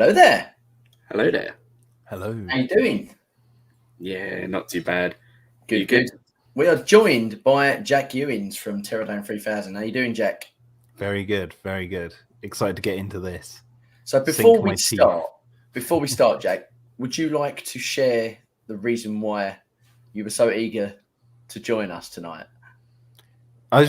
Hello there. Hello there. Hello. How you doing? Yeah, not too bad. Good, You good? We are joined by Jack Ewins from Terrordome3000. How you doing, Jack? Very good, very good. Excited to get into this. So before we start, Jack, would you like to share the reason why you were so eager to join us tonight? I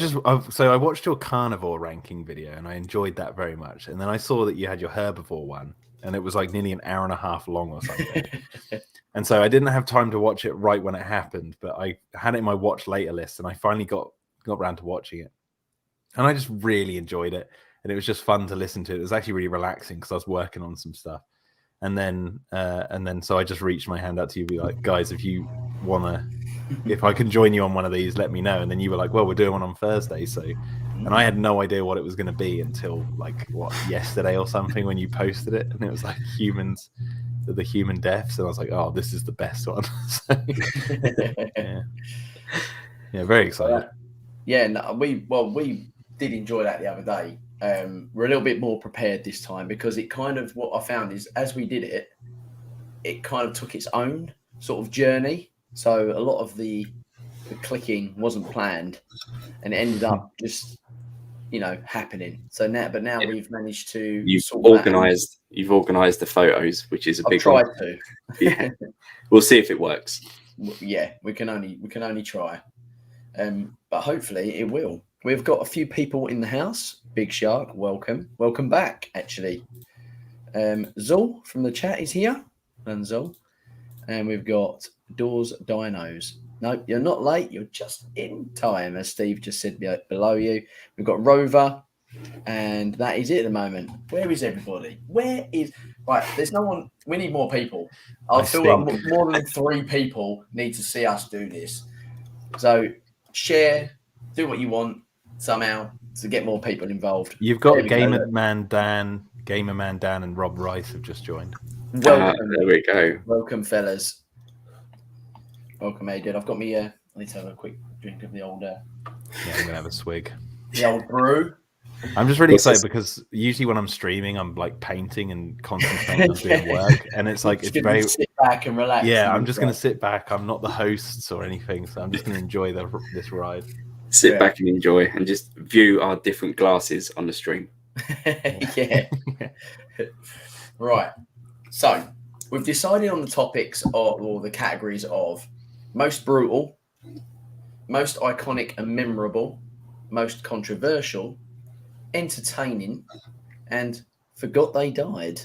watched your carnivore ranking video and I enjoyed that very much. And then I saw that you had your herbivore one and it was like nearly an hour and a half long or something. And so I didn't have time to watch it right when it happened, but I had it in my watch later list and I finally got around to watching it. And I just really enjoyed it. And it was just fun to listen to. It was actually really relaxing because I was working on some stuff. And then so I just reached my hand out to you, be like, guys, if I can join you on one of these, let me know. And then you were like, well, we're doing one on Thursday. So, and I had no idea what it was going to be until yesterday or something when you posted it. And it was like the human deaths. And I was like, oh, this is the best one. So, yeah, very excited. Yeah, no, we did enjoy that the other day. We're a little bit more prepared this time because it kind of, what I found is as we did it, it kind of took its own sort of journey. So a lot of the clicking wasn't planned and it ended up just, happening. So now we've managed to. You've organised the photos, which is a big one. I've tried to. Yeah, we'll see if it works. Yeah, we can only try, but hopefully it will. We've got a few people in the house. Big Shark, welcome back. Actually, Zul from the chat is here, and Zul, and we've got Doors Dinos. No, you're not late. You're just in time, as Steve just said below you. We've got Rover, and that is it at the moment. Where is everybody? Right? There's no one. We need more people. I feel like more than 3 people need to see us do this. So share, do what you want somehow to get more people involved. You've got Gamerman Dan, and Rob Rice have just joined. Welcome. There we go. Welcome, fellas. Welcome, Aiden. I've got me. I need to have a quick drink of the old. Yeah, I'm gonna have a swig. The old brew. I'm just really excited because usually when I'm streaming, I'm like painting and concentrating on doing work, and it's like it's very sit back and relax. Yeah, I'm just gonna sit back. I'm not the hosts or anything, so I'm just gonna enjoy this ride. Sit back and enjoy, and just view our different glasses on the stream. Yeah. Right. So we've decided on the topics or the categories of most brutal, most iconic and memorable, most controversial, entertaining, and forgot they died.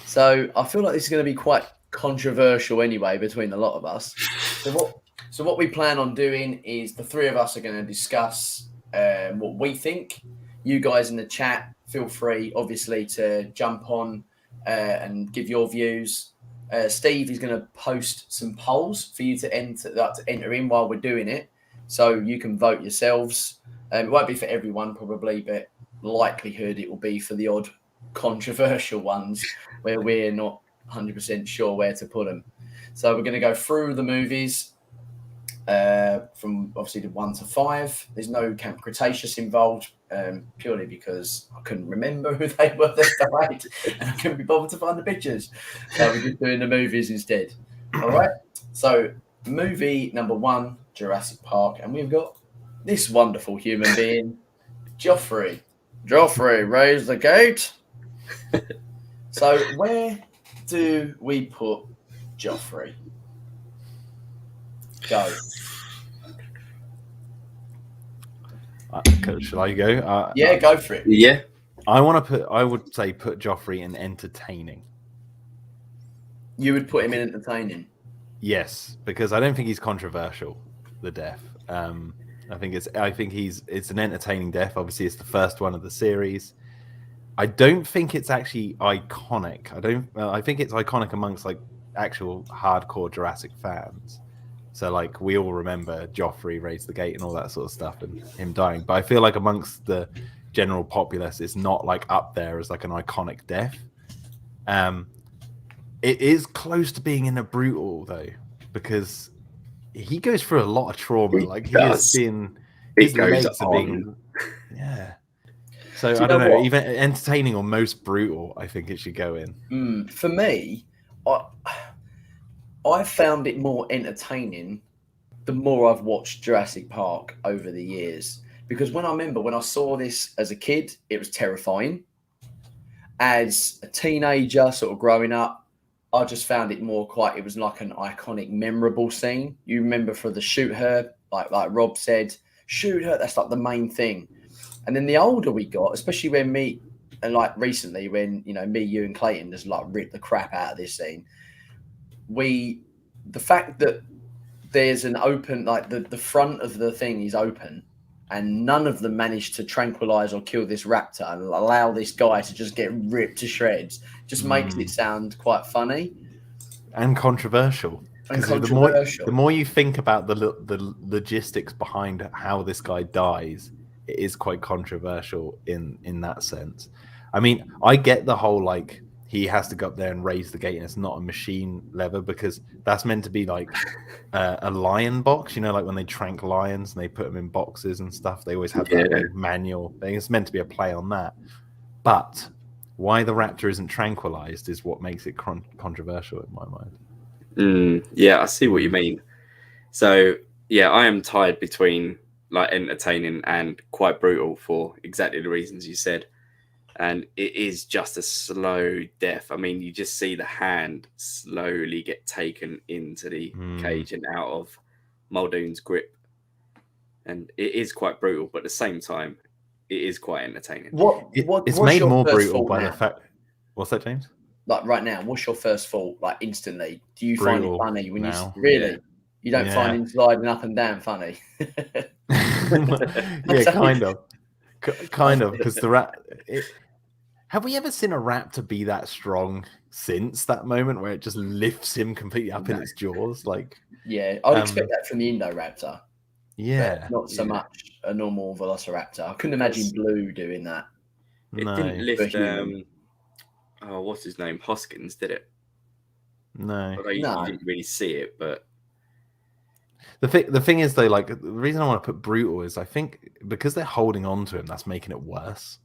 So I feel like this is going to be quite controversial anyway between a lot of us. So what we plan on doing is the 3 of us are going to discuss what we think. You guys in the chat, feel free, obviously, to jump on and give your views. Steve is going to post some polls for you to enter in while we're doing it, so you can vote yourselves. It won't be for everyone probably, but likelihood it will be for the odd controversial ones where we're not 100% sure where to put them. So we're going to go through the movies from obviously the 1 to 5. There's no Camp Cretaceous involved, purely because I couldn't remember who they were that night and I couldn't be bothered to find the pictures. So we're just doing the movies instead. All right. So movie number 1, Jurassic Park, and we've got this wonderful human being, Joffrey. Joffrey, raise the gate. So where do we put Joffrey? Go. Shall I go? Yeah, go for it. Yeah. I would say put Joffrey in entertaining. You would put him in entertaining? Yes, because I don't think he's controversial, the death. I think it's an entertaining death. Obviously, it's the first one of the series. I don't think it's actually iconic. I think it's iconic amongst like actual hardcore Jurassic fans. So like we all remember Joffrey raised the gate and all that sort of stuff and him dying. But I feel like amongst the general populace, it's not like up there as like an iconic death. It is close to being in a brutal though, because he goes through a lot of trauma. His legs are being, yeah. So Do you I don't know know, what? even entertaining or most brutal, I think it should go in. For me, I found it more entertaining the more I've watched Jurassic Park over the years. Because when I saw this as a kid, it was terrifying. As a teenager, sort of growing up, I just found it it was like an iconic, memorable scene. You remember for the shoot her, like Rob said, shoot her, that's like the main thing. And then the older we got, especially when like recently, when, me, you and Clayton just like ripped the crap out of this scene, the fact that there's an open, like the front of the thing is open, and none of them managed to tranquilize or kill this raptor and allow this guy to just get ripped to shreds, just makes it sound quite funny And controversial. and Because controversial. the more you think about the logistics behind how this guy dies, it is quite controversial in that sense. I mean, I get the whole like he has to go up there and raise the gate, and it's not a machine lever because that's meant to be like a lion box. Like when they trank lions and they put them in boxes and stuff, they always have that like, manual thing. It's meant to be a play on that. But why the raptor isn't tranquilized is what makes it controversial in my mind. Yeah, I see what you mean. So yeah, I am tied between like entertaining and quite brutal for exactly the reasons you said. And it is just a slow death. I mean, you just see the hand slowly get taken into the cage and out of Muldoon's grip. And it is quite brutal, but at the same time, it is quite entertaining. It's made more brutal by the fact. What's that, James? Like right now, what's your first thought? Like instantly, do you find it funny when now. you really? You don't find him sliding up and down funny? Yeah, kind of, because the rat. Have we ever seen a raptor be that strong since that moment where it just lifts him completely up in its jaws? Like, yeah, I'd expect that from the Indoraptor. Yeah, not so much a normal Velociraptor. I couldn't imagine Blue doing that. It didn't lift. What's his name? Hoskins, did it? No, you didn't really see it, but the thing is though, like the reason I want to put brutal is I think because they're holding on to him, that's making it worse.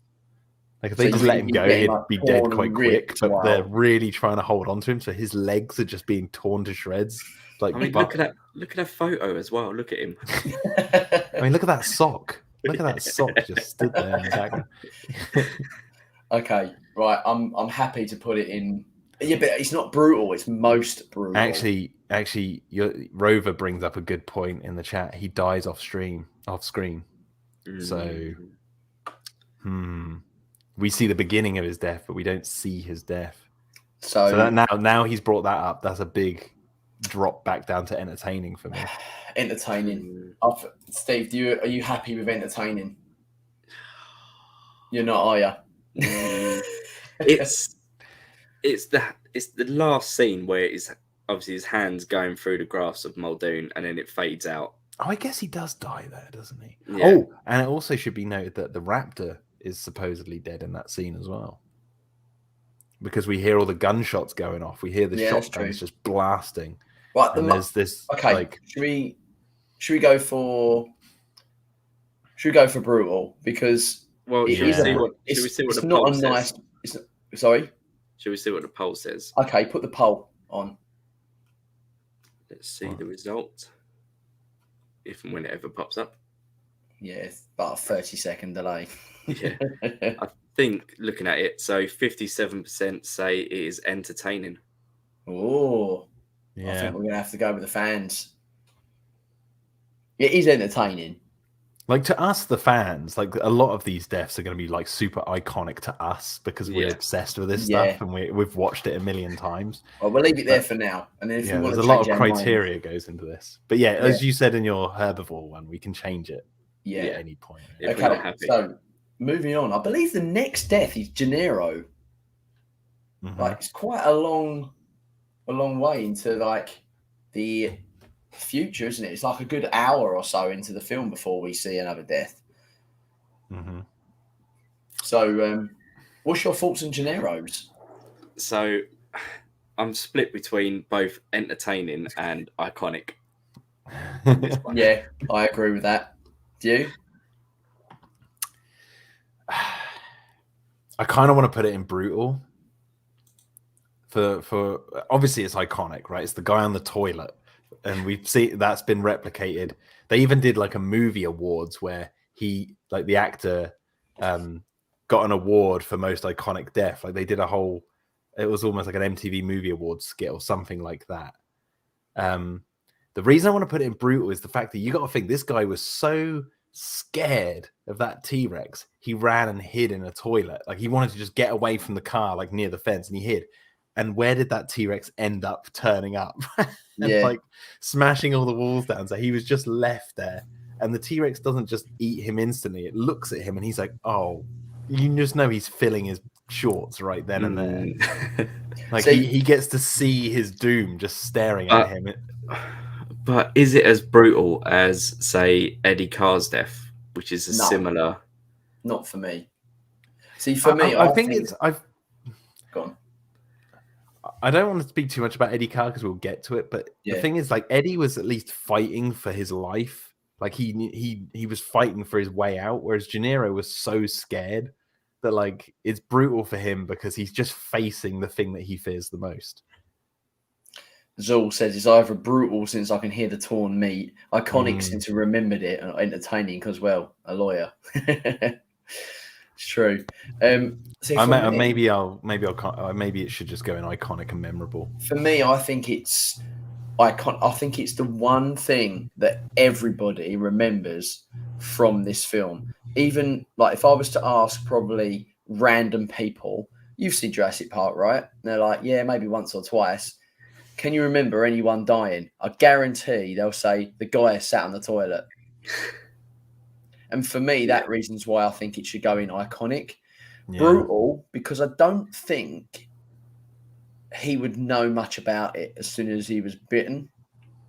Like if they just let him go, he'd be dead quite quick. But they're really trying to hold on to him, so his legs are just being torn to shreds. Like, I mean, look at that photo as well. Look at him. I mean, look at that sock. Look at that sock just stood there in the background. Okay, right. I'm happy to put it in. Yeah, but it's not brutal. It's most brutal. Actually, your Rover brings up a good point in the chat. He dies off screen. So, we see the beginning of his death, but we don't see his death. So that now he's brought that up. That's a big drop back down to entertaining for me. Entertaining. Steve, are you happy with entertaining? You're not, are you? It's the last scene where it's obviously his hands going through the grass of Muldoon, and then it fades out. Oh, I guess he does die there, doesn't he? Yeah. Oh, and it also should be noted that the raptor is supposedly dead in that scene as well, because we hear all the gunshots going off. We hear the shotguns just blasting. Right, and there's this. Okay, like, should we go for brutal because should we see what the poll says? Sorry. Should we see what the poll says? Okay, put the poll on. Let's see the result. If and when it ever pops up. Yeah, it's about a 30-second delay. Yeah. I think looking at it, so 57% say it is entertaining. Oh. Yeah. I think we're going to have to go with the fans. It is entertaining. Like to us, the fans, like a lot of these deaths are going to be like super iconic to us because we're obsessed with this stuff and we've watched it a million times. Well, we'll leave it there for now. And then if we want there's to a lot of criteria goes into this. But as you said in your herbivore one, we can change it at any point. Okay, so moving on. I believe the next death is Gennaro. Like it's quite a long way into like the future, isn't it? It's like a good hour or so into the film before we see another death. So what's your thoughts on Gennaro's? So I'm split between both entertaining and iconic. Yeah, I agree with that. Do you? I kind of want to put it in brutal. For obviously it's iconic, right? It's the guy on the toilet, and we've seen that's been replicated. They even did like a movie awards where he, like the actor, got an award for most iconic death. Like they did a whole, it was almost like an MTV Movie Awards skit or something like that. The reason I want to put it in brutal is the fact that you got to think this guy was so scared of that T-Rex, he ran and hid in a toilet. Like he wanted to just get away from the car, like near the fence, and he hid. And where did that T-Rex end up turning up? And like smashing all the walls down. So he was just left there. And the T-Rex doesn't just eat him instantly. It looks at him and he's like, oh, you just know he's filling his shorts right then and there. Like he gets to see his doom just staring at him. But is it as brutal as, say, Eddie Carr's death, which is a similar? Not for me. See, for me, I think it's. Go on. I don't want to speak too much about Eddie Carr because we'll get to it, but the thing is, like, Eddie was at least fighting for his life. Like he was fighting for his way out, whereas Gennaro was so scared that like it's brutal for him because he's just facing the thing that he fears the most. Zool says it's either brutal since I can hear the torn meat, iconic since I remembered it, and entertaining because, well, a lawyer. It's true. Maybe it should just go in iconic and memorable. For me, I think it's icon. I think it's the one thing that everybody remembers from this film. Even like if I was to ask probably random people, you've seen Jurassic Park, right? And they're like, yeah, maybe once or twice. Can you remember anyone dying? I guarantee they'll say the guy sat on the toilet. And for me, that reason's why I think it should go in iconic. Yeah. Brutal, because I don't think he would know much about it as soon as he was bitten.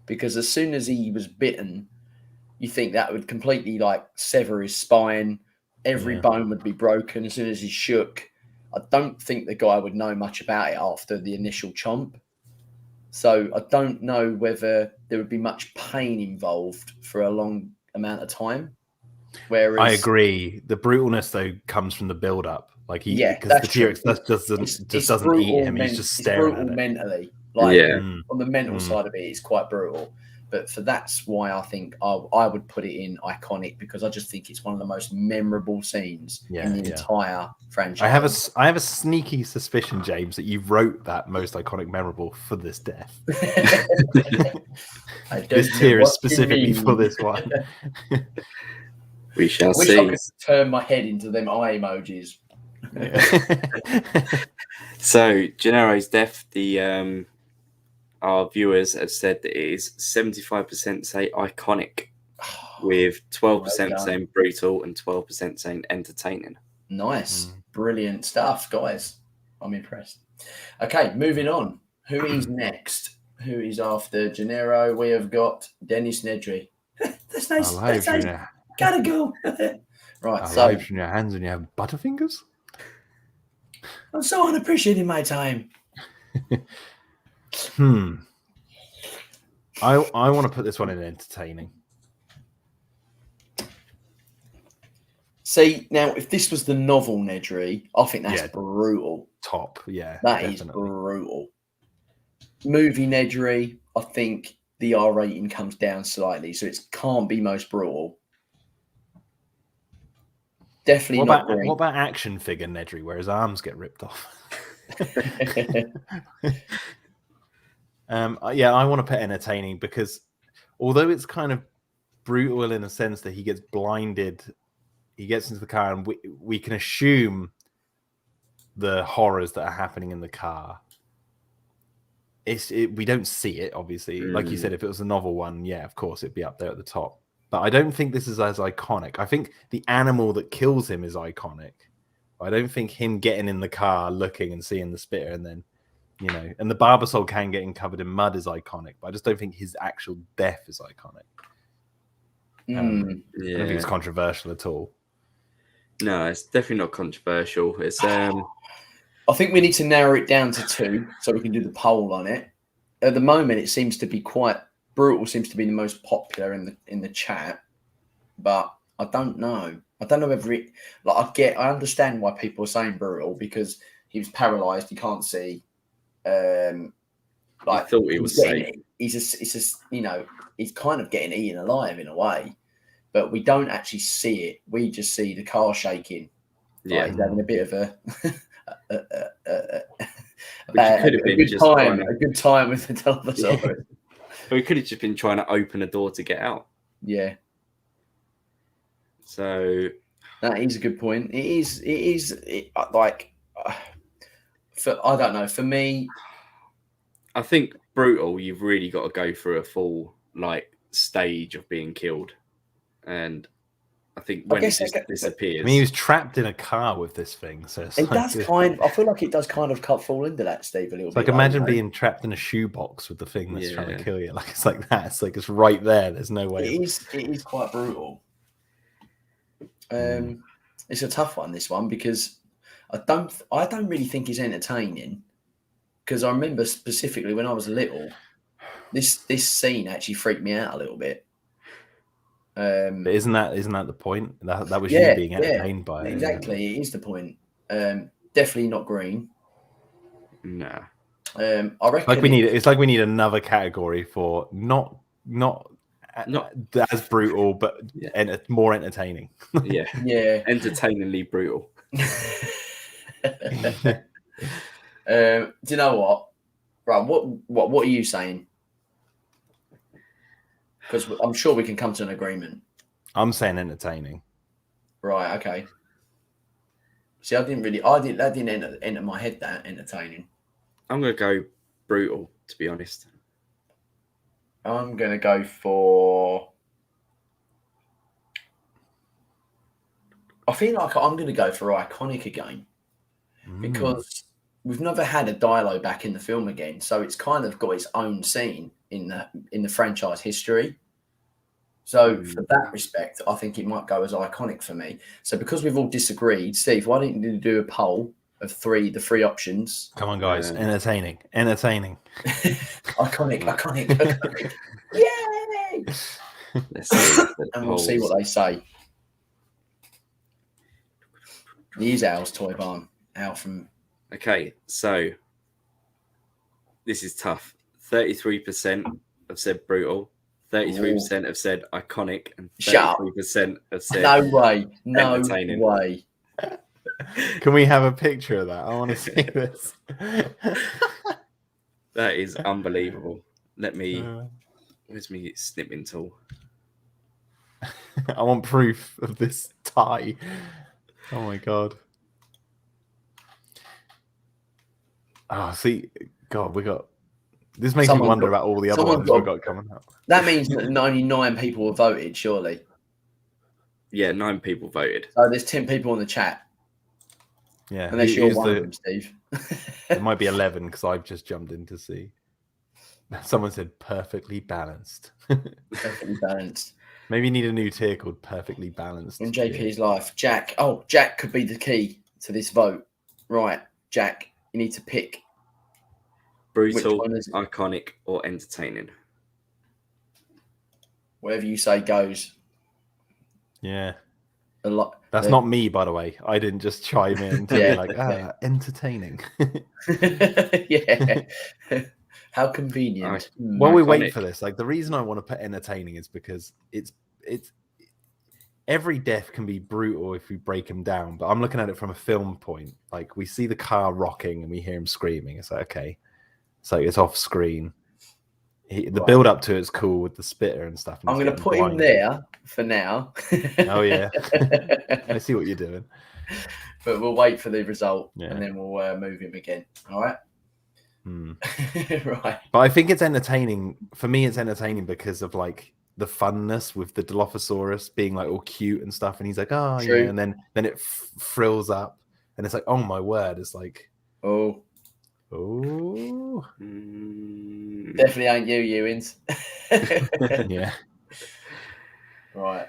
Because as soon as he was bitten, you think that would completely like sever his spine. Every bone would be broken as soon as he shook. I don't think the guy would know much about it after the initial chomp. So I don't know whether there would be much pain involved for a long amount of time. Whereas I agree, the brutalness though comes from the build-up. Like because the T-Rex doesn't eat him. He's just staring at it. Mentally, like on the mental side of it, it's quite brutal. But that's why I think I would put it in iconic, because I just think it's one of the most memorable scenes in the entire franchise. I have a sneaky suspicion, James, that you wrote that most iconic memorable for this death. This tier is specifically for this one. We shall see. I could turn my head into them eye emojis. So Gennaro's death, our viewers have said that it is 75% say iconic, with 12% saying brutal and 12% saying entertaining. Nice. Brilliant stuff, guys. I'm impressed. Okay, moving on. Who is next? Who is after Gennaro? We have got Dennis Nedry. That's nice. That's nice. Gotta go. Right. So in your hands and you have butterfingers? I'm so unappreciated my time. I want to put this one in entertaining. See, now if this was the novel Nedry, I think that's brutal. Top, yeah. That is brutal. Movie Nedry, I think the R rating comes down slightly, so it can't be most brutal. Definitely not great. What about action figure Nedry, where his arms get ripped off? I want to put entertaining, because although it's kind of brutal in a sense that he gets blinded, he gets into the car and we can assume the horrors that are happening in the car. We don't see it, obviously. Like you said, if it was a novel one, yeah, of course, it'd be up there at the top. But I don't think this is as iconic. I think the animal that kills him is iconic. I don't think him getting in the car, looking and seeing the spitter, and then, and the Barbasol can getting covered in mud is iconic. But I just don't think his actual death is iconic. I don't think it's controversial at all. No, it's definitely not controversial. It's I think we need to narrow it down to two so we can do the poll on it. At the moment, it seems to be quite brutal. Seems to be the most popular in the chat, but I don't know. I don't know whether it I understand why people are saying brutal because he was paralysed, he can't see. I thought he was safe. He's kind of getting eaten alive in a way, but we don't actually see it. We just see the car shaking. Yeah, he's having a bit of a good time with the Dilophosaurus. Yeah. We could have just been trying to open a door to get out. Yeah. So that is a good point. I don't know. For me, I think brutal. You've really got to go through a full stage of being killed, and I think when it just disappears. I mean, he was trapped in a car with this thing, so I feel like it does kind of fall into that, Steve, a little bit. Imagine being trapped in a shoebox with the thing that's trying to kill you. It's like that. It's like it's right there. There's no way. It is quite brutal. It's a tough one, this one, because I don't really think it's entertaining. Because I remember specifically when I was little, this scene actually freaked me out a little bit. But isn't that the point? That was you being entertained by it. Exactly, it is the point. Definitely not green. Nah. I reckon it's like we need another category for not as brutal, but more entertaining. Yeah. Entertainingly brutal. Do you know what? Right, what are you saying? Because I'm sure we can come to an agreement. I'm saying entertaining. Right. Okay. See, that didn't enter my head. That entertaining. I'm gonna go brutal, to be honest. I'm gonna go for. I feel like I'm gonna go for iconic again, because we've never had a dialogue back in the film again, so it's kind of got its own scene in the franchise history. So for that respect, I think it might go as iconic for me. So because we've all disagreed, Steve, why didn't you do a poll of the three options? Come on, guys. Entertaining. Iconic. Yay! Let's see. And we'll see what they say. Here's Al's toy barn. Al from... Okay, so this is tough. 33% have said brutal. 33% have said iconic, and 33% have said no way. Can we have a picture of that? I want to see this. That is unbelievable. Where's me snipping tool? I want proof of this tie. Oh my god. Oh, see, God, this makes me wonder about all the other ones we've got coming up. That means that only 9 people have voted, surely. Yeah, 9 people voted. So there's 10 people in the chat. Yeah. Unless you're one of them, Steve. It might be 11 because I've just jumped in to see. Someone said perfectly balanced. Perfectly balanced. Maybe you need a new tier called perfectly balanced. In JP's life. Jack could be the key to this vote. Right, Jack, you need to pick. Brutal, iconic, or entertaining. Whatever you say goes. Yeah. That's not me, by the way. I didn't just chime in to be like, entertaining. Yeah. How convenient. While we wait for this, the reason I want to put entertaining is because it's every death can be brutal if we break him down, but I'm looking at it from a film point. We see the car rocking and we hear him screaming. It's like, okay. So it's off screen. The build up to it's cool with the spitter and stuff. I'm going to put him there for now. Oh yeah, I see what you're doing. But we'll wait for the result and then we'll move him again. All right. Right. But I think it's entertaining. For me, it's entertaining because of the funness with the Dilophosaurus being all cute and stuff, and he's like, oh yeah, and then it frills up, and it's like, oh my word, it's like, oh. Definitely ain't you, Ewins. Yeah. Right.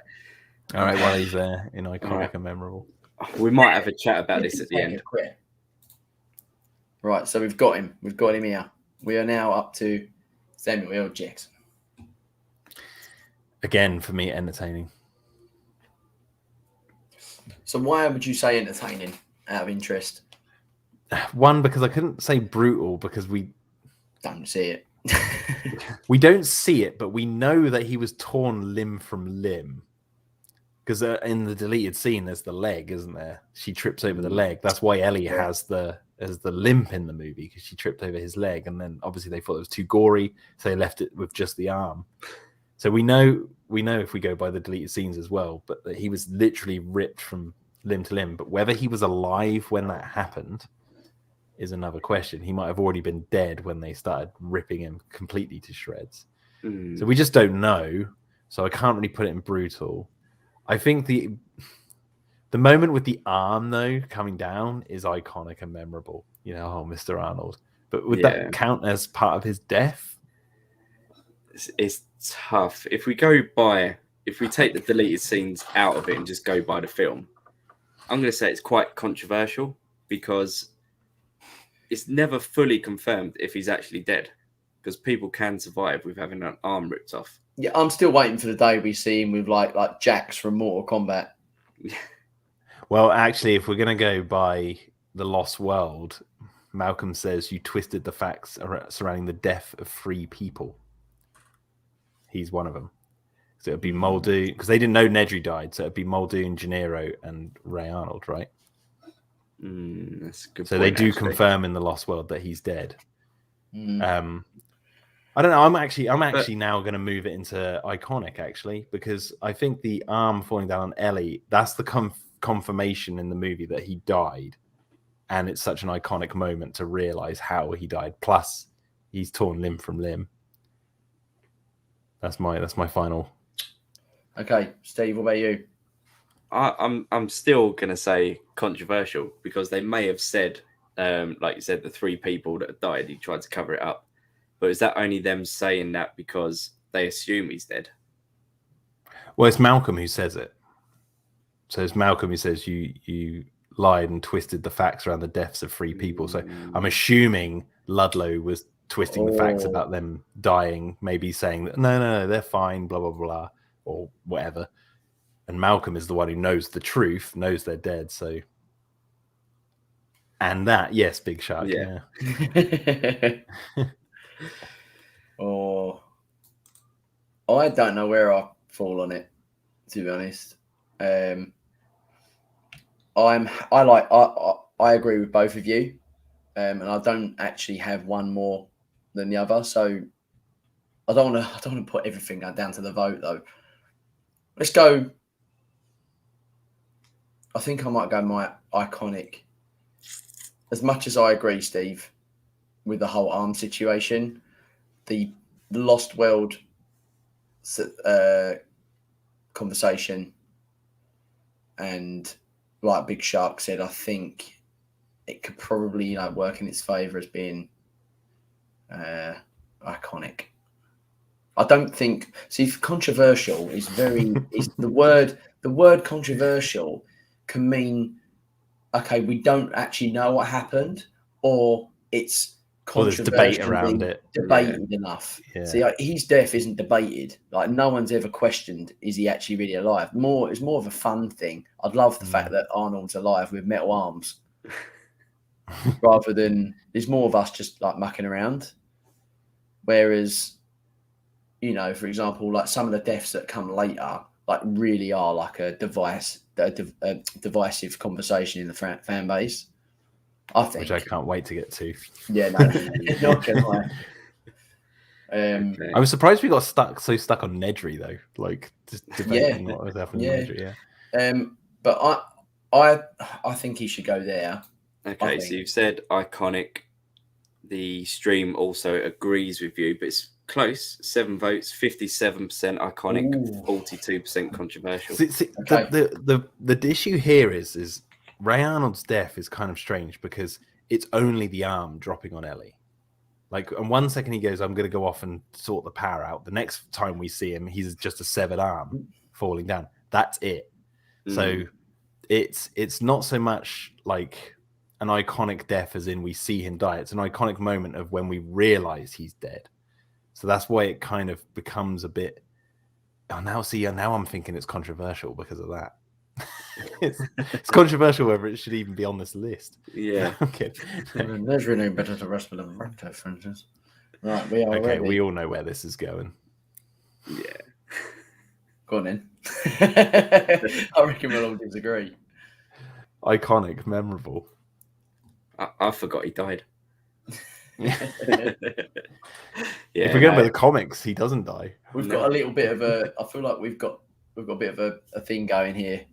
All right, while he's there in iconic and memorable. We might have a chat about this at the end. Right, so we've got him. We've got him here. We are now up to Samuel L. Jackson. Again, for me, entertaining. So why would you say entertaining out of interest? One, because I couldn't say brutal because we Don't see it. we don't see it, but we know that he was torn limb from limb. Because in the deleted scene, there's the leg, isn't there? She trips over the leg. That's why Ellie has the limp in the movie, because she tripped over his leg, and then obviously they thought it was too gory, so they left it with just the arm. So we know if we go by the deleted scenes as well, but that he was literally ripped from limb to limb. But whether he was alive when that happened is another question. He might have already been dead when they started ripping him completely to shreds. So we just don't know. So I can't really put it in brutal. I think the moment with the arm though coming down is iconic and memorable. You know, oh, Mr. Arnold. But would that count as part of his death? It's tough. If we take the deleted scenes out of it and just go by the film, I'm going to say it's quite controversial because it's never fully confirmed if he's actually dead, because people can survive with having an arm ripped off. Yeah, I'm still waiting for the day we see him with like Jax from Mortal Kombat. Well, actually, if we're going to go by the Lost World, Malcolm says you twisted the facts surrounding the death of 3 people. He's one of them. So it'd be Muldoon, because they didn't know Nedry died. So it'd be Muldoon, Gennaro, and Ray Arnold, right? That's a good so point, they do actually confirm in the Lost World that he's dead. I don't know. I'm actually now going to move it into iconic, actually, because I think the arm falling down on Ellie, that's the confirmation in the movie that he died, and it's such an iconic moment to realize how he died. Plus, he's torn limb from limb. That's my final. Okay, Steve, what about you? I'm still gonna say controversial, because they may have said, like you said, the 3 people that died, he tried to cover it up. But is that only them saying that because they assume he's dead? Well, it's Malcolm who says it. So it's Malcolm who says you lied and twisted the facts around the deaths of 3 people. So I'm assuming Ludlow was twisting the facts about them dying, maybe saying that no, they're fine, blah, blah, blah, or whatever. And Malcolm is the one who knows the truth, knows they're dead. So, and that, yes, Big Shark. Yeah. I don't know where I fall on it, to be honest. I agree with both of you, and I don't actually have one more than the other. So I don't want to put everything down to the vote though. Let's go. I think I might go my iconic. As much as I agree, Steve, with the whole arm situation, the Lost World conversation, and like Big Shark said, I think it could probably work in its favour as being iconic. I don't think. See, controversial is very. Is the word controversial can mean, okay, we don't actually know what happened, or it's there's debate around it. Debated enough. Yeah. See, his death isn't debated. Like, no one's ever questioned, is he actually really alive? It's more of a fun thing. I'd love the fact that Arnold's alive with metal arms, rather than there's more of us just like mucking around. Whereas, for example, like some of the deaths that come later, like really are like a divisive conversation in the fan base. I think, which I can't wait to get to. Yeah, no, not gonna lie. I was surprised we got stuck on Nedry though, like just debating what was happening. Nedry, But I think he should go there. Okay, so you've said iconic. The stream also agrees with you, but it's close. 7 votes, 57% iconic, 42% controversial. The issue here is Ray Arnold's death is kind of strange because it's only the arm dropping on Ellie. Like, in 1 second he goes, I'm going to go off and sort the power out. The next time we see him, he's just a severed arm falling down. That's it. So it's not so much like an iconic death as in we see him die. It's an iconic moment of when we realize he's dead. So that's why it kind of becomes a bit. Now I'm thinking it's controversial because of that. It's controversial whether it should even be on this list. Yeah. Okay. There's really no better to wrestle than Raptor, for instance. Right, we are Okay, ready. we all know where this is going. Yeah. Go on then. I reckon we'll all disagree. Iconic, memorable. I forgot he died. Yeah. Yeah. If we're going by the comics, he doesn't die. We've got a little bit of a. I feel like we've got a bit of a thing going here.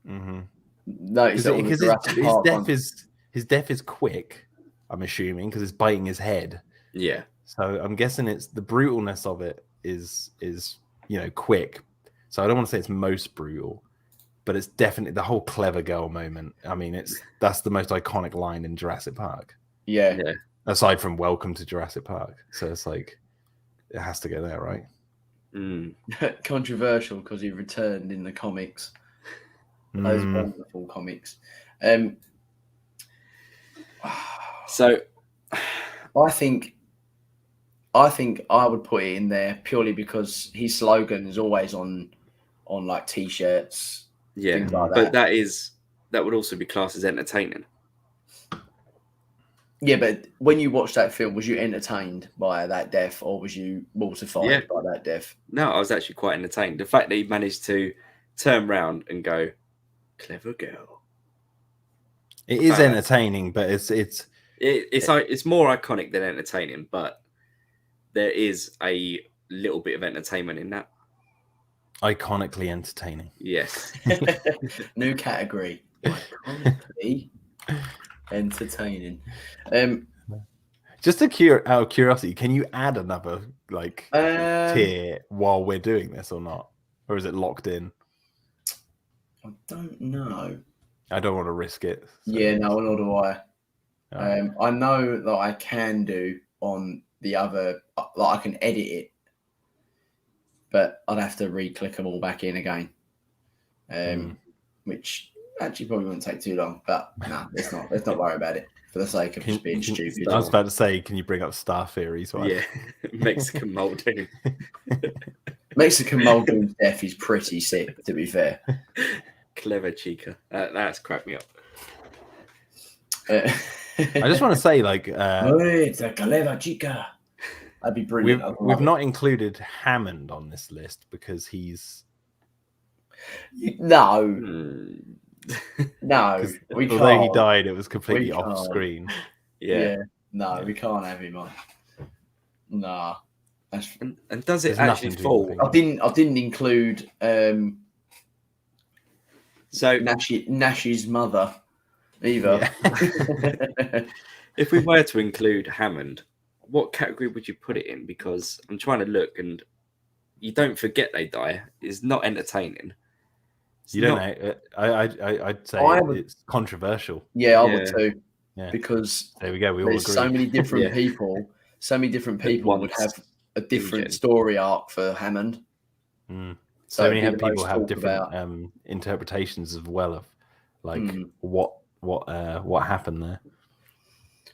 Mm-hmm. Notice that all the Because Jurassic his Park death ones- his death is quick. I'm assuming because it's biting his head. Yeah. So I'm guessing it's the brutalness of it is quick. So I don't want to say it's most brutal, but it's definitely the whole clever girl moment. I mean, that's the most iconic line in Jurassic Park. Yeah. Aside from Welcome to Jurassic Park. So it's like it has to go there, right? Mm. Controversial because he returned in the comics. Those wonderful comics. So I think I would put it in there purely because his slogan is always on like t-shirts, yeah, things like but that. that would also be classed as entertaining. Yeah, but when you watched that film, was you entertained by that death, or was you mortified by that death? No, I was actually quite entertained. The fact that he managed to turn round and go, "Clever girl." It is entertaining, but it's more iconic than entertaining, but there is a little bit of entertainment in that. Iconically entertaining. Yes. New category. Iconically entertaining. Just out of curiosity, can you add another tier while we're doing this or not? Or is it locked in? I don't know. I don't want to risk it. So. Yeah, no, nor do I. Right. I know that I can do on the other, like I can edit it, but I'd have to re-click them all back in again, which actually probably wouldn't take too long. But no, let's not worry about it for the sake of just being stupid. I was about to say, can you bring up Star Theories? Right? Yeah, Mexican Muldoon. Mexican Muldoon's death is pretty sick, to be fair. Clever chica. That's cracked me up. I just want to say, it's a clever chica. That'd be brilliant. We've not included Hammond on this list because he's no, we can't. Although he died, it was completely off screen. Yeah. No, we can't have him on. Nah. And does it actually fall? I didn't include so Nash's mother either. Yeah. If we were to include Hammond, what category would you put it in? Because I'm trying to look, and you don't forget they die. It's not entertaining. You don't know. I'd say it's controversial. Yeah, I would too. Yeah. Because there we go. We all agree. So many different people. So many different people would have a different story arc for Hammond. So many people have different interpretations as well of what happened there.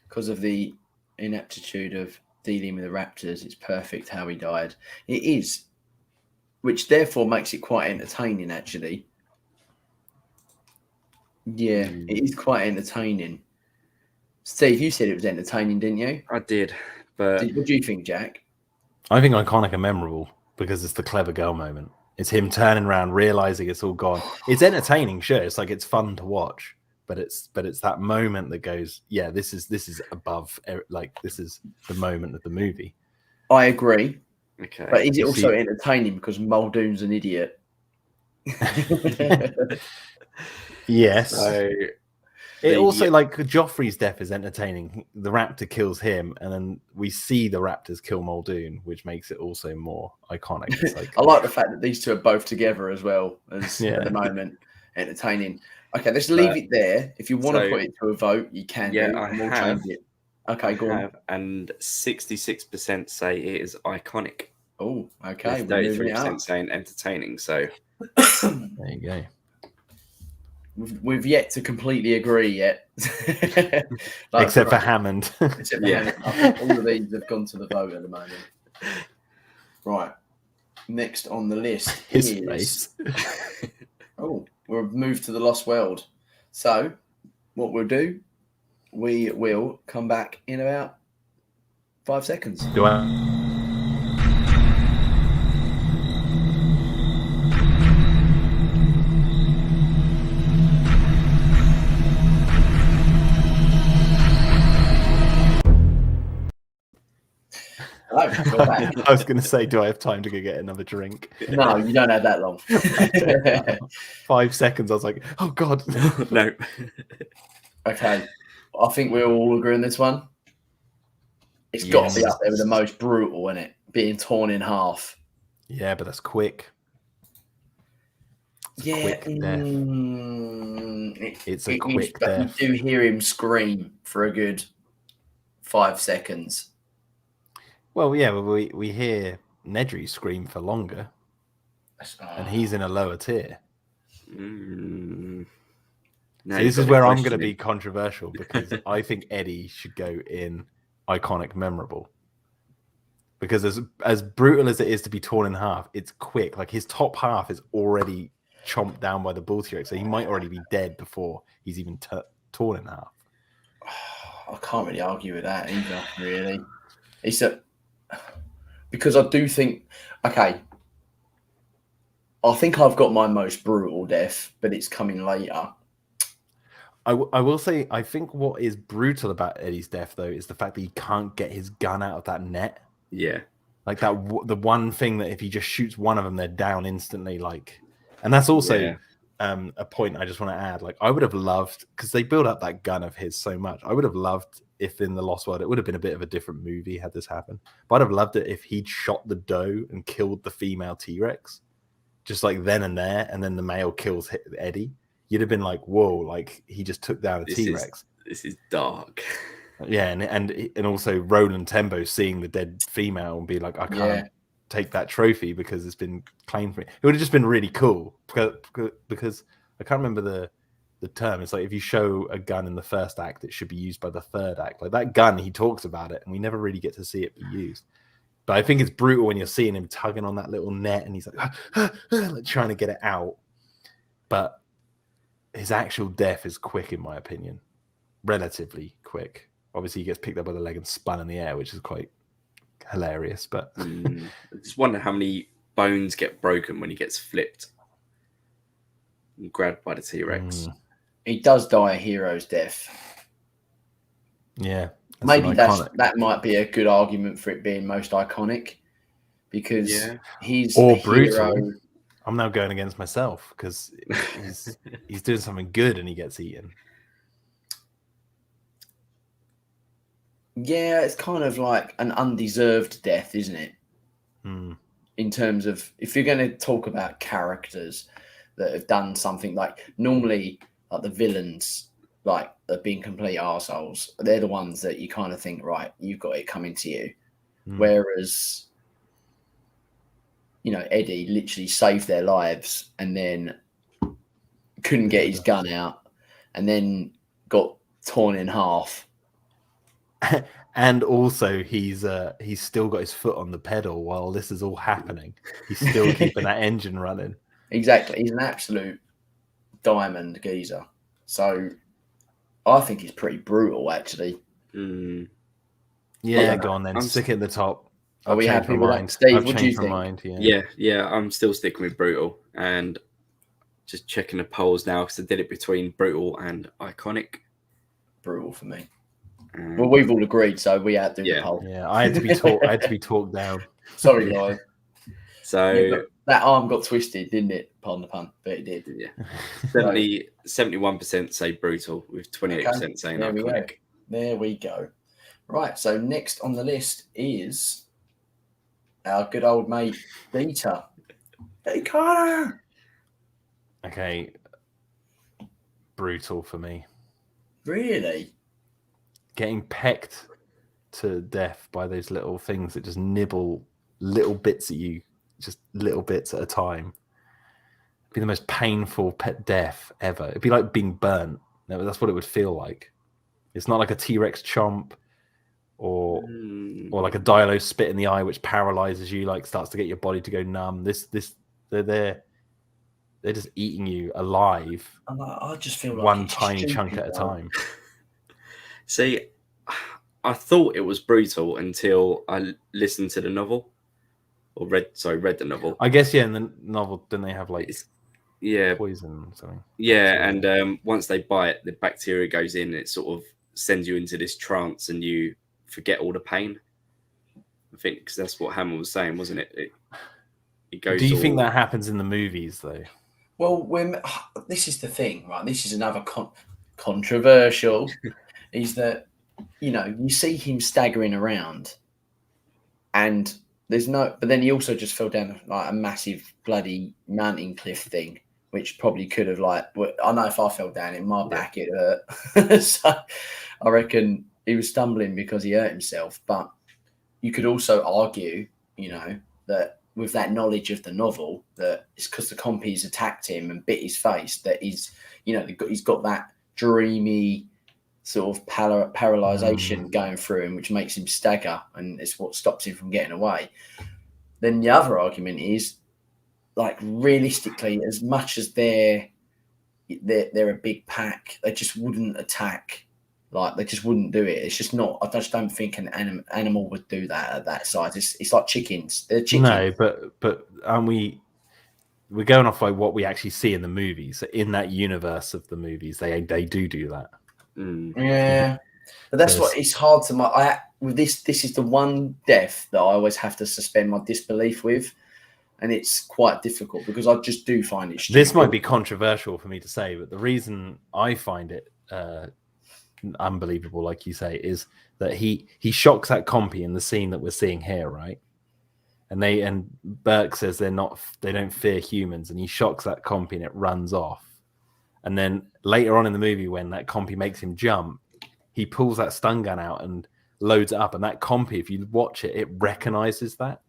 Because of the ineptitude of dealing with the raptors, it's perfect how he died. It is, which therefore makes it quite entertaining, actually. Yeah, it is quite entertaining. Steve, you said it was entertaining, didn't you? I did, but what do you think, Jack? I think iconic and memorable because it's the clever girl moment. It's him turning around, realizing it's all gone. It's entertaining, sure. It's like it's fun to watch, but it's that moment that goes, yeah, this is above. Like this is the moment of the movie. I agree. Okay, but is it also entertaining because Muldoon's an idiot? Yes. So, it also like Joffrey's death is entertaining. The raptor kills him, and then we see the raptors kill Muldoon, which makes it also more iconic. It's like, I like the fact that these two are both together as well as at the moment. Entertaining. Okay, let's leave it there. If you want to put it to a vote, you can. Yeah, we'll change it. Okay, go on. And 66% say it is iconic. Oh, okay. 33% saying entertaining. So there you go. We've yet to completely agree yet. Except for Hammond. Except for Hammond. I think all of these have gone to the vote at the moment. Right. Next on the list His face. Oh, We'll move to the Lost World. So, what we'll do, we will come back in about 5 seconds. Do I? Hello, we're back. I was going to say, do I have time to go get another drink? No, you don't have that long. 5 seconds. I was like, oh God. No. Okay, I think we all agree on this one. It's got to be up there with the most brutal, isn't it? Being torn in half. Yeah, but that's quick. It's a quick death. It's a quick death. But you do hear him scream for a good 5 seconds. Well, yeah, we hear Nedry scream for longer, and he's in a lower tier. No, So this is where I'm going to be controversial because I think Eddie should go in iconic, memorable. Because as brutal as it is to be torn in half, it's quick. Like his top half is already chomped down by the bull T-Rex, so he might already be dead before he's even torn in half. I can't really argue with that either. Really, because I do think, okay, I think I've got my most brutal death, but it's coming later. I will say, I think what is brutal about Eddie's death, though, is the fact that he can't get his gun out of that net. Yeah. Like that, the one thing that if he just shoots one of them, they're down instantly. Like, and that's also a point I just want to add. Like, I would have loved, because they build up that gun of his so much. I would have loved if in the Lost World, it would have been a bit of a different movie had this happened. But I'd have loved it if he'd shot the doe and killed the female T-Rex, just like then and there, and then the male kills Eddie. You'd have been like, whoa, like he just took down a T-Rex. This is dark. Yeah, and also Roland Tembo seeing the dead female and be like, I can't take that trophy because it's been claimed for me. It would have just been really cool because I can't remember the term. It's like if you show a gun in the first act, it should be used by the third act. Like that gun, he talks about it, and we never really get to see it be used. But I think it's brutal when you're seeing him tugging on that little net, and he's like, like trying to get it out. But his actual death is quick, in my opinion, relatively quick. Obviously, he gets picked up by the leg and spun in the air, which is quite hilarious. But I just wonder how many bones get broken when he gets flipped and grabbed by the T-Rex. He does die a hero's death. Yeah, maybe that might be a good argument for it being most iconic because he's or the brutal. Hero. I'm now going against myself because he's doing something good and he gets eaten. Yeah, it's kind of like an undeserved death, isn't it? In terms of, if you're going to talk about characters that have done something, like normally like the villains, like they've been complete arseholes, they're the ones that you kind of think, right, you've got it coming to you. Whereas, you know, Eddie literally saved their lives and then couldn't get his gun out and then got torn in half. And also, he's still got his foot on the pedal while this is all happening. He's still keeping that engine running. Exactly. He's an absolute diamond geezer. So I think he's pretty brutal, actually. Yeah, go on then. Stick it at the top. Are we happy with that? Steve, what do you think? Yeah, I'm still sticking with brutal. And just checking the polls now because I did it between brutal and iconic. Brutal for me. Well, we've all agreed, so we had to do the poll. Yeah, I had to be talked down. Sorry, guys. So that arm got twisted, didn't it? Pardon the pun, but it did. Yeah. 71% say brutal, with 28% saying iconic. There we go. Right. So next on the list is our good old mate Beta. Hey, Carr. Okay. Brutal for me. Really? Getting pecked to death by those little things that just nibble little bits at you, just little bits at a time. It'd be the most painful pet death ever. It'd be like being burnt. That's what it would feel like. It's not like a T-Rex chomp or like a Dilo spit in the eye, which paralyzes you, like starts to get your body to go numb. They're eating you alive, I just feel like one it's tiny stupid, chunk at a though. time. See, I thought it was brutal until I listened to the novel, or read the novel. I guess, yeah, in the novel, didn't they have like Yeah, poison or something? yeah, Bacteria. and once they bite, the bacteria goes in. It sort of sends you into this trance, and you forget all the pain. I think because that's what Hamill was saying, wasn't it? It goes. Do you think that happens in the movies though? Well, this is the thing, right? This is another controversial. Is that you see him staggering around, and there's no. But then he also just fell down like a massive bloody mountain cliff thing, which probably could have I know if I fell down in my back it hurt. So I reckon he was stumbling because he hurt himself. But you could also argue, that with that knowledge of the novel, that it's because the compies attacked him and bit his face, that he's got that dreamy sort of paralyzation going through him, which makes him stagger, and it's what stops him from getting away. Then the other argument is, like, realistically, as much as they're a big pack, they just wouldn't attack. Like, they just wouldn't do it. It's just not. I just don't think an animal would do that at that size. It's like chickens. They're chickens. No, but we're going off by what we actually see in the movies. So in that universe of the movies, they do that. Yeah, but that's what it's hard to. With this is the one death that I always have to suspend my disbelief with, and it's quite difficult because I just do find it stupid. This might be controversial for me to say, but the reason I find it unbelievable, like you say, is that he shocks that compy in the scene that we're seeing here, right? And Burke says they don't fear humans, and he shocks that compy and it runs off. And then later on in the movie, when that compy makes him jump, he pulls that stun gun out and loads it up, and that compy, if you watch it, it recognizes that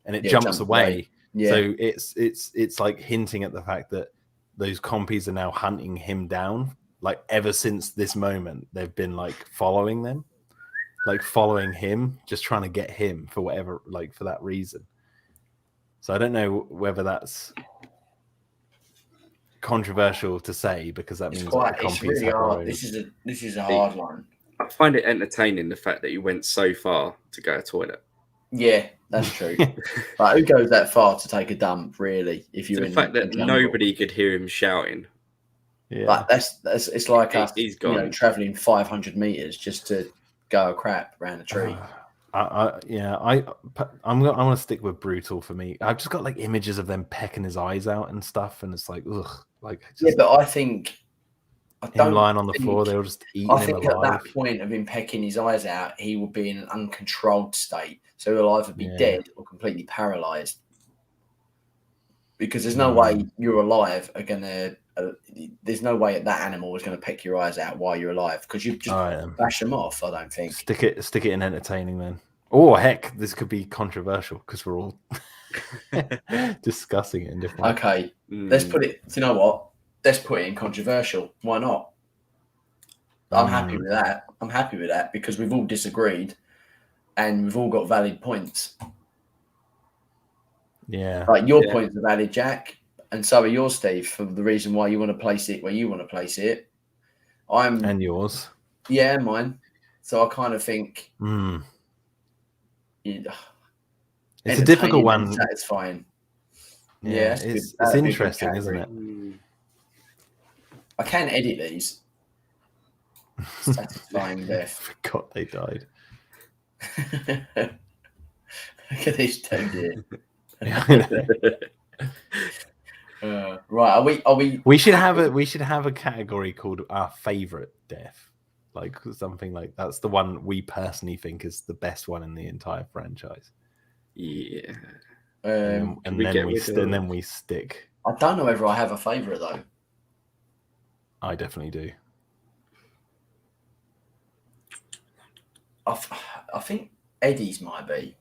and it jumps away. Yeah. So it's like hinting at the fact that those compies are now hunting him down. Like, ever since this moment, they've been like following them, like following him, just trying to get him for whatever, like for that reason. So I don't know whether that's controversial to say, because that means that the it's really hard. This is a hard one. I find it entertaining, the fact that you went so far to go to the toilet. Yeah, that's true. But who goes that far to take a dump, really? If you're the fact that nobody could hear him shouting. Yeah, but that's it's like us, traveling 500 meters just to go a crap around a tree. I'm gonna stick with brutal for me. I've just got like images of them pecking his eyes out and stuff, and it's like, ugh, like just, but I think him lying on the floor, they were just eating him alive. I think at that point of him pecking his eyes out, he will be in an uncontrolled state, so he'll either be dead or completely paralyzed. Because there's no way you're alive are gonna. There's no way that animal is going to peck your eyes out while you're alive, because you've just bash them off. I don't think. Stick it in entertaining then. Oh heck, this could be controversial because we're all discussing it in different ways. Okay, let's put it. Do you know what? Let's put it in controversial. Why not? I'm happy with that. I'm happy with that because we've all disagreed, and we've all got valid points. Yeah, like your points are valid, Jack. And so are yours, Steve, for the reason why you want to place it where you want to place it. And yours. Yeah, mine. So I kind of think it's a difficult one. Satisfying. Yeah, it's interesting, isn't it? I can edit these. Satisfying death. I forgot they died. Look at this two here. Right, are we? We should have a category called our favorite death, like something like that's the one we personally think is the best one in the entire franchise. Yeah, and then we stick. I don't know whether I have a favorite though. I definitely do. I think Eddie's might be,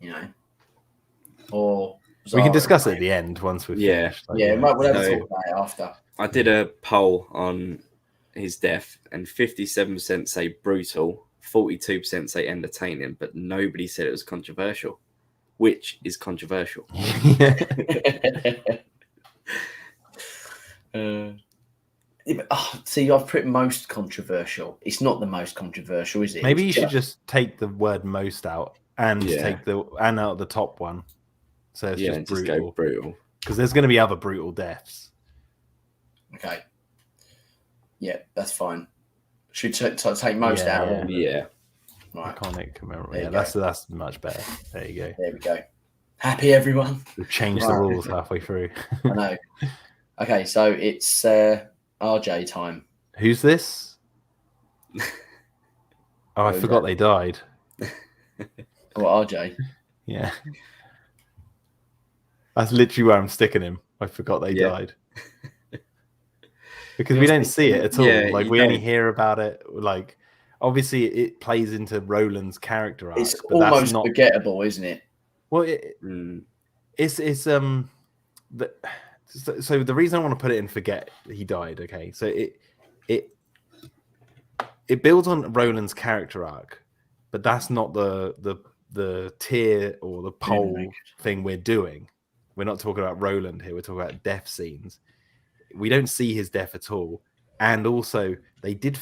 or. We can discuss it at the end once we've finished. We'll have to talk about it after. I did a poll on his death, and 57% say brutal, 42% say entertaining, but nobody said it was controversial. Which is controversial? See, I've put most controversial. It's not the most controversial, is it? Maybe you should just take the word most out and Yeah. take the out the top one. So it's just just brutal. go brutal. Because there's going to be other brutal deaths. Okay. Yeah, that's fine. Should take most out of all. Yeah. Right. Iconic, memorable. There Yeah, you that's much better. There you go. There we go. Happy, everyone. We've changed the rules halfway through. I know. Okay, so it's RJ time. Who's this? Oh, I forgot they died. What, RJ? Yeah. That's literally where I'm sticking him. I forgot they died. Because we don't see it at all. Yeah, Like, we only hear about it. Like, obviously, it plays into Roland's character arc. It's but that's almost not forgettable, isn't it? Well, it's so the reason I want to put it in forget he died. Okay, so it builds on Roland's character arc, but that's not the tier or the poll thing we're doing. We're not talking about Roland here. We're talking about death scenes. We don't see his death at all, and also they did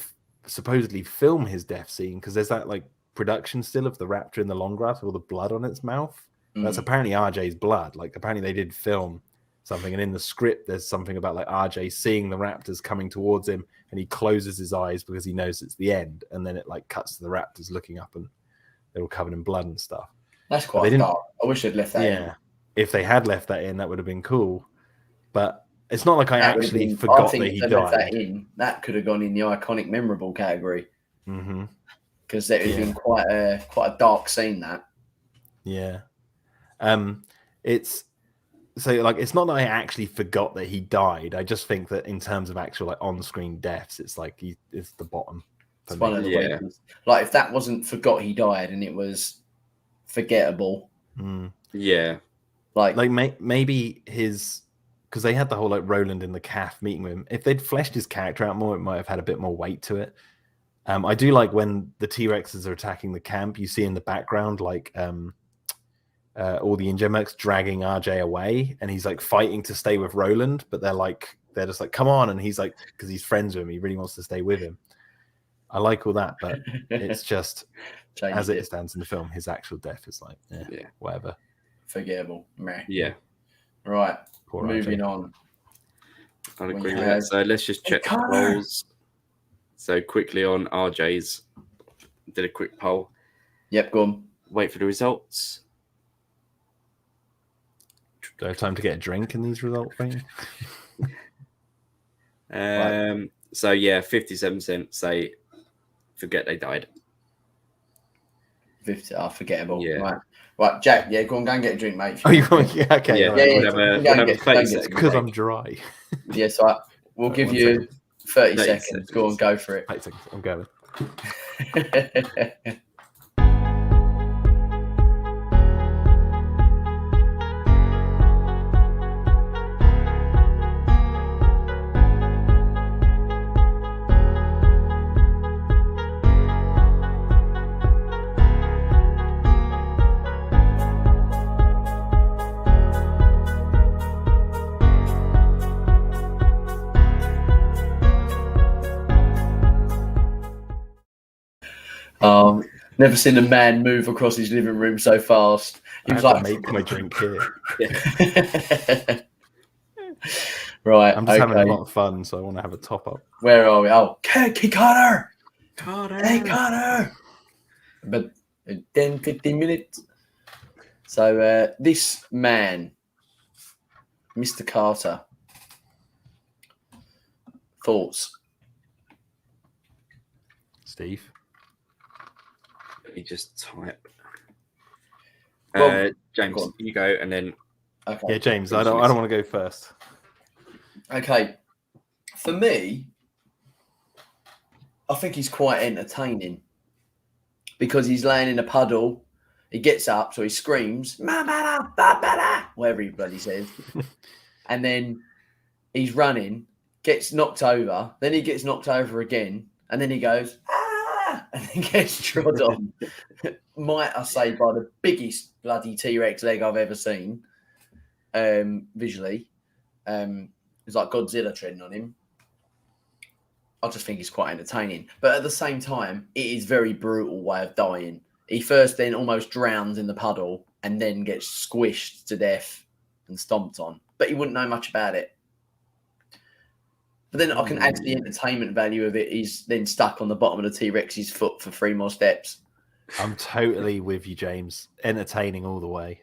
supposedly film his death scene because there's that like production still of the raptor in the long grass with all the blood on its mouth. That's apparently RJ's blood. Like, apparently they did film something, and in the script there's something about like RJ seeing the raptors coming towards him, and he closes his eyes because he knows it's the end, and then it like cuts to the raptors looking up, and they're all covered in blood and stuff. That's quite dark. I wish they'd left that in. If they had left that in, that would have been cool. But it's not like I actually forgot that he died. Left that in, that could have gone in the iconic, memorable category. Because that would have been quite a dark scene. That. Yeah. It's so like it's not that I actually forgot that he died. I just think that in terms of actual like on-screen deaths, it's like it's the bottom. It's one of the weakest. Like if that wasn't forgot he died and it was forgettable. Yeah. Like maybe his because they had the whole like Roland in the calf meeting with him. If they'd fleshed his character out more, it might have had a bit more weight to it. I do like when the T-Rexes are attacking the camp. You see in the background like all the Ingemerks dragging RJ away, and he's like fighting to stay with Roland, but they're just like, come on, and he's like, because he's friends with him, he really wants to stay with him. I like all that, but it's just as it stands in the film, his actual death is like, whatever, forgettable. Meh. Yeah. Right. Poor Moving RJ. on. I'll agree with that. So let's just check the polls. So quickly on RJ's, did a quick poll. Yep, go on. Wait for the results. Do I have time to get a drink in these results? So yeah, 57% say forget they died. 50 are forgettable. Yeah. Right, Jack. Yeah, go and get a drink, mate. Oh, you want? Yeah, okay. Yeah, right. we'll have 30 seconds. Because I'm dry. Yes, we'll give you 30 seconds. Go on, go for it. 30 seconds. I'm going. Never seen a man move across his living room so fast. He was like, make my drink here. Right. I'm just having a lot of fun, so I want to have a top up. Where are we? Oh, hey, Carter! Carter! Hey, Carter! But 10, 15 minutes. So this man, Mr. Carter, thoughts? Steve? Let me just type. Well, James, go you go, and then Okay. Yeah, James, I don't want to go first. Okay. For me, I think he's quite entertaining because he's laying in a puddle. He gets up, so he screams, whatever he bloody says. And then he's running, gets knocked over. Then he gets knocked over again. And then he goes, and then gets trod on. Might I say, by the biggest bloody T-Rex leg I've ever seen, visually. It's like Godzilla treading on him. I just think it's quite entertaining. But at the same time, it is very brutal way of dying. He first then almost drowns in the puddle and then gets squished to death and stomped on. But he wouldn't know much about it. But then I can add to the entertainment value of it. He's then stuck on the bottom of the T-Rex's foot for 3 more steps. I'm totally with you, James. Entertaining all the way.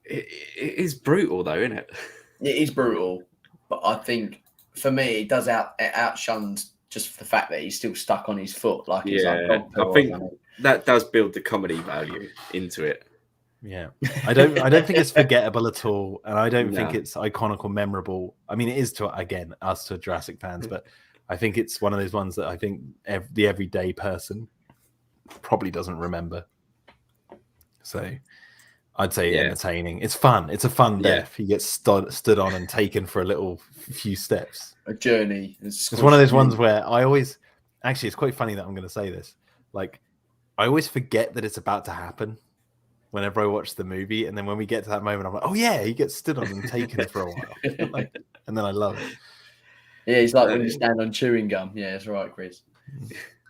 It is brutal, though, isn't it? It is brutal. But I think, for me, it does outshuns just the fact that he's still stuck on his foot. Like he's like I think that does build the comedy value into it. Yeah, I don't think it's forgettable at all, and I don't think it's iconic or memorable. I mean, it is to us Jurassic fans, but I think it's one of those ones that I think the everyday person probably doesn't remember. So I'd say entertaining. It's fun. It's a fun death. He gets stood on and taken for a few steps. A journey. It's one of those ones where I always actually. It's quite funny that I'm going to say this. Like, I always forget that it's about to happen whenever I watch the movie, and then when we get to that moment, I'm like, oh yeah, he gets stood on and taken for a while, and then I love it. Yeah, it's like when you stand on chewing gum. Yeah, that's right, Chris.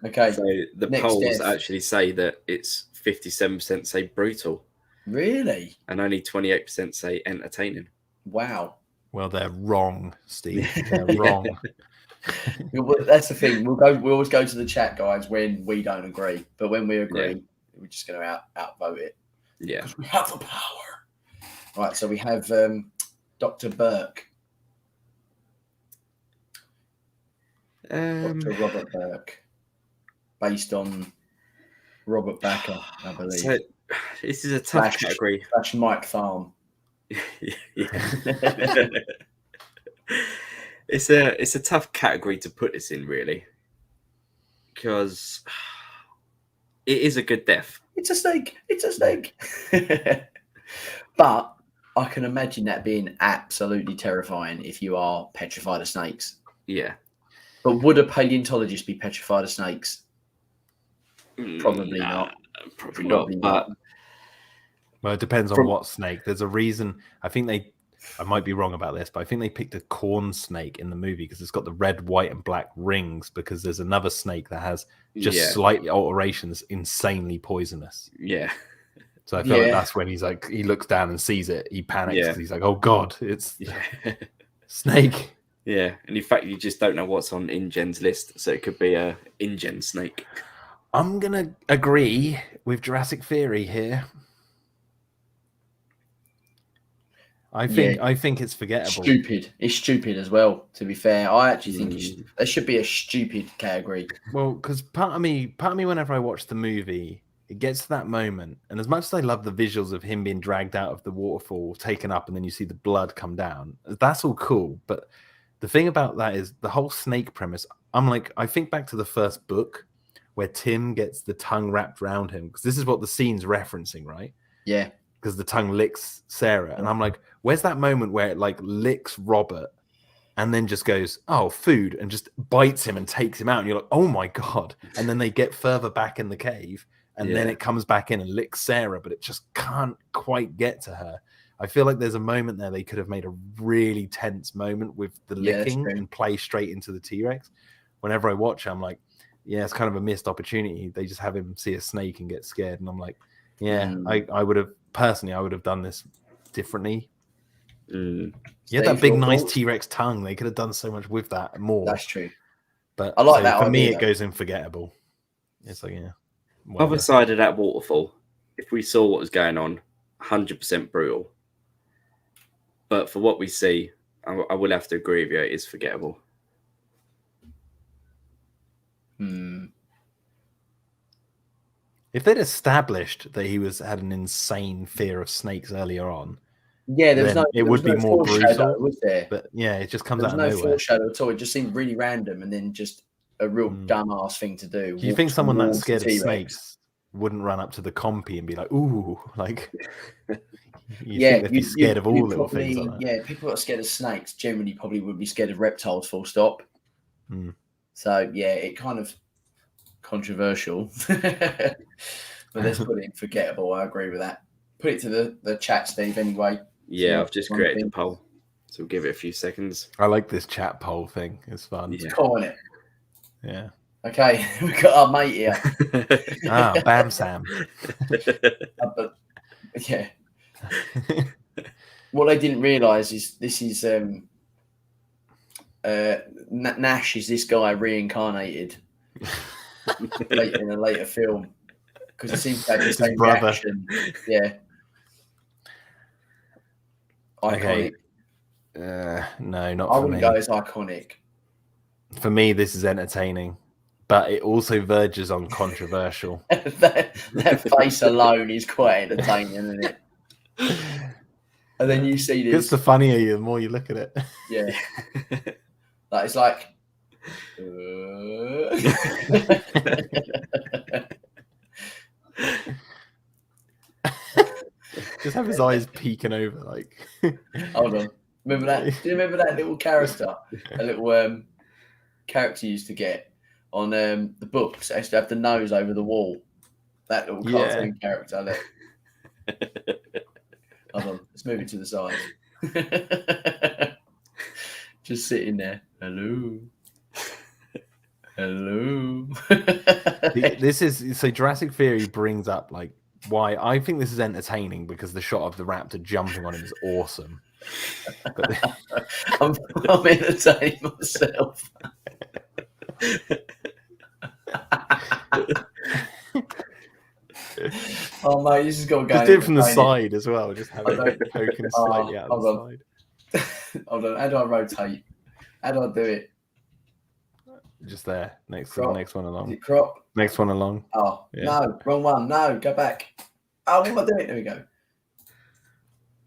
Okay. So the polls actually say that it's 57% say brutal. Really? And only 28% say entertaining. Wow. Well, they're wrong, Steve. They're wrong. That's the thing. We always go to the chat, guys, when we don't agree. But when we agree, we're just going to outvote it. Yeah. Because we have the power. Right, so we have Dr. Burke. Dr. Robert Burke. Based on Robert Backer, I believe. So, this is a tough category. That's Mike Farm. It's a tough category to put this in, really, because it is a good death. It's a snake. It's a snake. But I can imagine that being absolutely terrifying if you are petrified of snakes. Yeah. But would a paleontologist be petrified of snakes? Probably not. Probably not. But well, it depends on what snake. There's a reason. I might be wrong about this, but I think they picked a corn snake in the movie because it's got the red, white, and black rings, because there's another snake that has just slightly alterations, insanely poisonous. Yeah. So I feel like that's when he's like, he looks down and sees it. He panics because he's like, oh God, it's snake. Yeah. And in fact, you just don't know what's on InGen's list. So it could be a InGen snake. I'm going to agree with Jurassic Theory here. I think it's forgettable. Stupid. It's stupid as well, to be fair. I actually think there should be a stupid category. Well, because part of me, whenever I watch the movie, it gets to that moment, and as much as I love the visuals of him being dragged out of the waterfall, taken up, and then you see the blood come down, that's all cool. But the thing about that is the whole snake premise. I think back to the first book where Tim gets the tongue wrapped around him, because this is what the scene's referencing, right? Yeah. Because the tongue licks Sarah, and I'm like, where's that moment where it like licks Robert and then just goes, oh, food, and just bites him and takes him out, and you're like, oh my God. And then they get further back in the cave, and then it comes back in and licks Sarah, but it just can't quite get to her. I feel like there's a moment there they could have made a really tense moment with the licking and play straight into the T-Rex. Whenever I watch it, I'm like, yeah, it's kind of a missed opportunity. They just have him see a snake and get scared, and I'm like, I would have done this differently. You had that big, nice T-Rex tongue. They could have done so much with that more. That's true. But I like that. For me, it goes in forgettable. It's like, Other side of that waterfall, if we saw what was going on, 100% brutal. But for what we see, I will have to agree with you. It is forgettable. If they'd established that he had an insane fear of snakes earlier on, it would be more brutal. Was there? But it just comes out of nowhere. There's no foreshadow at all. It just seemed really random, and then just a real dumbass thing to do. Do you think someone that's scared of snakes wouldn't run up to the compy and be like, "Ooh," like? Think they'd be scared of all little things like that. Yeah, people that are scared of snakes generally probably would be scared of reptiles. Full stop. So it kind of controversial, but let's put it in forgettable. I agree with that. Put it to the chat, Steve. Anyway, Yeah, I've just created thing. a poll, so we'll give it a few seconds. I like this chat poll thing. It's fun. Yeah. It's cool, isn't it? Yeah. Okay, we've got our mate here. Bam Sam. But, yeah. What they didn't realise is this is Nash is this guy reincarnated in a later film because it seems to have the His same brother. reaction. Yeah. Iconic. Okay. No, not I for wouldn't me. go as iconic. For me, this is entertaining, but it also verges on controversial. that face alone is quite entertaining, isn't it? And then you see It gets this, the funnier the more you look at it. yeah, like it's like, Just have his eyes peeking over, like. hold on, remember that? Do you remember that little character, a little character you used to get on the books? They used to have the nose over the wall. That little cartoon character. Look. Hold on, let's move it to the side. Just sitting there. Hello. Hello. This is so Jurassic Theory brings up like why I think this is entertaining because the shot of the raptor jumping on him is awesome. But I'm entertaining myself. Oh mate, this has got to go. just do it from the side as well. Just have it poking slightly out of the hold side. Hold on, how do I rotate? How do I do it? Just there, next to Crop. the next one Is along. it crop? Next one along. Oh, Yeah. no, wrong one. No, go back. Oh, what am I doing? There we go.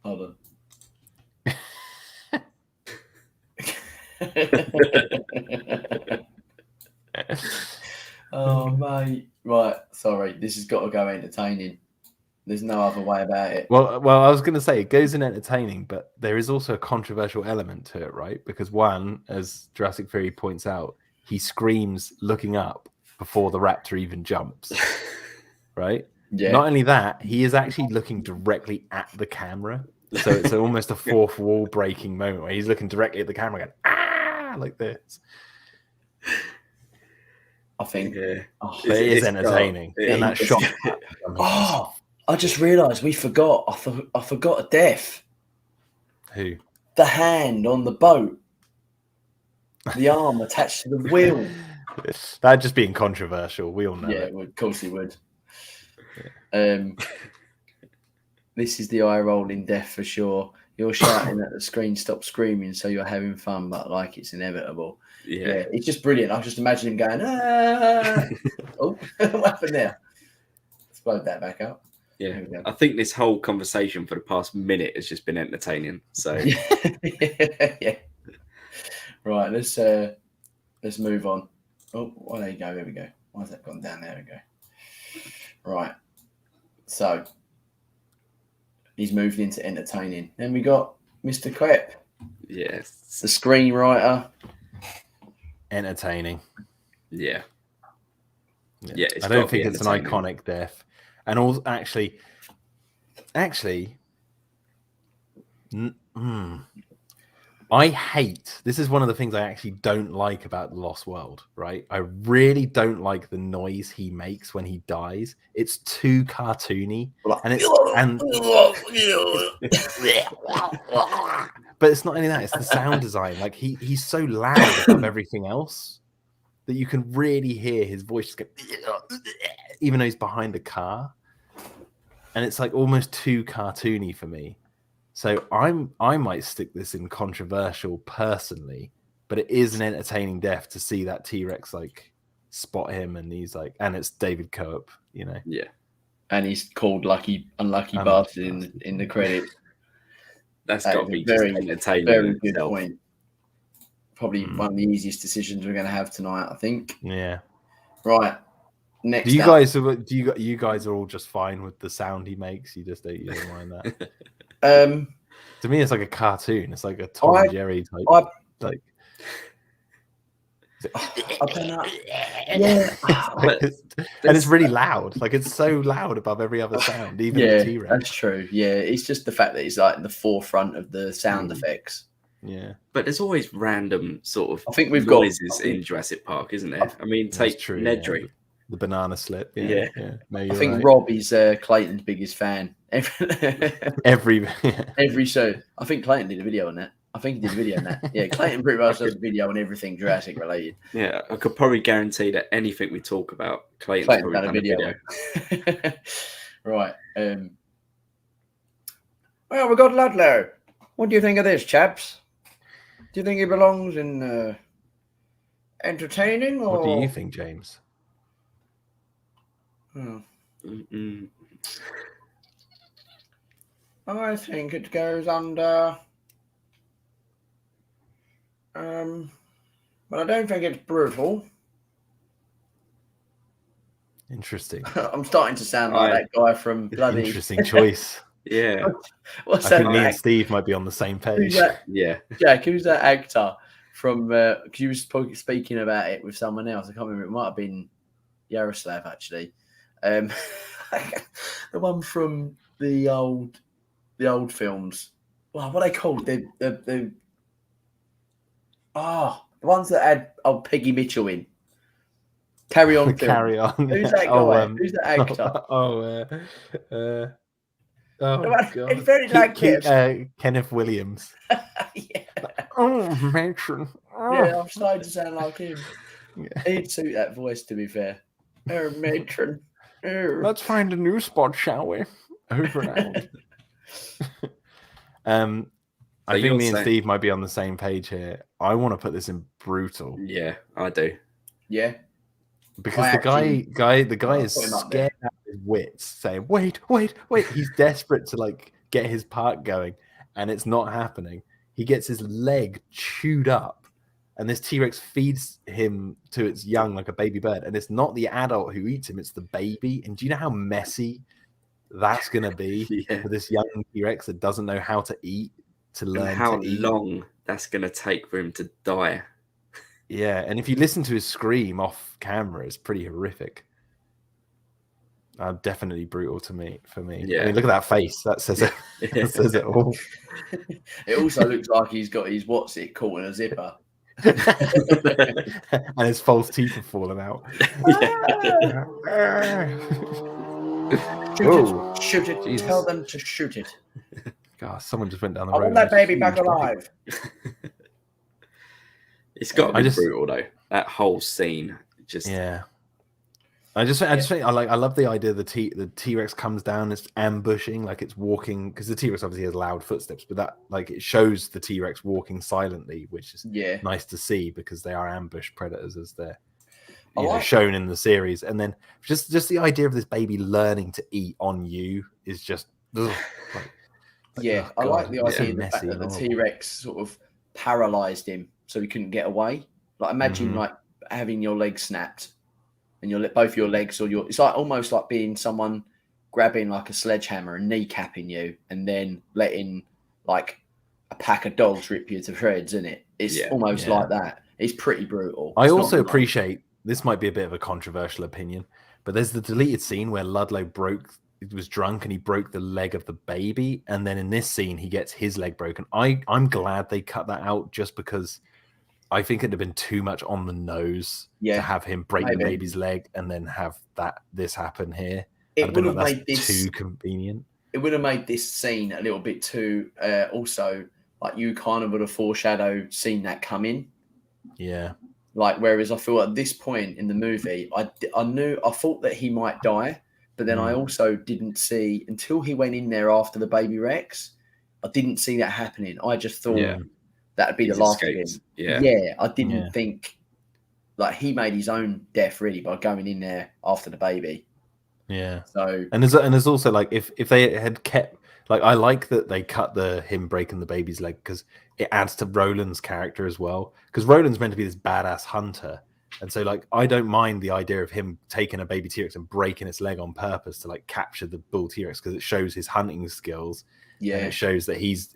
Hold on. Oh, mate. Right, sorry. This has got to go entertaining. There's no other way about it. Well, I was going to say it goes in entertaining, but there is also a controversial element to it, right? Because one, as Jurassic Theory points out, he screams looking up before the raptor even jumps, right? Yeah. Not only that, he is actually looking directly at the camera. So it's almost a fourth wall breaking moment where he's looking directly at the camera going, ah, like this. I think. Yeah. Oh, But it is entertaining. And that shot. Oh, I just realised we forgot. I forgot a death. Who? The hand on the boat. The arm attached to the wheel. That'd just being controversial. We all know Yeah, it. of course it would. This is the eye rolling death for sure. You're shouting at the screen, stop screaming, so you're having fun, but like it's inevitable. Yeah. It's just brilliant. I just imagine him going, ah. Oh, what happened there? Let's load that back up. Yeah. There we go. I think this whole conversation for the past minute has just been entertaining. So Yeah. Right, let's move on. Oh, well, there you go. There we go. Why has that gone down? There we go. Right. So he's moved into entertaining. Then we got Mr. Krepp, yes. the screenwriter. Entertaining. Yeah. Yeah. Yeah, it's I don't gotta be think it's an entertaining. iconic death. And also, actually, I hate, this is one of the things I actually don't like about The Lost World, right? I really don't like the noise he makes when he dies. It's too cartoony. And it's, but it's not only that, it's the sound design. Like he's so loud above everything else that you can really hear his voice just go, even though he's behind the car. And it's like almost too cartoony for me. So I might stick this in controversial personally, but it is an entertaining death to see that T-Rex like spot him, and he's like, and it's David Cope, you know. Yeah. And he's called Unlucky Bastard in the credits. That's got to be very, just entertaining. very good itself. point. Probably one of the easiest decisions we're going to have tonight, I think. Yeah. Right. Next, do you guys are all just fine with the sound he makes? You don't mind that. To me, it's like a cartoon. It's like a Tom and Jerry type. I don't know. Yeah, and it's really loud. Like it's so loud above every other sound, even the T-Rex. That's true. Yeah, it's just the fact that it's like in the forefront of the sound effects. Yeah, but there's always random sort of I think we've noises in Jurassic Park, isn't there? I mean, take true, Nedry. Yeah. The banana slip. Yeah. No, I think Rob is Clayton's biggest fan. Every show. I think Clayton did a video on that. I think he did a video on that. Yeah, Clayton pretty much does a video on everything Jurassic related. Yeah, I could probably guarantee that anything we talk about, Clayton's probably done a video. Right. Well, we got Ludlow. What do you think of this, chaps? Do you think he belongs in entertaining? Or... What do you think, James? I think it goes under... but I don't think it's brutal. Interesting. I'm starting to sound like that guy from bloody... Interesting choice. Yeah. What's I that? think me and Steve might be on the same page. Yeah. Jack, who's that actor from... Because you were speaking about it with someone else. I can't remember. It might have been Yaroslav, actually. The one from the old films. Well, what are they called? The ones that had old Peggy Mitchell in. Carry On. Carry On. Who's that guy? Who's that actor? God. It's very like Kenneth Williams. Yeah. Oh, matron. Oh. Yeah, I'm starting to sound like him. Yeah. He'd suit that voice, to be fair. Oh, matron. Oh. Let's find a new spot, shall we? Over and out. I think me and Steve might be on the same page here. I want to put this in brutal. Yeah, I do. Yeah. Because the guy is scared out of his wits, saying, wait. He's desperate to like get his part going, and it's not happening. He gets his leg chewed up, and this T-Rex feeds him to its young like a baby bird. And it's not the adult who eats him, it's the baby. And do you know how messy that's going to be for this young T-Rex that doesn't know how to eat, to learn how to eat? long that's going to take for him to die. Yeah, and if you listen to his scream off camera, it's pretty horrific. Definitely brutal for me. Yeah. I mean, look at that face. That says it. That says it all. It also looks like he's got his caught in a zipper. And his false teeth have fallen out. Shoot it. Jesus. Tell them to shoot it. God, someone just went down the road. I want that baby back alive. It's got to be brutal though. That whole scene, I think I love the idea the T-Rex comes down, it's ambushing, like it's walking, because the T-Rex obviously has loud footsteps, but that like it shows the T-Rex walking silently, which is nice to see because they are ambush predators as they're shown in the series. And then just the idea of this baby learning to eat on you is just I like the idea of the fact that the T-Rex sort of paralyzed him so he couldn't get away. Like imagine like having your leg snapped and both your legs it's like almost like being someone grabbing like a sledgehammer and kneecapping you and then letting like a pack of dogs rip you to shreds, isn't it? It's almost like that. It's pretty brutal. I also appreciate, this might be a bit of a controversial opinion, but there's the deleted scene where Ludlow was drunk and he broke the leg of the baby, and then in this scene he gets his leg broken. I'm glad they cut that out, just because I think it'd have been too much on the nose to have him break the baby's leg and then have this happen here. It would have made this too convenient. It would have made this scene a little bit too. Also, like you kind of would have foreshadowed, seen that coming. Yeah. Like whereas I feel at this point in the movie, I thought that he might die, but then I also didn't see until he went in there after the baby Rex. I didn't see that happening. I just thought. Yeah. That'd be the last of him. Yeah. I didn't think like he made his own death really by going in there after the baby. Yeah. So and there's also like if they had kept like I like that they cut him breaking the baby's leg because it adds to Roland's character as well. Because Roland's meant to be this badass hunter, and so like I don't mind the idea of him taking a baby T-Rex and breaking its leg on purpose to like capture the bull T-Rex because it shows his hunting skills. Yeah, and it shows that he's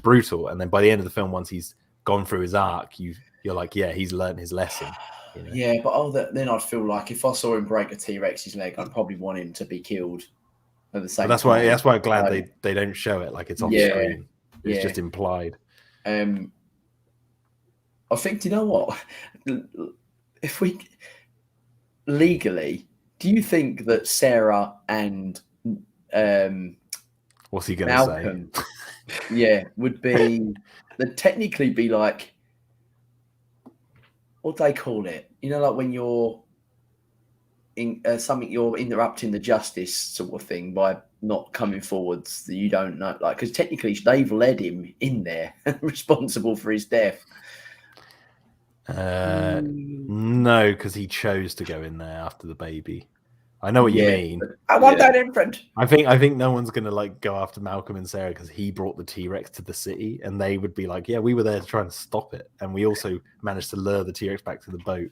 brutal, and then by the end of the film, once he's gone through his arc, you're like, yeah, he's learned his lesson. You know? Yeah, but then I'd feel like if I saw him break a T-Rex's leg, I'd probably want him to be killed at the same But time. that's why I'm glad they don't show it like it's off screen. It's just implied. I think, do you know what? If we legally, do you think that Sarah and what's he going to say? Would be they'd technically be like, what do they call it? You know, like when you're in something, you're interrupting the justice sort of thing by not coming forwards that you don't know, like, because technically they've led him in there, responsible for his death. No, because he chose to go in there after the baby. I know what you mean. I want that imprint. I think no one's gonna like go after Malcolm and Sarah because he brought the T-Rex to the city, and they would be like, yeah, we were there to try and stop it, and we also managed to lure the T-Rex back to the boat.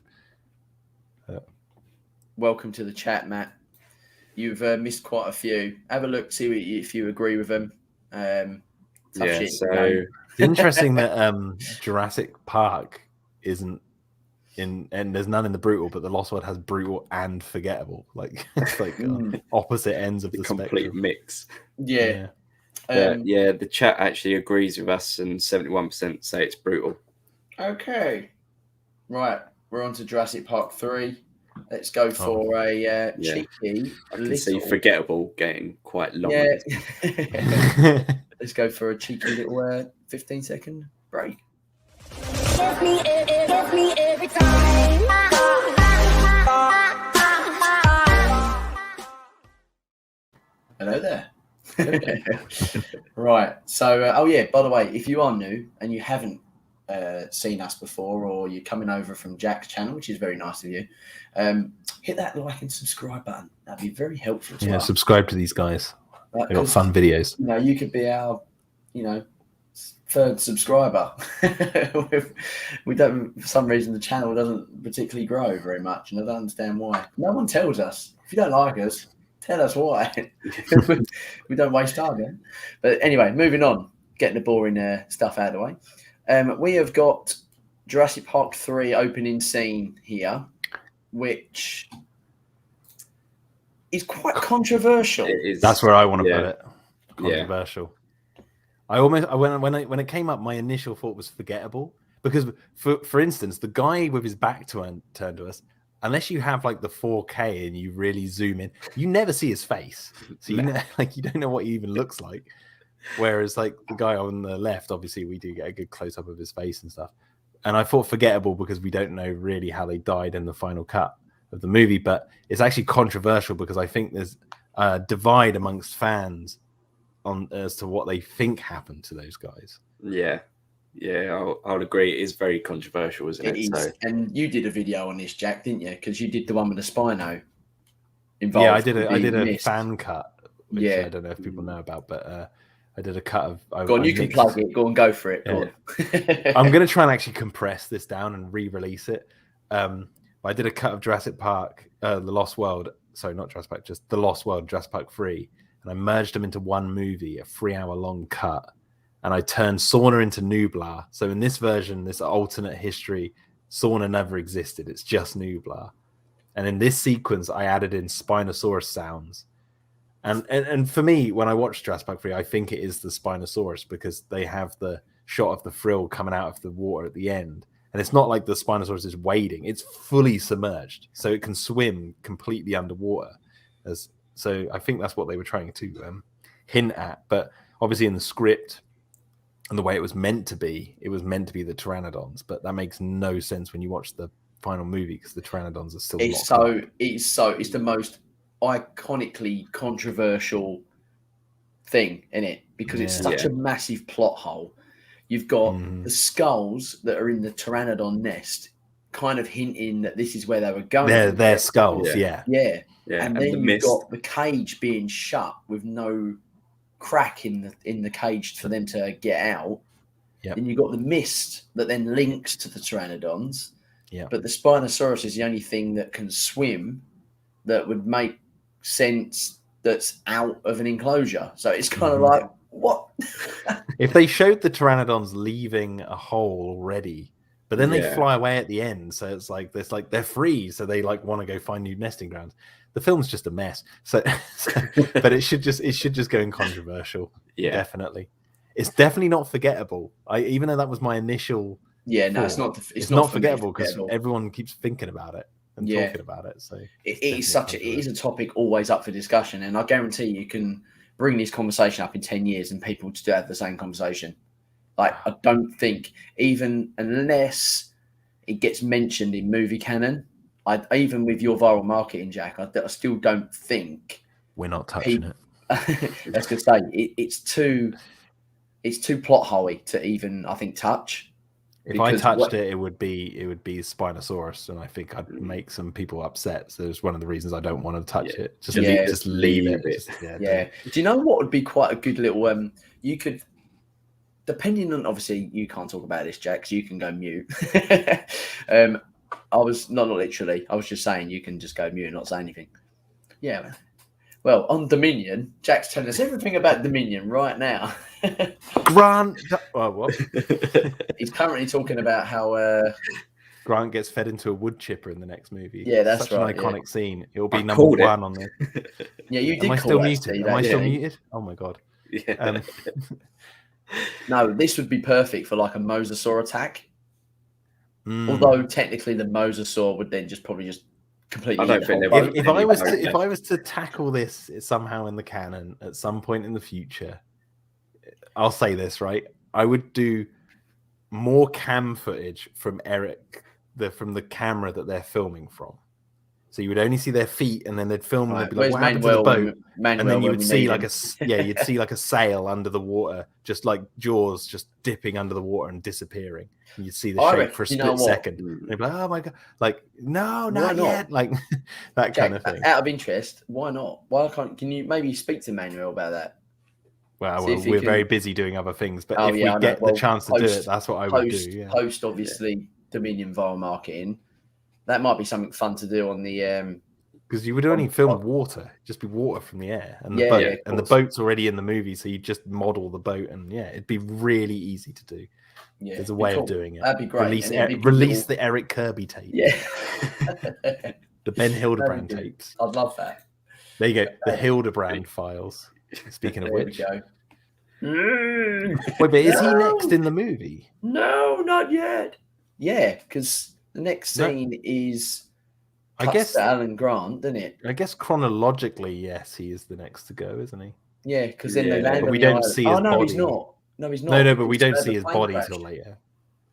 Welcome to the chat, Matt. You've missed quite a few. Have a look, see if you agree with them. It's interesting that Jurassic Park isn't in, and there's none in the brutal, but the Lost World has brutal and forgettable. Like it's like opposite ends of the complete spectrum. mix. Yeah. The chat actually agrees with us, and 71% say it's brutal. Okay, right. We're on to Jurassic Park 3. Let's go for a cheeky. I can see forgettable getting quite long. Yeah. Let's go for a cheeky little 15-second break. Give me every time. Hello there. Right. So, by the way, if you are new and you haven't seen us before, or you're coming over from Jack's channel, which is very nice of you, hit that like and subscribe button. That'd be very helpful to us. Subscribe to these guys. They got fun videos. You know, you could be our, third subscriber. We don't, for some reason, the channel doesn't particularly grow very much, and I don't understand why. No one tells us. If you don't like us, tell us why. We don't waste time then. But anyway, moving on, getting the boring stuff out of the way. We have got Jurassic Park 3 opening scene here, which is quite controversial. That's where I want to put it. Controversial. Yeah. When it came up, my initial thought was forgettable, because for instance, the guy with his back turned to us, unless you have like the 4K and you really zoom in, you never see his face. So you don't know what he even looks like. Whereas like the guy on the left, obviously we do get a good close up of his face and stuff. And I thought forgettable because we don't know really how they died in the final cut of the movie, but it's actually controversial because I think there's a divide amongst fans as to what they think happened to those guys. Yeah, I'll agree. It is very controversial, isn't it? It is. So... And you did a video on this, Jack, didn't you? Because you did the one with the Spino involved. Yeah, I did a fan cut, which I don't know if people know about, but I did a cut of. Go on, you can plug it. Go on, go for it. Go on. I'm going to try and actually compress this down and re-release it. I did a cut of Jurassic Park, The Lost World. Sorry, not Jurassic Park, just The Lost World, Jurassic Park 3. And I merged them into one movie, a 3-hour-long cut. And I turned Sauna into Nublar. So in this version, this alternate history, Sauna never existed. It's just Nublar. And in this sequence, I added in Spinosaurus sounds. And for me, when I watch Jurassic Park 3, I think it is the Spinosaurus because they have the shot of the frill coming out of the water at the end. And it's not like the Spinosaurus is wading. It's fully submerged. So it can swim completely underwater. So I think that's what they were trying to hint at. But obviously in the script and the way it was meant to be the Pteranodons. But that makes no sense when you watch the final movie because the Pteranodons are still It's the most iconically controversial thing in it because it's such a massive plot hole. You've got the skulls that are in the Pteranodon nest kind of hinting that this is where they were going. They're skulls, yeah. And then you've got the cage being shut with no crack in the cage for them to get out. Yep. Then you've got the mist that then links to the Pteranodons. Yeah. But the Spinosaurus is the only thing that can swim that would make sense that's out of an enclosure. So it's kind of like, what? If they showed the Pteranodons leaving a hole already But then they Yeah. fly away at the end, so it's like they're free, so they like want to go find new nesting grounds. The film's just a mess. So but it should just go in controversial. Yeah. Definitely. It's definitely not forgettable. Even though that was my initial No, thought, it's not forgettable because everyone keeps thinking about it and talking about it. So it is a topic always up for discussion, and I guarantee you can bring this conversation up in 10 years and people still have the same conversation. Like, I don't think, even unless it gets mentioned in movie canon, even with your viral marketing, Jack, I still don't think we're not touching it. I was going to say it's too plot holy to even, I think, touch. If I touched it, it would be Spinosaurus, and I think I'd make some people upset. So it's one of the reasons I don't want to touch it. Just leave it. Do you know what would be quite a good little? You could, depending on, obviously you can't talk about this, Jack, so you can go mute. I was not literally. I was just saying you can just go mute and not say anything. Yeah. Well, on Dominion, Jack's telling us everything about Dominion right now. Grant, what? He's currently talking about how Grant gets fed into a wood chipper in the next movie. Yeah, that's such right. An iconic scene. It'll be I number called one on there. Yeah, you did. Am I still muted? Am I still muted? Oh my god. Yeah. No, this would be perfect for like a mosasaur attack. Although technically the mosasaur would then probably just completely. I don't think if I was to tackle this somehow in the canon at some point in the future, I'll say this, right? I would do more cam footage from from the camera that they're filming from. So you would only see their feet, and then they'd film, and they'd be like, "What happened to the boat?" And then you would see you'd see like a sail under the water, just like Jaws, just dipping under the water and disappearing. And you'd see the shape for a split second. And they'd be like, "Oh my god!" Like, no, not yet. Like that kind of thing. Out of interest, why not? Can you maybe speak to Manuel about that? Well, we're very busy doing other things, but if we get the chance to do it, that's what I would do. Yeah. Post, obviously, Dominion viral marketing. That might be something fun to do on the because you would only film water, just be water from the air, and the boat, and the boat's already in the movie, so you just model the boat, and it'd be really easy to do. Yeah, there's a way of doing it. That'd be great. Release the Eric Kirby tape. Yeah, the Ben Hildebrand tapes. I'd love that. There you go, the Hildebrand files. Speaking of which, there we go. Wait, but is he next in the movie? No, not yet. Yeah, because the next scene is, I guess, Alan Grant, doesn't it? I guess chronologically, yes, he is the next to go, isn't he? Yeah, because then they land. But we don't see his body. He's not. No, he's not. No, but we don't see his body till later.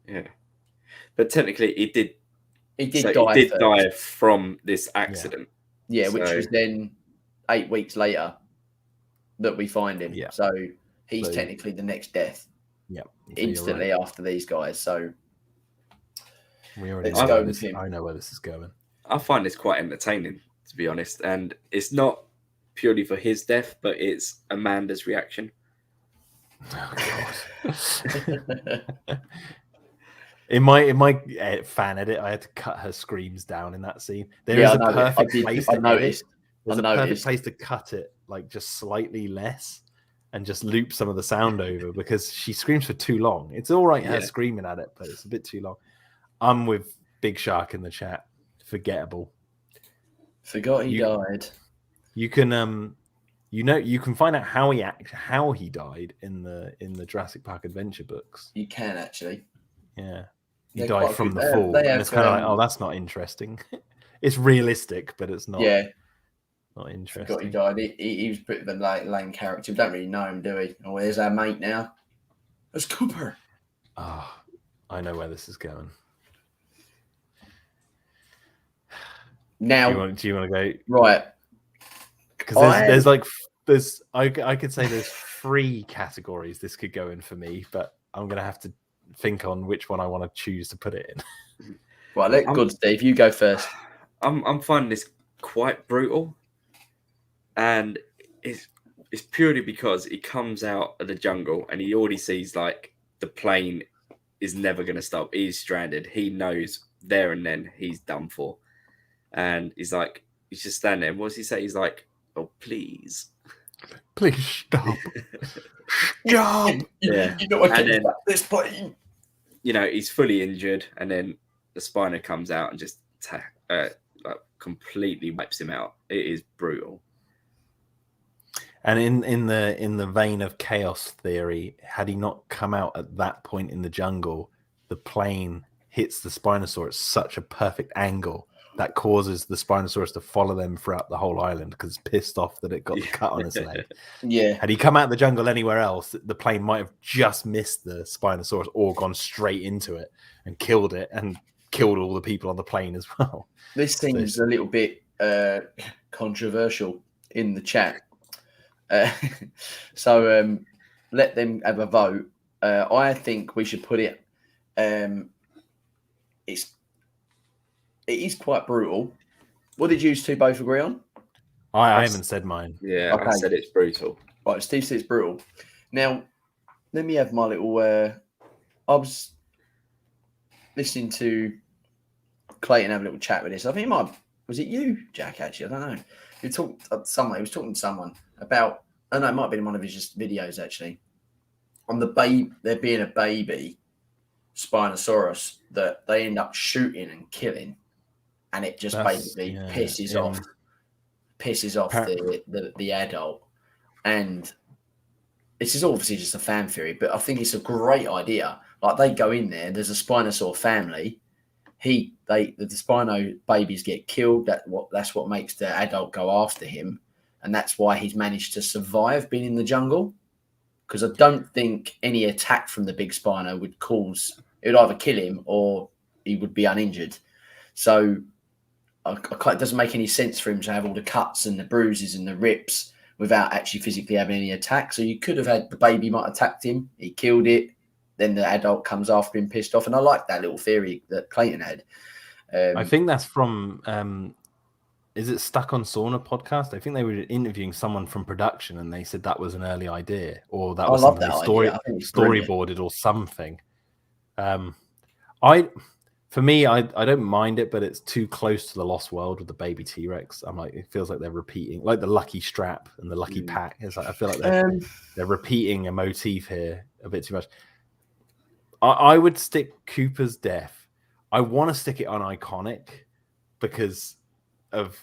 Yeah, but technically, he did. He did die from this accident. Yeah, which was then 8 weeks later that we find him. Yeah. So he's technically the next death. Yeah. Instantly after these guys. So we already know this. I know where this is going. I find this quite entertaining, to be honest, and it's not purely for his death, but it's Amanda's reaction. Oh god! In my fan edit, I had to cut her screams down in that scene. There is a perfect place to cut it, like just slightly less, and just loop some of the sound over because she screams for too long. It's all right, her screaming at it, but it's a bit too long. I'm with Big Shark in the chat. Forgettable. Forgot he died. You can you can find out how he died in the Jurassic Park Adventure books. You can actually. Yeah. He died from the fall. And it's kind of like, oh, that's not interesting. It's realistic, but it's not. Yeah. Not interesting. Forgot he died. He was a bit of a lame character. We don't really know him, do we? Oh, there's our mate now. It's Cooper. Ah, I know where this is going. Now, do you want to go right? Because I could say there's 3 categories this could go in for me, but I'm gonna have to think on which one I want to choose to put it in. Right, good, Steve. You go first. I'm finding this quite brutal, and it's purely because he comes out of the jungle and he already sees like the plane is never going to stop. He's stranded. He knows there and then he's done for. And he's just standing there. What does he say? He's like, "Oh, please stop." Stop. You know I can't stop this plane. he's fully injured, and then the Spino comes out and just like completely wipes him out. It is brutal. And in the vein of chaos theory, had he not come out at that point in the jungle, the plane hits the Spinosaurus such a perfect angle that causes the Spinosaurus to follow them throughout the whole island because it's pissed off that it got the cut on its leg. Yeah. Had he come out of the jungle anywhere else, the plane might have just missed the Spinosaurus or gone straight into it and killed it and killed all the people on the plane as well. This seems a little bit controversial in the chat. So let them have a vote. I think we should put it. It is quite brutal. What did you two both agree on? I haven't said mine. Yeah, Okay. I said it's brutal. Right, Steve said it's brutal. Now, let me have my little. I was listening to Clayton have a little chat with this. I think was it you, Jack? Actually, I don't know. He talked he was talking to someone about. I know it might have been one of his just videos actually. On the baby, there being a baby Spinosaurus that they end up shooting and killing, and it just basically pisses off the adult. And this is obviously just a fan theory, but I think it's a great idea. Like they go in there, there's a Spinosaur family. The Spino babies get killed. That's what makes the adult go after him, and that's why he's managed to survive being in the jungle. Because I don't think any attack from the big Spino would cause it would either kill him or he would be uninjured. So it doesn't make any sense for him to have all the cuts and the bruises and the rips without actually physically having any attack. So you could have had the baby might have attacked him, he killed it, then the adult comes after him pissed off. And I like that little theory that Clayton had. I think that's from is it Stuck on Sauna podcast? I think they were interviewing someone from production and they said that was an early idea or that was something they storyboarded or something. For me, I don't mind it, but it's too close to the Lost World with the baby T-Rex. I'm like, it feels like they're repeating, like the Lucky Strap and the Lucky Pack. It's like I feel like they're repeating a motif here a bit too much. I would stick Cooper's death. I want to stick it on iconic because of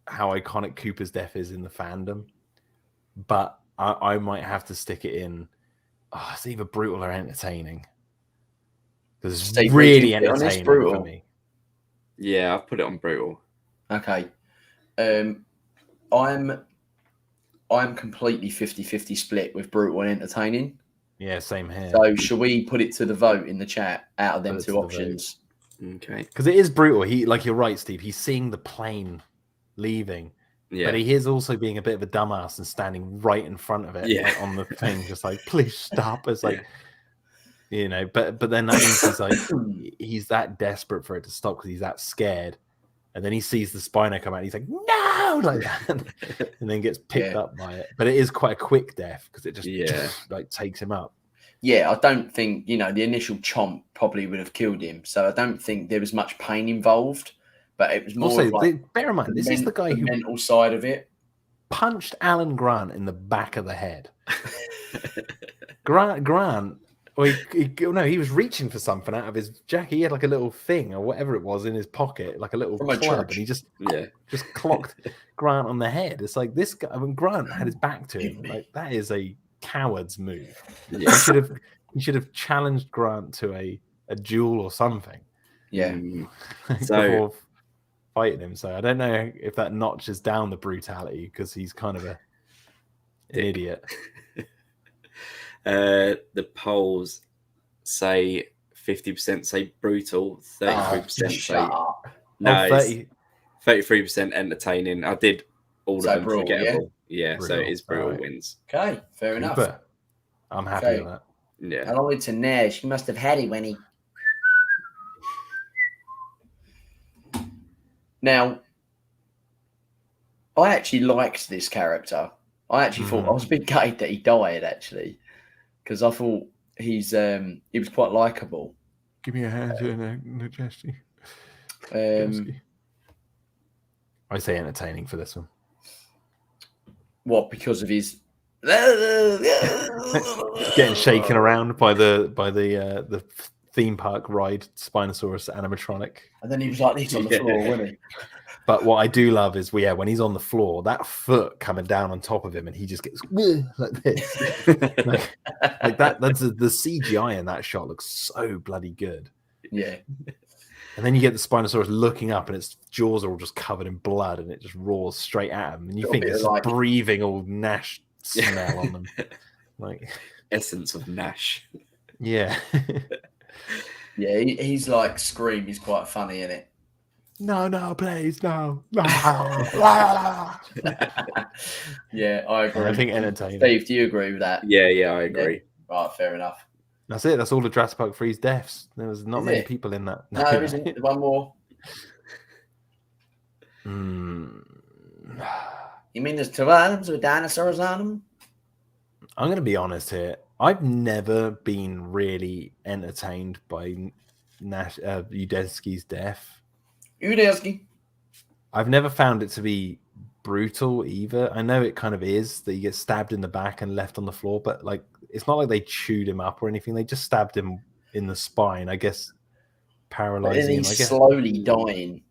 how iconic Cooper's death is in the fandom, but I might have to stick it in. Oh, it's either brutal or entertaining. Because it's really entertaining for me. Yeah, I've put it on brutal. Okay. I'm completely 50-50 split with brutal and entertaining. Yeah, same here. So should we put it to the vote in the chat out of them two options? Okay. Because it is brutal. You're right, Steve. He's seeing the plane leaving. Yeah. But he is also being a bit of a dumbass and standing right in front of it on the thing, just like, please stop. It's like, but then that means he's like, he's that desperate for it to stop because he's that scared. And then he sees the Spino come out. And he's like, no, like that, and then gets picked up by it. But it is quite a quick death because it just like takes him up. Yeah, I don't think, the initial chomp probably would have killed him. So I don't think there was much pain involved. But it was more also, like bear in mind, this is the guy who mental side of it. Punched Alan Grant in the back of the head. Grant, he was reaching for something out of his jacket. He had like a little thing or whatever it was in his pocket, like a little club, and he just clocked Grant on the head. It's like this guy. When Grant had his back to him, like that is a coward's move. Yeah. He should have challenged Grant to a duel or something. Yeah. Before fighting him. So I don't know if that notches down the brutality because he's kind of an idiot. The polls say 50% say brutal, 33% say no, 33% entertaining. I did all of them brutal, forgettable. Yeah, so it is brutal wins. Okay, fair enough. I'm happy with that. Yeah. Hello to Nash. He must have had it when he. Now, I actually liked this character. I actually thought I was a bit gutted that he died, actually, because I thought he was quite likable. Give me a hand to Udesky. I say entertaining for this one. What? Because of his getting shaken around by the theme park ride Spinosaurus animatronic. And then he was like this on the floor, wasn't he? But what I do love is, when he's on the floor, that foot coming down on top of him, and he just gets like this, like that. That's the CGI in that shot looks so bloody good. Yeah. And then you get the Spinosaurus looking up, and its jaws are all just covered in blood, and it just roars straight at him, and you think it's like breathing all Nash smell on them, like essence of Nash. Yeah. Yeah, he's like Scream. He's quite funny in it. No, please, no. Yeah, I agree. I think entertaining. Steve, do you agree with that? Yeah, I agree. Yeah. Right, fair enough. That's it. That's all of Jurassic Park 3's deaths. There was not many people in that. No, there isn't. One more. You mean there's two items with dinosaurs on them? I'm going to be honest here. I've never been really entertained by Nash Udesky's death. Udesky. I've never found it to be brutal either. I know it kind of is that you get stabbed in the back and left on the floor, but like it's not like they chewed him up or anything. They just stabbed him in the spine, I guess, paralyzing him. He's slowly dying.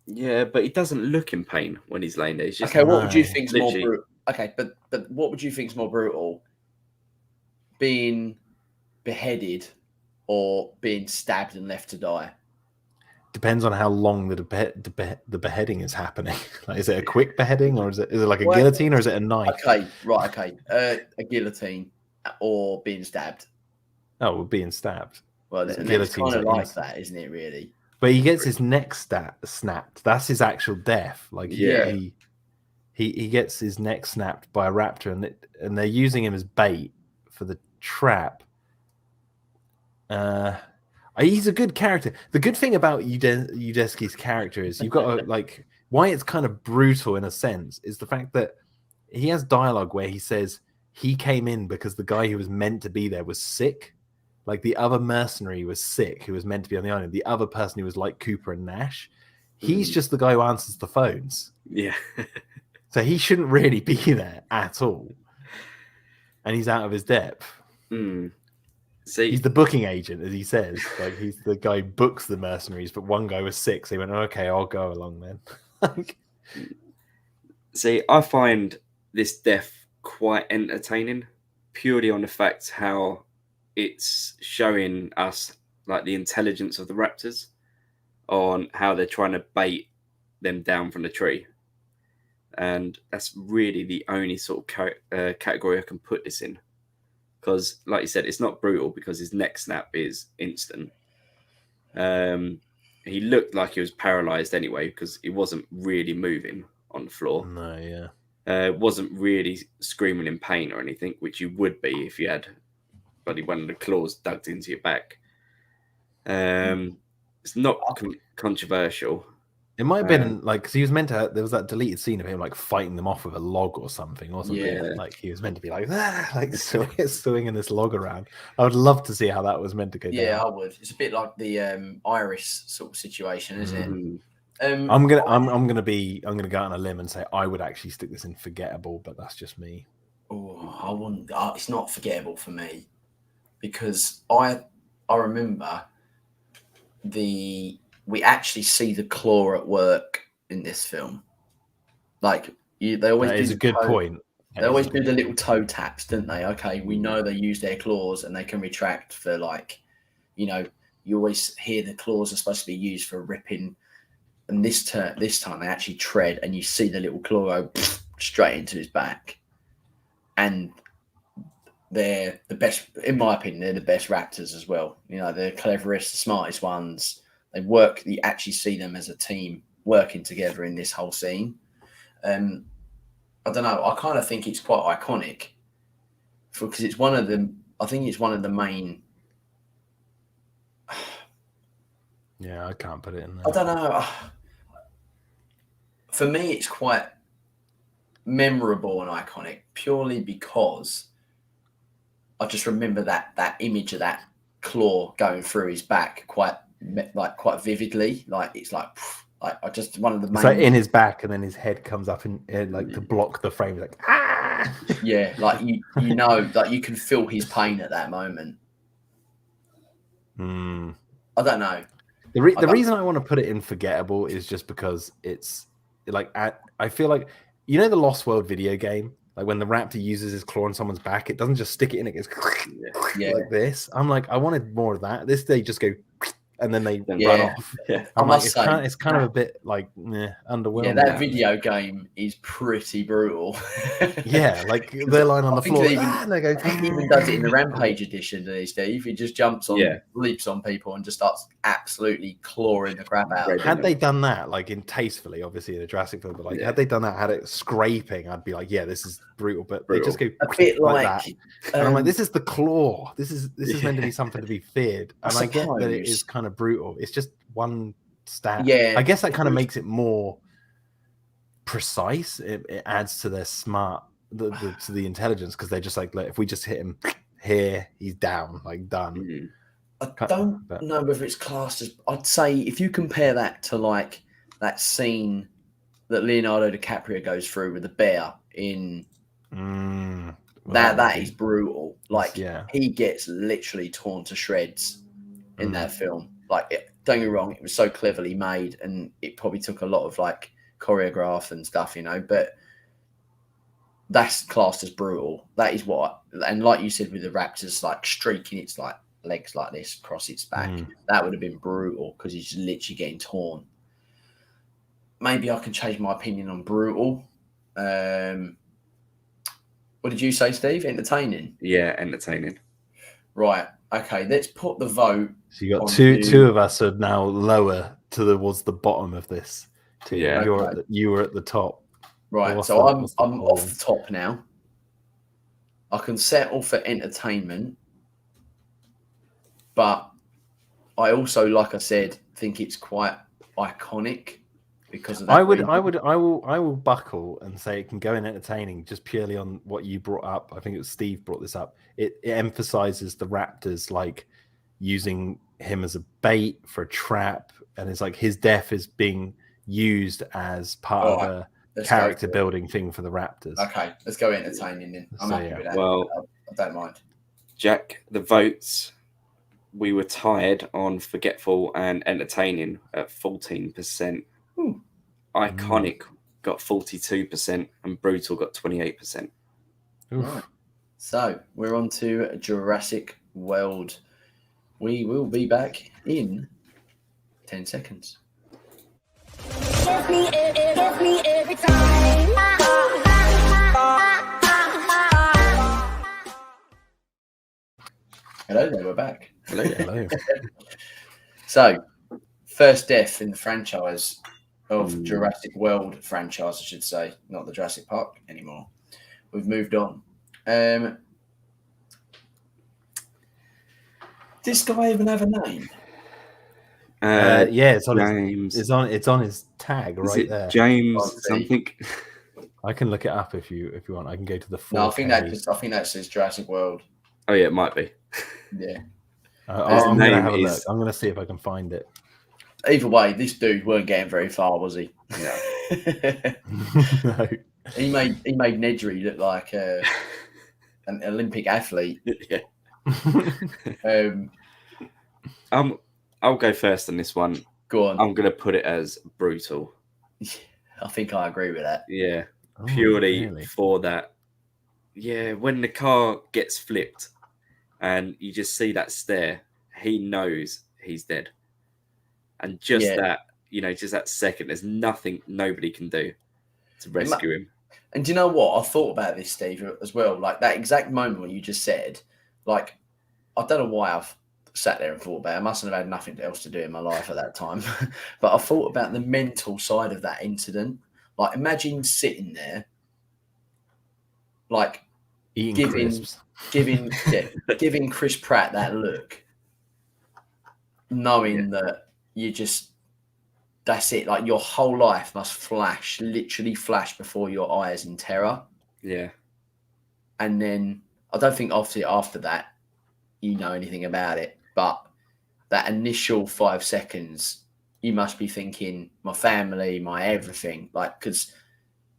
Yeah, but he doesn't look in pain when he's laying there. He's just what would you think's more brutal? Okay, but what would you think's more brutal? Being beheaded or being stabbed and left to die? Depends on how long the beheading is happening. Like, is it a quick beheading, or is it like a guillotine, or is it a knife? Okay, right. Okay, a guillotine or being stabbed. Oh, being stabbed. Well, it's kind of like that, isn't it? Really. But he gets his neck snapped. That's his actual death. Like he gets his neck snapped by a raptor, and they're using him as bait for the trap. He's a good character. The good thing about Udesky's character is you've got to, like, why it's kind of brutal in a sense is the fact that he has dialogue where he says he came in because the guy who was meant to be there was sick. Like the other mercenary was sick who was meant to be on the island. The other person who was like Cooper and Nash, he's just the guy who answers the phones. Yeah. So he shouldn't really be there at all. And he's out of his depth. See, he's the booking agent, as he says. Like he's the guy who books the mercenaries, but one guy was sick, so he went, "Okay, I'll go along then." See, I find this death quite entertaining, purely on the fact how it's showing us like the intelligence of the raptors on how they're trying to bait them down from the tree, and that's really the only sort of category I can put this in. Because, like you said, it's not brutal because his neck snap is instant. He looked like he was paralyzed anyway because he wasn't really moving on the floor. No, yeah. Wasn't really screaming in pain or anything, which you would be if you had bloody one of the claws dug into your back. It's not controversial. It might have been like, because he was meant to, there was that deleted scene of him like fighting them off with a log or something, wasn't there? Like he was meant to be like, swinging this log around. I would love to see how that was meant to go down. Yeah, I would. It's a bit like the Iris sort of situation, isn't it? I'm gonna go out on a limb and say I would actually stick this in forgettable, but that's just me. Oh, I wouldn't. It's not forgettable for me because I remember we actually see the claw at work in this film. Like they always that is a good point. They always do the little toe taps, don't they? Okay, we know they use their claws and they can retract for like, you always hear the claws are supposed to be used for ripping. And this time they actually tread and you see the little claw go straight into his back. And they're the best, in my opinion, they're the best raptors as well. They're the cleverest, the smartest ones. They work, you actually see them as a team working together in this whole scene. I don't know, I kind of think it's quite iconic because it's one of the, I think it's one of the main. Yeah, I can't put it in there. I don't know. For me, it's quite memorable and iconic purely because I just remember that image of that claw going through his back quite vividly. Like it's like I just one of the main. It's like in his back, and then his head comes up and like to block the frame. Like yeah, like like you can feel his pain at that moment. I don't know. The reason I want to put it in forgettable is just because it's like I feel like, you know, the Lost World video game, like when the raptor uses his claw on someone's back, it doesn't just stick it in, it goes like this. I'm like, I wanted more of that. This they just go and then they run off. Yeah. I'm I like, must it's kind of a bit like underwhelming. Yeah, that video game is pretty brutal. Yeah, like they're lying on the floor. I think he even does it in the Rampage edition, doesn't he, Steve? He just jumps on, leaps on people, and just starts absolutely clawing the crap out of them. Had they done that, like in tastefully, obviously in a Jurassic film, but like had they done that, had it scraping, I'd be like, yeah, this is brutal. But they just go a bit like that. And I'm like, this is the claw. This is meant to be something to be feared. And I get that it is kind of brutal. It's just one stat. Yeah, I guess that kind of makes it more precise. It adds to their smart, to the intelligence, because they're just like, look, if we just hit him here, he's down, like done. I don't know whether it's classed as. I'd say if you compare that to like that scene that Leonardo DiCaprio goes through with the bear in that is brutal. Like he gets literally torn to shreds in that film. Like, don't get me wrong, it was so cleverly made, and it probably took a lot of like choreograph and stuff, you know. But that's classed as brutal. That is what, and like you said with the raptors, like streaking its like legs like this across its back, that would have been brutal because he's literally getting torn. Maybe I can change my opinion on brutal. What did you say, Steve? Entertaining? Yeah, entertaining. Right. Okay, let's put the vote. So you got two of us are now lower towards the bottom of this. Yeah, you were at the top. Right. So I'm off the top now. I can settle for entertainment, but I also, like I said, think it's quite iconic because of that. I will buckle and say it can go in entertaining just purely on what you brought up. I think it was Steve brought this up. It emphasizes the raptors like using him as a bait for a trap, and it's like his death is being used as part of a character building thing for the raptors. Okay, let's go entertaining then. I'm happy with that. Well, I don't mind. Jack, the votes, we were tied on forgetful and entertaining at 14%. Iconic got 42% and brutal got 28%. Right. So we're on to Jurassic World. We will be back in 10 seconds. Give me every time. Hello there, we're back. Hello. So, first death in the franchise of Jurassic World franchise, I should say, not the Jurassic Park anymore. We've moved on. This guy even have a name? Yeah, it's on James. It's on his tag right there. James something. I can look it up if you want. I can go to the 4K. No, I think that says Jurassic World. Oh yeah, it might be. Yeah. I'm gonna have a look. I'm gonna see if I can find it. Either way, this dude weren't getting very far, was he? Yeah. No. He made Nedry look like an Olympic athlete. Yeah. I'll go first on this one. Go on. I'm gonna put it as brutal. I think I agree with that. Yeah. Purely for that. Yeah, when the car gets flipped and you just see that stare, he knows he's dead. And just that, just that second, there's nothing nobody can do to rescue him. And do you know what? I thought about this, Steve, as well. Like that exact moment when you just said, like, I don't know why I've sat there and thought about it. I mustn't have had nothing else to do in my life at that time. But I thought about the mental side of that incident. Like, imagine sitting there, like, giving Chris Pratt that look, knowing that that's it. Like, your whole life must literally flash before your eyes in terror. Yeah. And then I don't think obviously after that you know anything about it, but that initial 5 seconds, you must be thinking, my family, my everything, like, because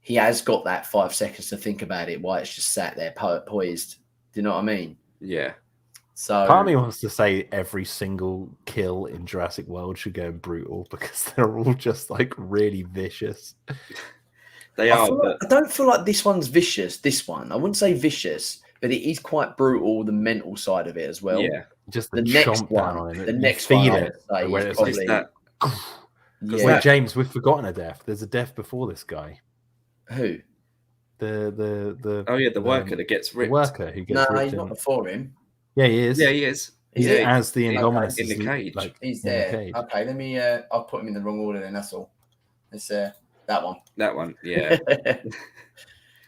he has got that 5 seconds to think about it while it's just sat there poised. Do you know what I mean? Yeah. So Part of me wants to say every single kill in Jurassic World should go brutal because they're all just like really vicious. They I, are, feel like, but I don't feel like this one's vicious. This one, I wouldn't say vicious, but it is quite brutal. The mental side of it as well. yeah, Just The the next chomp down one, on him. the You next feel one, I it. would say, Where is it's probably it's that. yeah. Wait, James, we've forgotten a death. There's a death before this guy. Who? The Oh yeah, the worker that gets the ripped. worker who gets No, ripped he's in. not before him. Yeah, he is. Yeah, he is. Is yeah, he? As the in- Indominus in the is, cage. like, He's in the there. cage. Okay, let me. I'll put him in the wrong order then. That's all. It's that one. That one, yeah.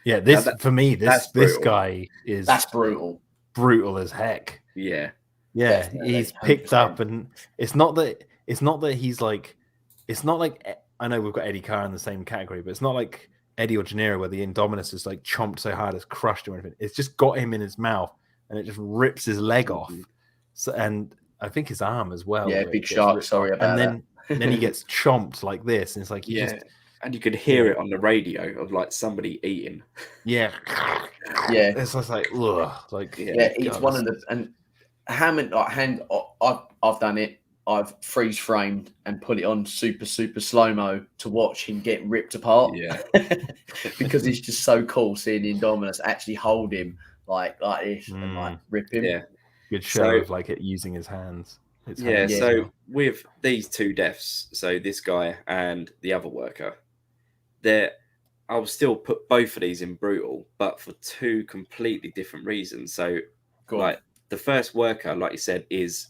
Yeah, this that- for me, that's this brutal. guy is That's brutal. brutal as heck. Yeah. Yeah, Definitely, he's picked 100%. up, and it's not that he's like, it's not like, I know we've got Eddie Carr in the same category, but it's not like Eddie or Gennaro where the Indominus is like chomped so hard it's crushed him or anything. It's just got him in his mouth and it just rips his leg off. So, and I think his arm as well. Yeah, where it big gets shark. ripped Sorry off. about And then he gets chomped like this, and it's like Yeah. just And you could hear it on the radio of like somebody eating. yeah. It's just like ugh, like Yeah, it's God, one of the and Hammond like hand. I've done it. I've freeze framed and put it on super slow mo to watch him get ripped apart. Yeah. Because it's just so cool seeing the Indominus actually hold him like this and like rip him. Yeah. good show So- of like it using his hands. His Yeah, hands as so well. with these two deaths, so this guy and the other worker, I'll still put both of these in brutal, but for two completely different reasons. So, Go on. like the first worker, like you said, is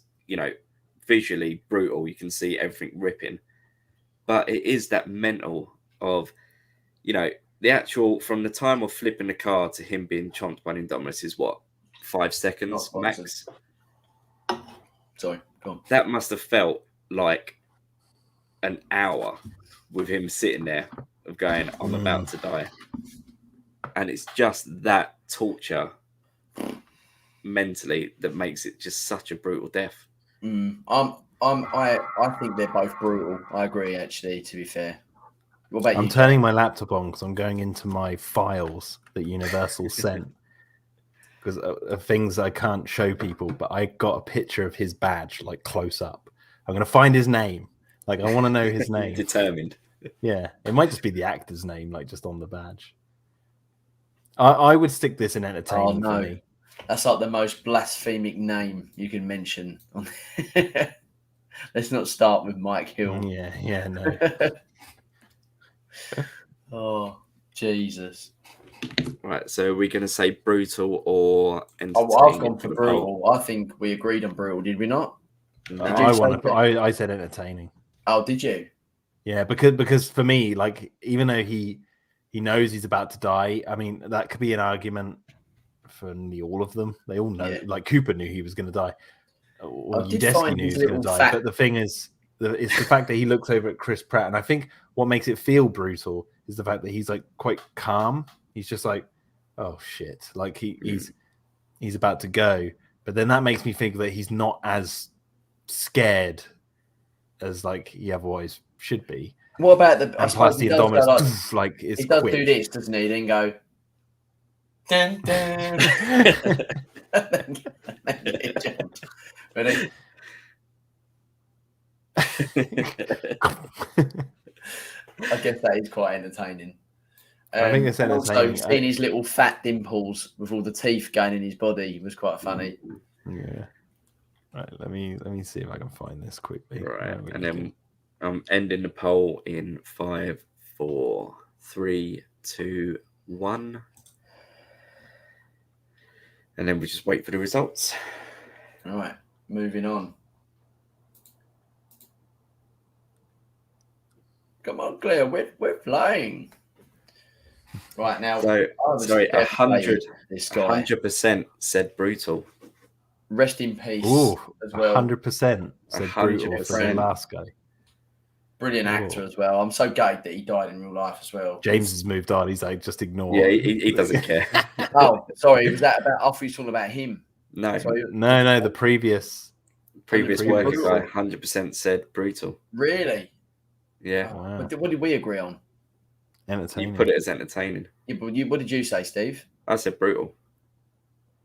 visually brutal. You can see everything ripping, but it is that mental of, the actual from the time of flipping the car to him being chomped by an Indominus is what, 5 seconds Not max. Sorry, go on. That must have felt like an hour with him sitting there of going, I'm about to die. And it's just that torture mentally that makes it just such a brutal death. I think they're both brutal. I agree, actually, to be fair. What about I'm you? turning my laptop on because I'm going into my files that Universal sent because of things I can't show people, but I got a picture of his badge like close up. I'm going to find his name. Like, I want to know his name. Determined. Yeah, it might just be the actor's name, like just on the badge. I would stick this in entertainment for me. That's like the most blasphemic name you can mention. Let's not start with Mike Hill. Yeah, no. Oh, Jesus. Right, so are we going to say brutal or entertaining? Oh, I've gone for the brutal. poll? I think we agreed on brutal, did we not? I said entertaining. Oh, did you? Yeah, because for me, like, even though he knows he's about to die, I mean, that could be an argument for nearly all of them. They all know, like Cooper knew he was going to die. Or Udesky knew he was going to die. But the thing is, it's the fact that he looks over at Chris Pratt, and I think what makes it feel brutal is the fact that he's like quite calm. He's just like, oh shit, like he's about to go. But then that makes me think that he's not as scared as like he otherwise should be. What about the? And plus the Indominus, like it's he does quick. do this, doesn't he? Then go. Dun, dun. Ready? I guess that is quite entertaining. I think it's entertaining. Also, seeing his little fat dimples with all the teeth going in his body was quite funny. Yeah. Right. Let me see if I can find this quickly. Right, and then I'm ending the poll in 5, 4, 3, 2, 1. And then we just wait for the results. All right, moving on. Come on, Claire, we're flying. Right now, So, sorry, 100, this guy. 100% said brutal. Rest in peace. Ooh, as well. 100% said brutal for the 100%. last guy. Brilliant actor as well. I'm so gutted that he died in real life as well. James has moved on. He's like, just ignore. Yeah, he doesn't care. Oh, sorry. Was that about? I thought you were talking about him. No, No, the previous worker previous- guy 100% said brutal. Really? Yeah, Oh, Wow. what did we agree on? entertaining. you put it as entertaining. Yeah, but what did you say, Steve? I said brutal.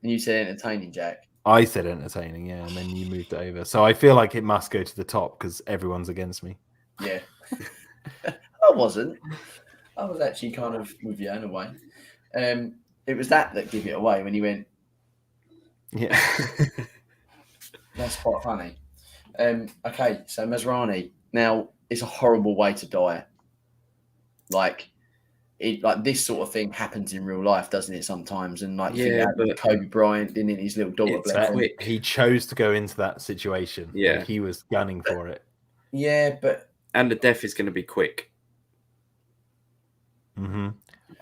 And you said entertaining, Jack. I said entertaining, yeah, and then you moved it over. So I feel like it must go to the top because everyone's against me. Yeah. I wasn't. I was actually kind of with you in a way. It was that gave it away when you went, Yeah. that's quite funny. Okay, so Masrani. Now, it's a horrible way to die. Like this sort of thing happens in real life, doesn't it? Sometimes, and like Yeah, but Kobe Bryant, didn't it? His little daughter. it's bled. quick. He chose to go into that situation. Yeah. Like, he was gunning for it. Yeah, but And the death is going to be quick. Mm-hmm.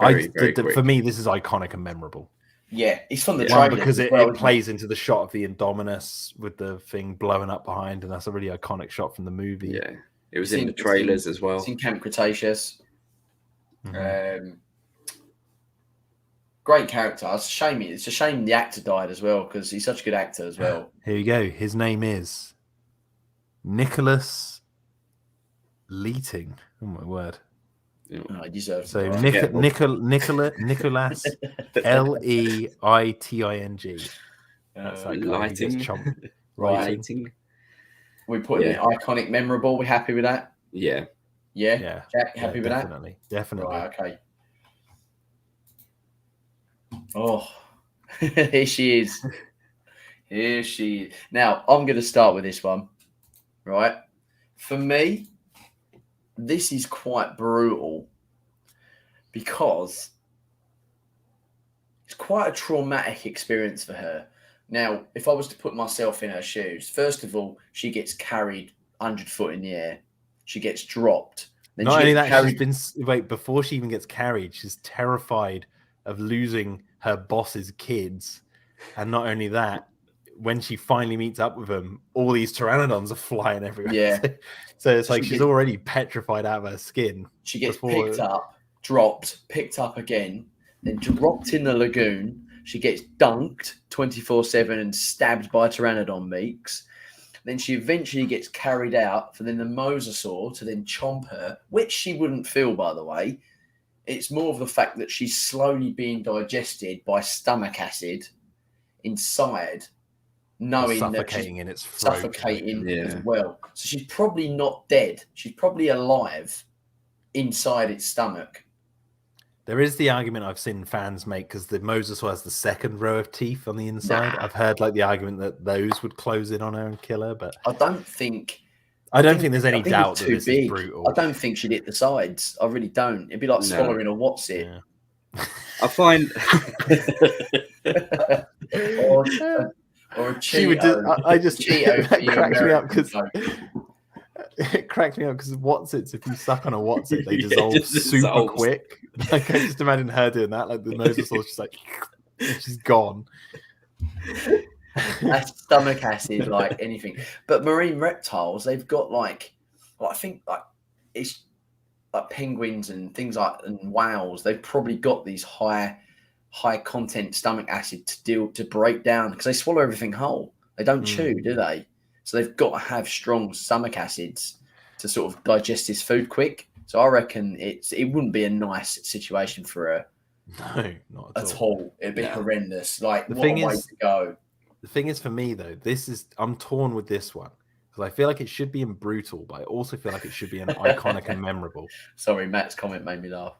Very quick. For me, this is iconic and memorable. yeah, it's from the One, trailer because as it, well, it isn't plays into the shot of the Indominus with the thing blowing up behind, and that's a really iconic shot from the movie. Yeah, it was It's in the in- trailers as well. It's in Camp Cretaceous. Mhm. Great character. It's a shame the actor died as well because he's such a good actor as well. Here you go. His name is Nicholas Leating. Oh my word! Oh, he deserves So it. Nicholas Leiting. That's that guy who gets Lighting. chomped. Right. Lighting. We put him in iconic, memorable. We happy with that? Yeah. Yeah. Yeah. Jack, happy with that? Definitely. Right. Okay. Oh, here she is. Here she is. Now I'm going to start with this one. Right. For me, this is quite brutal because it's quite a traumatic experience for her. Now, if I was to put myself in her shoes, first of all, she gets carried 100 foot in the air. She gets dropped. Then Not she only gets that, carried... before she even gets carried, she's terrified of losing her boss's kids. And not only that, when she finally meets up with them, all these pteranodons are flying everywhere. Yeah. So it's like She she's gets- already petrified out of her skin. She gets before- picked up, dropped, picked up again, then dropped in the lagoon. She gets dunked 24/7 and stabbed by pteranodon meeks. Then she eventually gets carried out for then the mosasaur to then chomp her, which she wouldn't feel, by the way. It's more of the fact that she's slowly being digested by stomach acid inside, knowing that she's suffocating in its throat. suffocating Yeah. as well. So she's probably not dead. She's probably alive inside its stomach. There is the argument I've seen fans make because the mosasaur has the second row of teeth on the inside. Nah. I've heard like the argument that those would close in on her and kill her, but I don't think I don't think there's any I think doubt it's that too this big. is brutal. I don't think she'd hit the sides. I really don't. It'd be like No. swallowing a what's it. Yeah. I find or a She would Cheeto. I just Cheeto for that you cracks me up American because folk. it cracked me up because Whatsits, if you suck on a Whatsit, they Yeah, dissolve just super dissolves. quick. Like I just imagine her doing that, like the mosasaur's just like she's gone. That's stomach acid, like anything. But marine reptiles, they've got like I think like it's like penguins and things like and whales. They've probably got these high content stomach acid to break down because they swallow everything whole. They don't chew, do they? So they've got to have strong stomach acids to sort of digest this food quick. So I reckon it wouldn't be a nice situation for her No, not at at all. all. It'd be No. horrendous. Like The what thing a way is- to go. The thing is, for me though, I'm torn with this one because I feel like it should be in brutal, but I also feel like it should be in iconic and memorable. Sorry, Matt's comment made me laugh.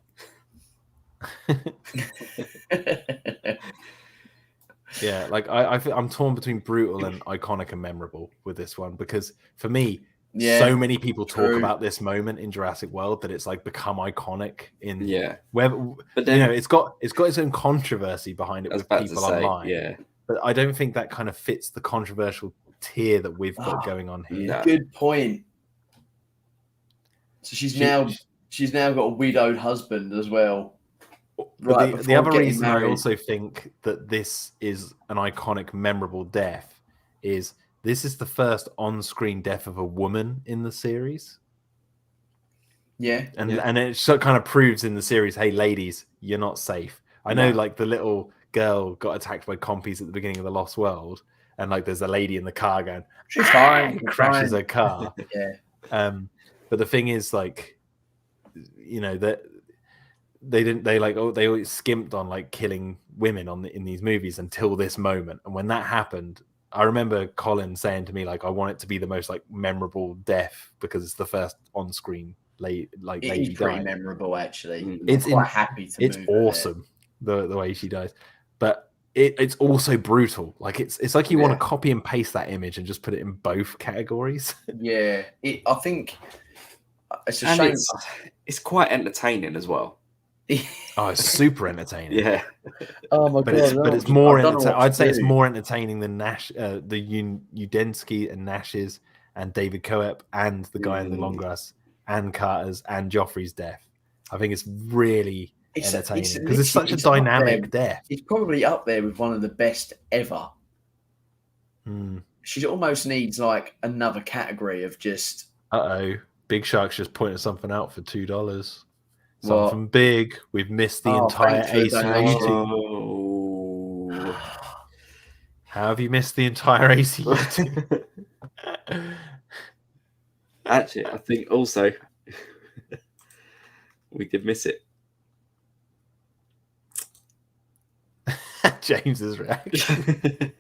Yeah, like I'm torn between brutal and iconic and memorable with this one because for me, Yeah, so many people talk true. about this moment in Jurassic World that it's like become iconic in yeah. where But then you know it's got its own controversy behind it I was with about to people say, online. yeah. But I don't think that kind of fits the controversial tier that we've got Ah, going on here. no. Good point. So she's now got a widowed husband as well. But Right, the before other getting reason I married. also think that this is an iconic, memorable death is this is the first on-screen death of a woman in the series, Yeah, and Yeah. and it so kind of proves in the series, hey, ladies, you're not safe. I know, No. like the little girl got attacked by compies at the beginning of the Lost World, and like there's a lady in the car going, she's fine. she's crashes fine. her car. Yeah, But the thing is, like, you know, that they always skimped on like killing women in these movies until this moment, and when that happened, I remember Colin saying to me, like, I want it to be the most like memorable death because it's the first on-screen It lady is pretty died. memorable, actually. It's I'm quite happy to It's move her there. awesome the way she dies, but it's also brutal. Like it's like you want to copy and paste that image and just put it in both categories. Yeah, I think it's a and shame. it's quite entertaining as well. Oh, it's super entertaining. Yeah. Oh my But it's more I'd say it's more entertaining than Nash, the Udesky and Nash's and David Coep and the guy in the long grass and Carter's and Joffrey's death. I think it's really entertaining because it's such a dynamic death. It's probably up there with one of the best ever. She almost needs like another category of just. Big Shark's just pointed something out for $2. Something big. We've missed the entire ACU. How have you missed the entire ACU? Actually, I think also we did miss it. James's reaction.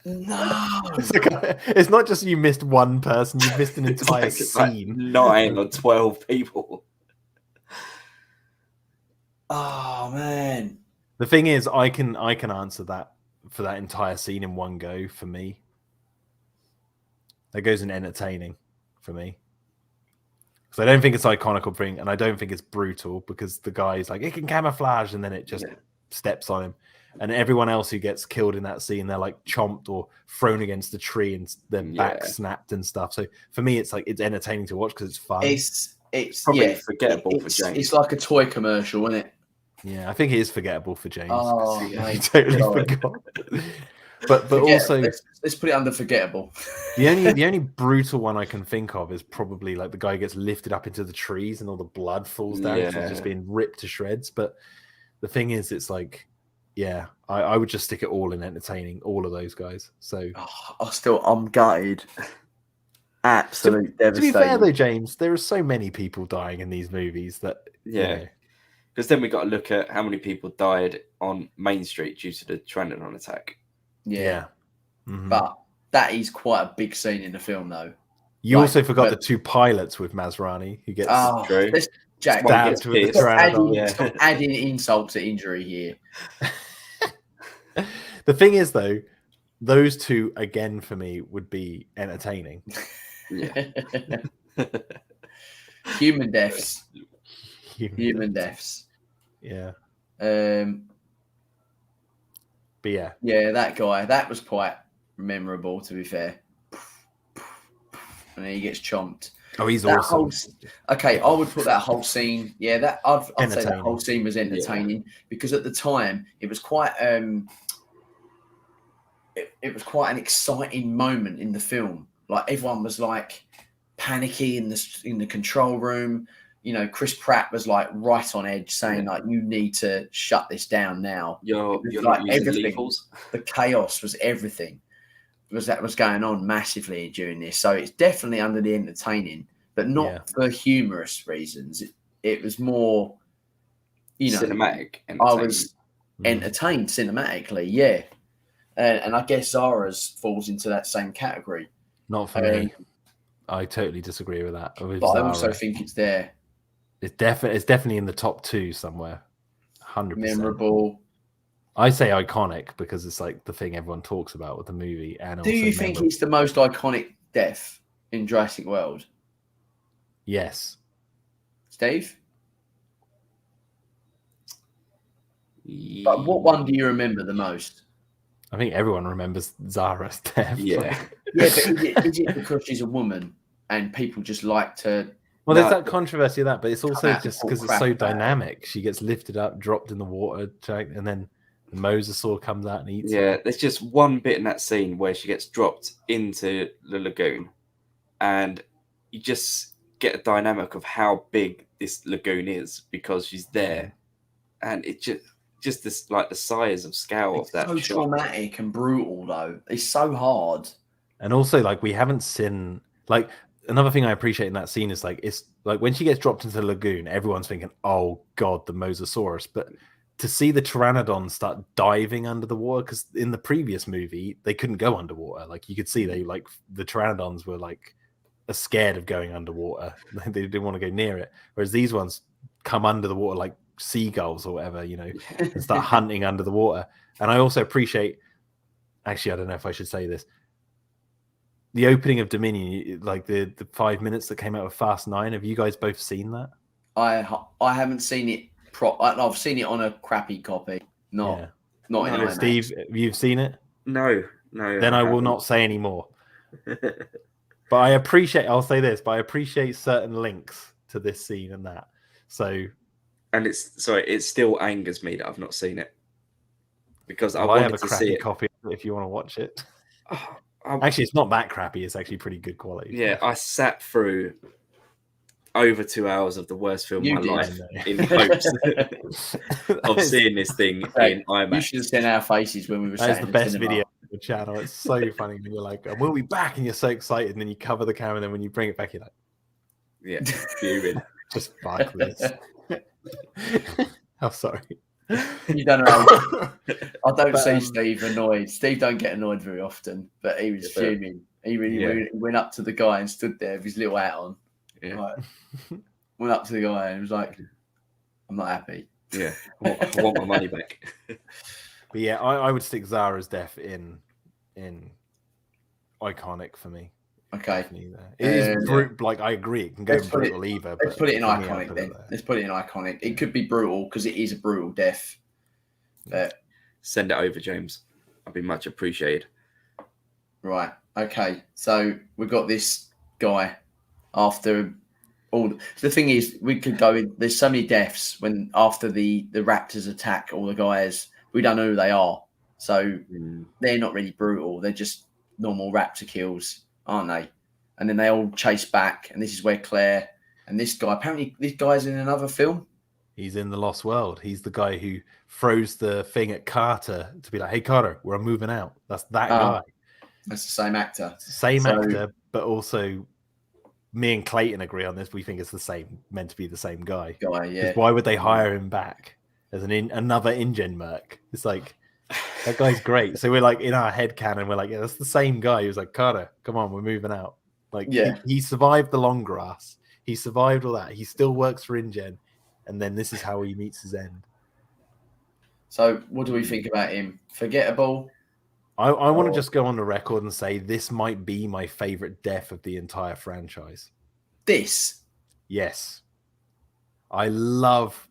No, it's not just you missed one person; you missed an entire scene. Like 9 or 12 people. Oh man! The thing is, I can answer that for that entire scene in one go. For me, that goes in entertaining for me. So I don't think it's iconic or thing, and I don't think it's brutal because the guy's like it can camouflage, and then it just steps on him. And everyone else who gets killed in that scene, they're like chomped or thrown against the tree and their back snapped and stuff. So for me, it's like it's entertaining to watch because it's fun. It's probably forgettable for James. It's like a toy commercial, isn't it? Yeah, I think it is forgettable for James. Oh, I totally forgot. But also, let's put it under forgettable. The only brutal one I can think of is probably like the guy gets lifted up into the trees and all the blood falls down. He's just being ripped to shreds. But the thing is, it's like, I would just stick it all in entertaining, all of those guys. So I'm gutted. Absolute devastating. To be fair though, James, there are so many people dying in these movies that because then we got to look at how many people died on Main Street due to the Terrordome attack. Yeah. Mm-hmm. But that is quite a big scene in the film, though. You also forgot the two pilots with Masrani who gets Jack stabbed with the Terrordome. Stop adding insult to injury here. The thing is, though, those two again for me would be entertaining. Human deaths. Human deaths. Yeah. But yeah. Yeah, that guy. That was quite memorable, to be fair. And then he gets chomped. Oh, he's awesome. Okay, I would put that whole scene. Yeah, I'd say that whole scene was entertaining because at the time it was quite it was quite an exciting moment in the film. Like everyone was like panicky in the control room. You know, Chris Pratt was like right on edge, saying like, "You need to shut this down now." You're like not using everything. lethals. The chaos was everything. That was going on massively during this. So it's definitely under the entertaining, but not for humorous reasons. It was more, cinematic. I was entertained cinematically, yeah. And I guess Zara's falls into that same category. Not for me. I totally disagree with that. But Zara. I also think it's there. It's definitely in the top two somewhere. 100%. Memorable. I say iconic because it's like the thing everyone talks about with the movie. And do you think it's the most iconic death in Jurassic World? Yes. Steve? But what one do you remember the most? I think everyone remembers Zara's death. Yeah. Yeah, but is it because she's a woman and people just like to... Well, there's that controversy of that, but it's also just because it's so dynamic. She gets lifted up, dropped in the water, and then the mosasaur comes out and eats her. There's just one bit in that scene where she gets dropped into the lagoon, and you just get a dynamic of how big this lagoon is because she's there, and it just this like the size of scale of that. So traumatic and brutal, though. It's so hard. And also, like, we haven't seen like another thing I appreciate in that scene is like it's like when she gets dropped into the lagoon, everyone's thinking, "Oh God, the mosasaurus," but to see the pteranodons start diving under the water, because in the previous movie they couldn't go underwater. Like you could see the pteranodons were like scared of going underwater. They didn't want to go near it. Whereas these ones come under the water like seagulls or whatever, and start hunting under the water. And I also appreciate, actually, I don't know if I should say this, the opening of Dominion, like the 5 minutes that came out of Fast 9. Have you guys both seen that? I haven't seen it. I've seen it on a crappy copy. Not in IMAX. Steve, you've seen it? No. Then I will not say any more. But I'll say this, but I appreciate certain links to this scene and that. So, and it still angers me that I've not seen it, because I have a crappy copy if you want to watch it. Actually, it's not that crappy. It's actually pretty good quality. Yeah, I sat through over 2 hours of the worst film of my life in hopes of seeing this thing in IMAX. You should have seen our faces when we were saying that's the best video on the channel. It's so funny when you're like, we'll be back, and you're so excited, and then you cover the camera, and then when you bring it back, you're like, yeah, fuming. Just fuck this. I'm sorry. You don't know. I don't see Steve annoyed. Steve don't get annoyed very often, but he was fuming. He really went up to the guy and stood there with his little hat on. Yeah. Like, went up to the guy and was like, I'm not happy. Yeah, I want my money back. But yeah, I would stick Zara's death in iconic for me. Okay. It is like, I agree, it can go brutal either. Let's put it in iconic then. Let's put it in iconic. It could be brutal because it is a brutal death. Send it over, James. I'd be much appreciated. Right. Okay. So we've got this guy after all. The thing is, we could go in. There's so many deaths when after the raptors attack all the guys. We don't know who they are, so they're not really brutal. They're just normal raptor kills, aren't they? And then they all chase back, and this is where Claire and this guy. Apparently, this guy's in another film. He's in The Lost World. He's the guy who throws the thing at Carter to be like, "Hey, Carter, we're moving out." That's that guy. That's the same actor. Same actor, but also me and Clayton agree on this. We think it's meant to be the same guy. Yeah. Why would they hire him back as another InGen merc? It's like, that guy's great. So we're like, in our head canon, we're like, yeah, that's the same guy. He was like, Carter, come on, we're moving out. Like, he survived the long grass. He survived all that. He still works for InGen. And then this is how he meets his end. So what do we think about him? Forgettable? I want to just go on the record and say this might be my favorite death of the entire franchise. This? Yes. I love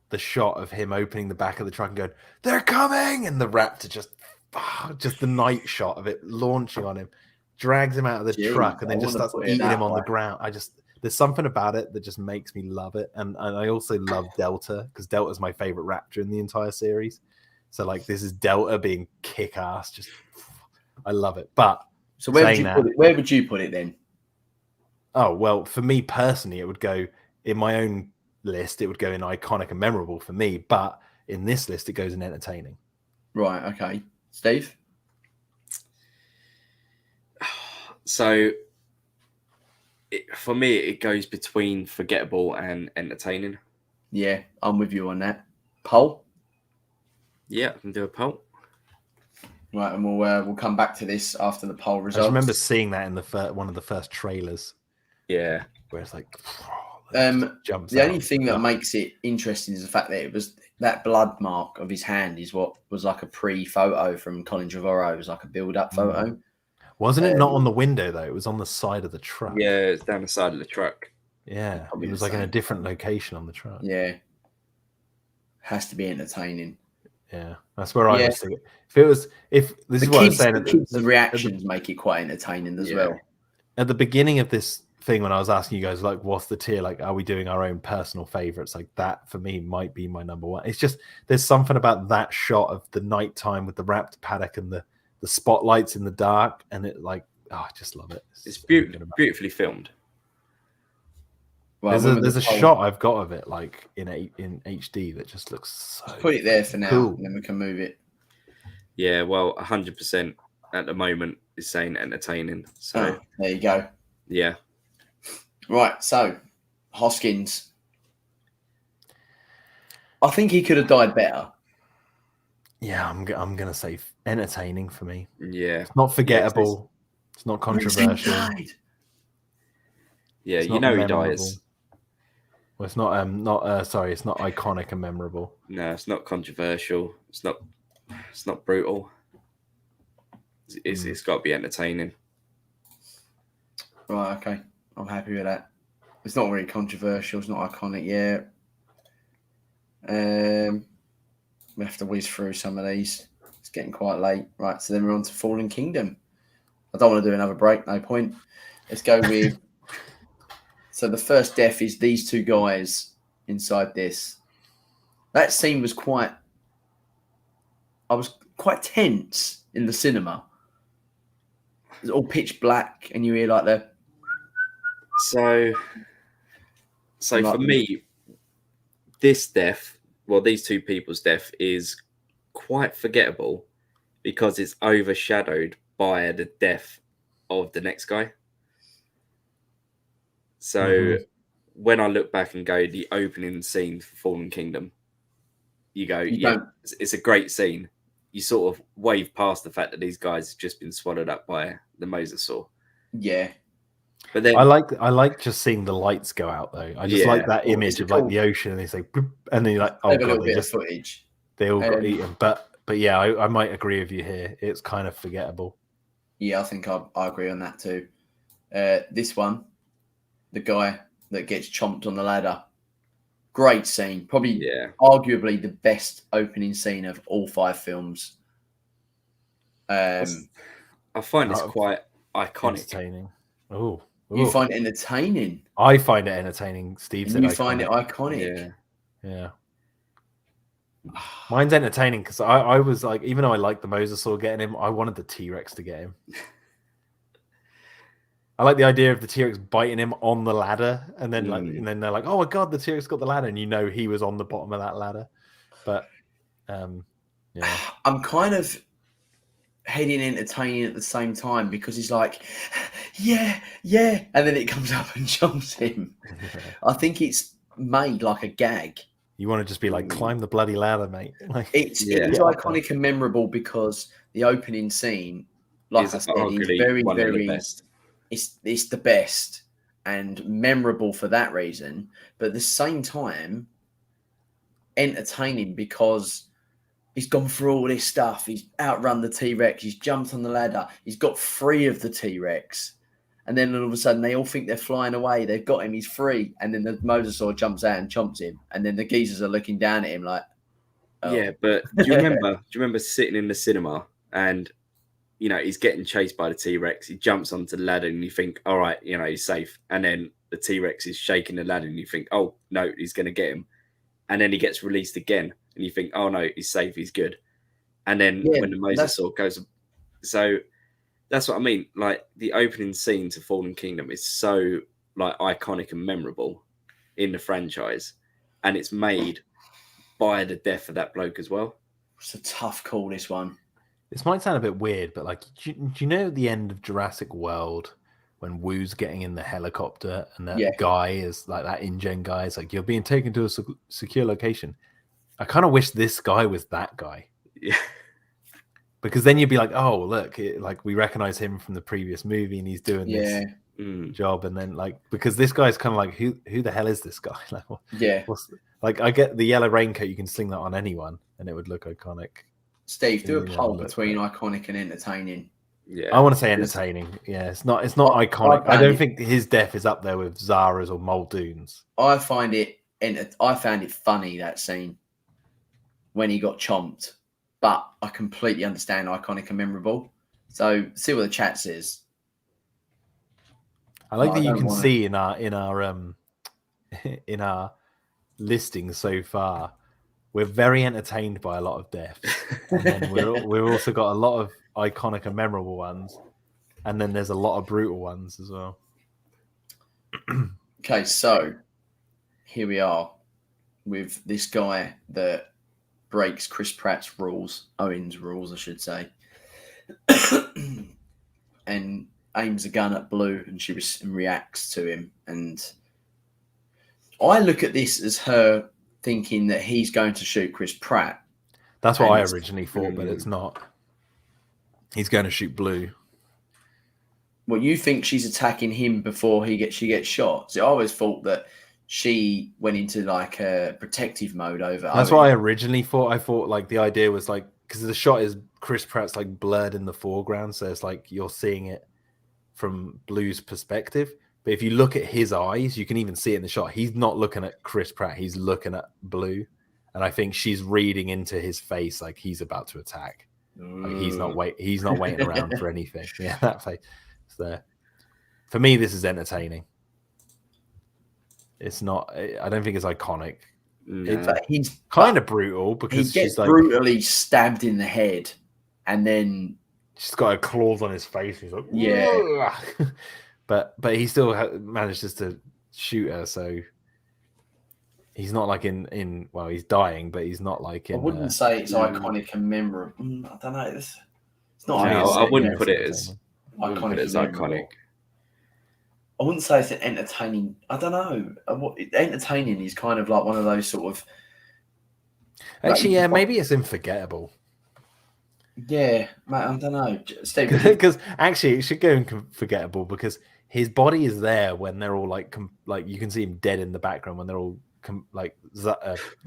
the shot of him opening the back of the truck and going, "They're coming!" And the raptor just the night shot of it launching on him, drags him out of the truck and then just starts eating him on the ground. There's something about it that just makes me love it. And I also love Delta, because Delta's my favorite raptor in the entire series. So like, this is Delta being kick-ass. Just, I love it. But so where would you put it then? Oh, well, for me personally, it would go in my own list. It would go in iconic and memorable for me. But in this list, it goes in entertaining. Right. Okay. Steve? So for me, it goes between forgettable and entertaining. Yeah, I'm with you on that. Poll? Yeah, I can do a poll. Right, and we'll come back to this after the poll results. I remember seeing that in one of the first trailers. Yeah, where it's like, jumps. The only thing that makes it interesting is the fact that it was that blood mark of his hand is what was like a pre-photo from Colin Trevorrow. It was like a build-up photo. Wasn't it not on the window though? It was on the side of the truck. Yeah, it's down the side of the truck. Yeah, it was like in a different location on the truck. Yeah, has to be entertaining. Yeah, that's where I was thinking. If this is what I'm saying, the reactions make it quite entertaining as well. At the beginning of this thing, when I was asking you guys, like, what's the tier? Like, are we doing our own personal favorites? Like, that for me might be my number one. It's just there's something about that shot of the nighttime with the raptor paddock and the spotlights in the dark, and it like, I just love it. It's beautifully filmed. Well, there's a shot I've got of it like in HD that just looks so put it there for now, cool. And then we can move it. Yeah, well, 100% at the moment is saying entertaining. So there you go. Yeah. Right, so Hoskins. I think he could have died better. Yeah, I'm gonna say entertaining for me. Yeah. It's not forgettable. It's not He controversial. died. Yeah, It's you not know he memorable. dies. Well, it's not sorry, it's not iconic and memorable. No, it's not controversial. It's not brutal. It's got to be entertaining. Right, okay. I'm happy with that. It's not really controversial. It's not iconic yet. We have to whiz through some of these. It's getting quite late. Right, so then we're on to Fallen Kingdom. I don't want to do another break. No point. Let's go with... So the first death is these two guys inside this. That scene was quite... I was quite tense in the cinema. It's all pitch black and you hear like the... So for me, this death, well, these two people's death is quite forgettable because it's overshadowed by the death of the next guy. So when I look back and go, the opening scene for Fallen Kingdom, you go, it's a great scene. You sort of wave past the fact that these guys have just been swallowed up by the mosasaur. Yeah. But then I like just seeing the lights go out though. I just like that image of like the ocean and they say bloop, and then you're like, oh Have a god, little bit of footage. they all got eaten. But yeah, I might agree with you here. It's kind of forgettable. Yeah, I think I agree on that too. This one, the guy that gets chomped on the ladder. Great scene. Probably arguably the best opening scene of all 5 films. I find this quite iconic. Entertaining. Oh. You find it entertaining. I find it entertaining. Steve said you find it iconic. Yeah. Mine's entertaining because I was like, even though I liked the mosasaur getting him, I wanted the T-Rex to get him. I like the idea of the T-Rex biting him on the ladder, and then and then they're like, "Oh my god, the T-Rex got the ladder," and you know he was on the bottom of that ladder. But yeah, I'm kind of heading entertaining at the same time because he's like, yeah, and then it comes up and jumps him. I think it's made like a gag. You want to just be like, climb the bloody ladder, mate. Like, it's iconic and memorable because the opening scene, like I said, is very, very. It's the best and memorable for that reason, but at the same time, entertaining because he's gone through all this stuff. He's outrun the T-Rex. He's jumped on the ladder. He's got 3 of the T-Rex. And then all of a sudden, they all think they're flying away. They've got him. He's free. And then the mosasaur jumps out and chomps him. And then the geezers are looking down at him like, oh. Yeah, but do you remember sitting in the cinema and, you know, he's getting chased by the T-Rex. He jumps onto the ladder and you think, all right, you know, he's safe. And then the T-Rex is shaking the ladder and you think, oh, no, he's going to get him. And then he gets released again. And you think, oh, no, he's safe. He's good. And then when the mosasaur goes... So that's what I mean. Like, the opening scene to Fallen Kingdom is so, like, iconic and memorable in the franchise. And it's made by the death of that bloke as well. It's a tough call, this one. This might sound a bit weird, but like, do you know at the end of Jurassic World when Woo's getting in the helicopter and that guy is like that InGen guy is like, you're being taken to a secure location. I kind of wish this guy was that guy. Yeah. Because then you'd be like, oh, look, like we recognize him from the previous movie and he's doing this job. And then like, because this guy's kind of like, who the hell is this guy? Like, like I get the yellow raincoat. You can sling that on anyone and it would look iconic. Steve, do a poll between iconic and entertaining. Yeah, I want to say entertaining. Yeah, it's not iconic. I don't think his death is up there with Zara's or Muldoon's. I found it funny, that scene when he got chomped, but I completely understand iconic and memorable. So see what the chat says. I like that you can see in our in our listings so far, we're very entertained by a lot of deaths, and then we've also got a lot of iconic and memorable ones, and then there's a lot of brutal ones as well. Okay, so here we are with this guy that breaks Chris Pratt's Owen's rules, I should say, and aims a gun at Blue, and she reacts to him. And I look at this as her thinking that he's going to shoot Chris Pratt. That's what I And- originally thought, but it's not. He's going to shoot Blue. Well, you think she's attacking him before she gets shot? So I always thought that she went into like a protective mode over. That's what I originally thought. I thought like the idea was like, because the shot is Chris Pratt's like blurred in the foreground, so it's like you're seeing it from Blue's perspective. But if you look at his eyes, you can even see it in the shot. He's not looking at Chris Pratt. He's looking at Blue. And I think she's reading into his face like he's about to attack. Like he's not waiting around for anything. Yeah, that face. So for me, this is entertaining. It's not. I don't think it's iconic. No. He's kind of brutal because he gets she's like, brutally stabbed in the head, and then she's got her claws on his face. He's like, yeah. but he still manages to shoot her. So he's not like in well, he's dying, but he's not like in. I wouldn't say it's iconic and memorable. I don't know. It's not. I wouldn't put it as iconic. I wouldn't say it's an entertaining. I don't know. Entertaining is kind of like one of those sort of. Actually, yeah, maybe it's unforgettable. Yeah, mate, I don't know, Steve. Because actually, it should go unforgettable because his body is there when they're all like you can see him dead in the background when they're all like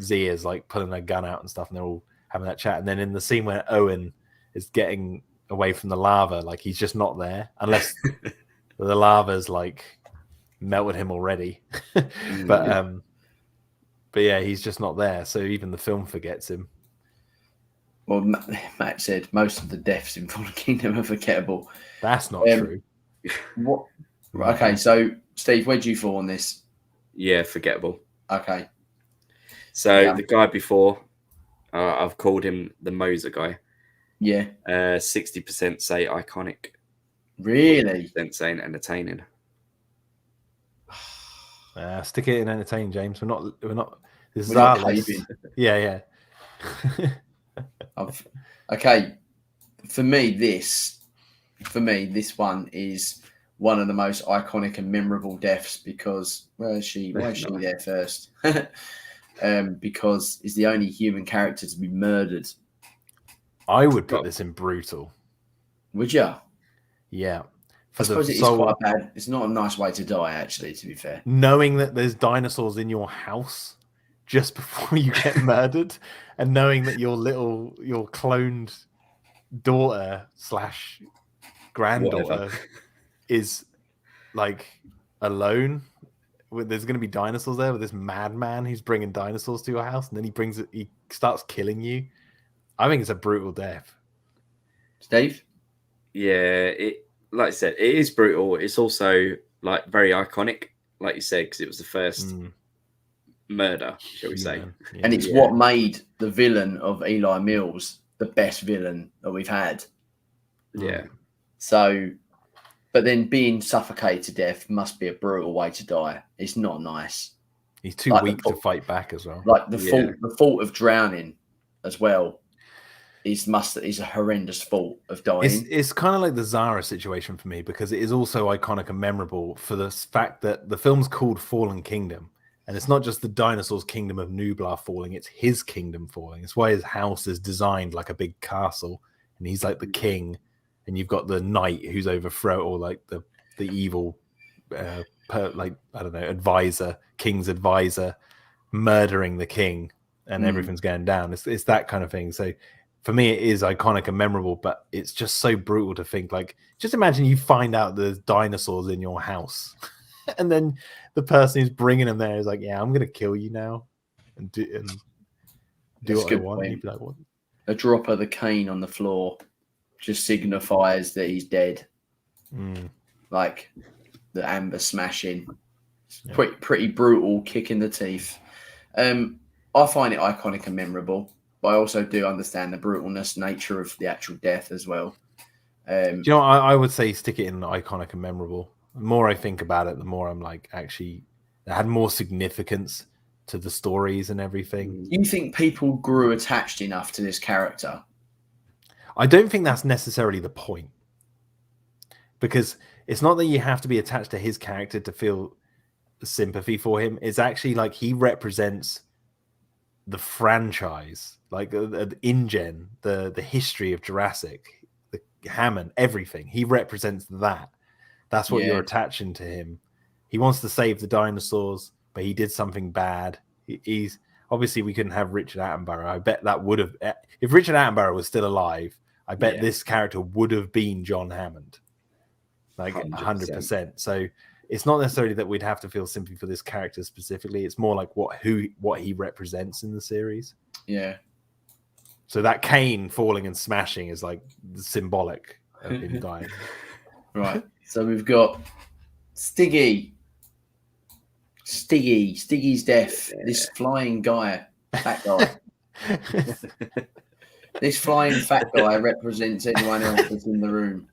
Z is like pulling their gun out and stuff, and they're all having that chat. And then in the scene where Owen is getting away from the lava, like he's just not there unless. The lava's like melted him already, but yeah, he's just not there. So even the film forgets him. Well, Matt said most of the deaths in Fallen Kingdom are forgettable. That's not true. What? Okay, so Steve, where do you fall on this? Yeah, forgettable. Okay. So the guy before, I've called him the Moser guy. Yeah. 60% say iconic. Really? Saying entertaining. Stick it in entertaining, James. We're not. This is We're our not list. caving. Yeah. Okay. For me, this one is one of the most iconic and memorable deaths because why is she there first? Because he's the only human character to be murdered. I would put this in brutal. Would you? Yeah. I suppose it is quite bad. It's not a nice way to die, actually, to be fair. Knowing that there's dinosaurs in your house just before you get murdered, and knowing that your cloned daughter / granddaughter is like alone. There's going to be dinosaurs there with this madman who's bringing dinosaurs to your house, and then he starts killing you. I think it's a brutal death. Steve? Yeah, like I said, it is brutal. It's also like very iconic, like you said, because it was the first murder, shall we say? Yeah. And it's what made the villain of Eli Mills the best villain that we've had. Yeah. So, but then being suffocated to death must be a brutal way to die. It's not nice. He's too weak to fight back as well. Like the fault of drowning as well. Is a horrendous fault of dying. It's kind of like the Zara situation for me because it is also iconic and memorable for the fact that the film's called Fallen Kingdom, and it's not just the dinosaur's kingdom of Nublar falling; it's his kingdom falling. It's why his house is designed like a big castle, and he's like the king, and you've got the knight who's overthrown, or like the evil, king's advisor, murdering the king, and everything's going down. It's that kind of thing. So. For me, it is iconic and memorable, but it's just so brutal to think. Like, just imagine you find out there's dinosaurs in your house, and then the person who's bringing them there is like, "Yeah, I'm going to kill you now," and do what I want. You'd be like, what? A drop of the cane on the floor just signifies that he's dead. Like the amber smashing, pretty brutal kick in the teeth. I find it iconic and memorable. But I also do understand the brutalness nature of the actual death as well. Do you know what? I would say stick it in iconic and memorable. The more I think about it, the more I'm like, actually, it had more significance to the stories and everything. You think people grew attached enough to this character? I don't think that's necessarily the point. Because it's not that you have to be attached to his character to feel sympathy for him. It's actually like he represents the franchise, like InGen, the history of Jurassic, the Hammond, everything. He represents that. That's what you're attaching to him. He wants to save the dinosaurs, but he did something bad. He's obviously, we couldn't have Richard Attenborough. I bet that would have, if Richard Attenborough was still alive, I bet this character would have been John Hammond, like 100%. So it's not necessarily that we'd have to feel sympathy for this character specifically. It's more like what he represents in the series. Yeah. So that cane falling and smashing is like symbolic of him dying. Right. So we've got Stiggy's death. Yeah. This flying guy, fat guy. This flying fat guy represents everyone else that's in the room.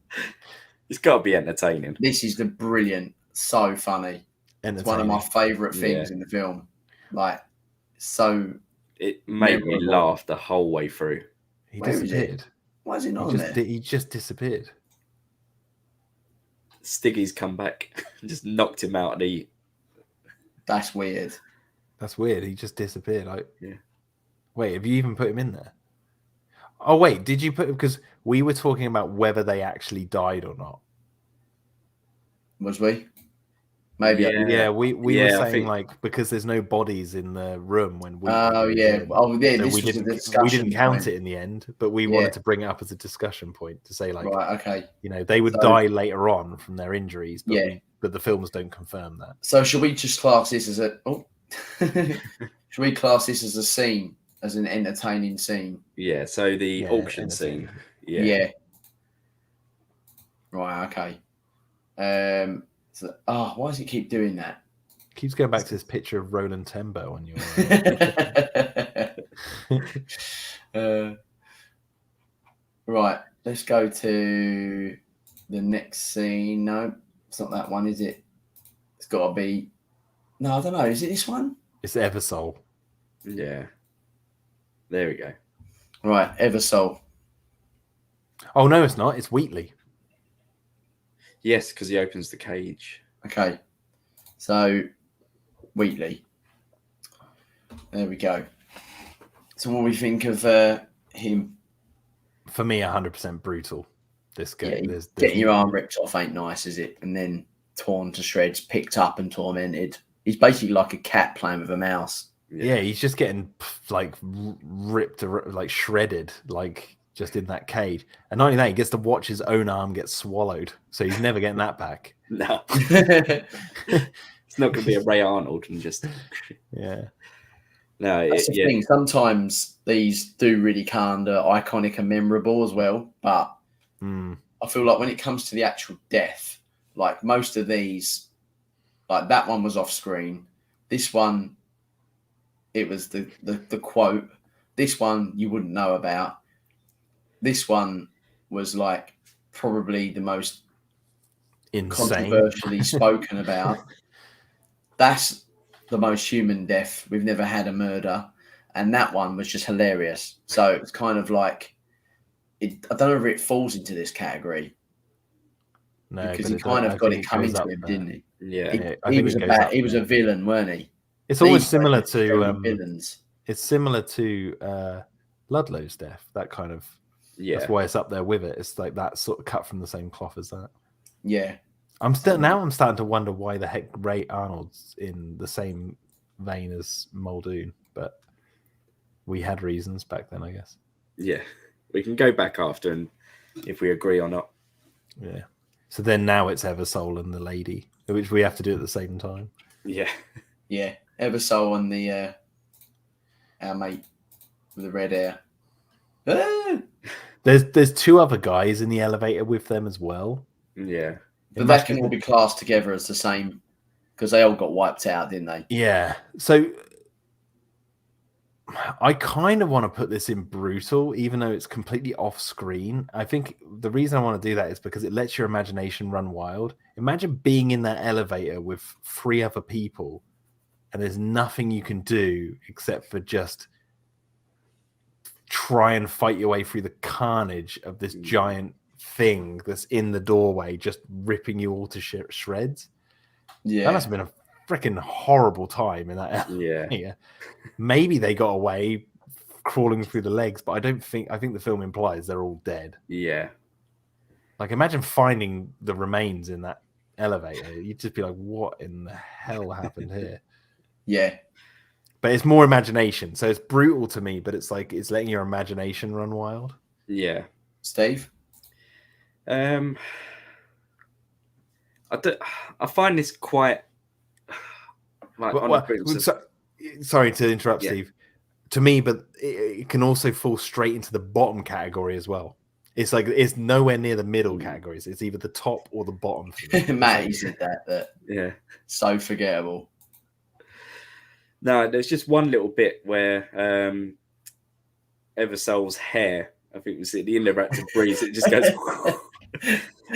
It's got to be entertaining. This is the brilliant, so funny. It's one of my favourite things in the film. Like, so. It made me laugh the whole way through. He disappeared. Why is he not on there? He just disappeared. Stiggy's come back, just knocked him out. That's weird. That's weird. He just disappeared. Wait, have you even put him in there? Oh wait, did you put him? Because we were talking about whether they actually died or not. Was we? Maybe. Yeah, we were saying like because there's no bodies in the room when we. Oh yeah. Oh yeah. So This was a discussion. We didn't count it in the end, but we wanted to bring it up as a discussion point to say like, right, okay, they would die later on from their injuries, but but the films don't confirm that. So should we just class this as a? Oh, should we class this as a scene, as an entertaining scene? Yeah. So the auction scene. Yeah. Yeah. Right. Okay. So, why does it keep doing that? It keeps going back to this picture of Roland Tembo on your. Right, let's go to the next scene. No, it's not that one, is it? It's got to be. No, I don't know. Is it this one? It's Eversole. Yeah. There we go. Right, Eversole. Oh no, it's not. It's Wheatley. Yes, because he opens the cage. Okay, so Wheatley. There we go. So, what do we think of him? For me, 100% brutal. This guy. Yeah, getting your arm ripped off ain't nice, is it? And then torn to shreds, picked up and tormented. He's basically like a cat playing with a mouse. Yeah, he's just getting like ripped, like shredded, like. Just in that cage, and not only that, he gets to watch his own arm get swallowed, so he's never getting that back. No, it's not going to be a Ray Arnold and just No, that's the thing. Sometimes these do really kind of iconic and memorable as well, but I feel like when it comes to the actual death, like most of these, like that one was off screen. This one, it was the quote. This one you wouldn't know about. This one was like probably the most controversially spoken about. That's the most human death. We've never had a murder. And that one was just hilarious. So it's kind of like, I don't know if it falls into this category. No, because he kind of got it coming to him, didn't he? Yeah. He was a villain, weren't he? It's almost similar to villains. It's similar to Ludlow's death, that kind of. Yeah, that's why it's up there with it. It's like that sort of cut from the same cloth as that. Yeah, I'm starting to wonder why the heck Ray Arnold's in the same vein as Muldoon, but we had reasons back then, I guess. Yeah, we can go back after and if we agree or not. Yeah. So then now it's Eversole and the lady, which we have to do at the same time. Yeah. Yeah, Eversole and the our mate with the red hair. Ah! There's two other guys in the elevator with them as well. Yeah. But that can all be classed together as the same because they all got wiped out, didn't they? Yeah. So I kind of want to put this in brutal, even though it's completely off screen. I think the reason I want to do that is because it lets your imagination run wild. Imagine being in that elevator with 3 other people and there's nothing you can do except for just try and fight your way through the carnage of this giant thing that's in the doorway, just ripping you all to shreds. Yeah, that must have been a freaking horrible time in that Yeah. area. Maybe they got away crawling through the legs, but I think the film implies they're all dead. Yeah. Like, imagine finding the remains in that elevator. You'd just be like, what in the hell happened here? Yeah. But it's more imagination. So it's brutal to me, but it's like it's letting your imagination run wild. Yeah. Steve? I find this quite like sorry to interrupt, Yeah. Steve. To me, but it can also fall straight into the bottom category as well. It's like it's nowhere near the middle categories. It's either the top or the bottom. Matt, he said that yeah. so forgettable. No, there's just one little bit where Eversoul's hair, I think it was at the interactive breeze, it just goes,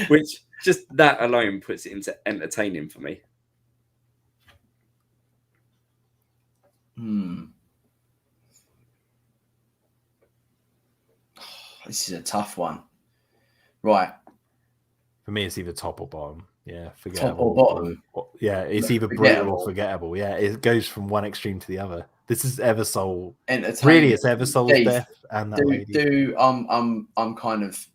which just that alone puts it into entertaining for me. This is a tough one. Right. For me, it's either top or bottom. Yeah, Top or bottom. Yeah, it's either brutal or forgettable. Yeah, it goes from one extreme to the other. This is Eversoul. Really, it's Eversoul's death and that lady. I'm kind of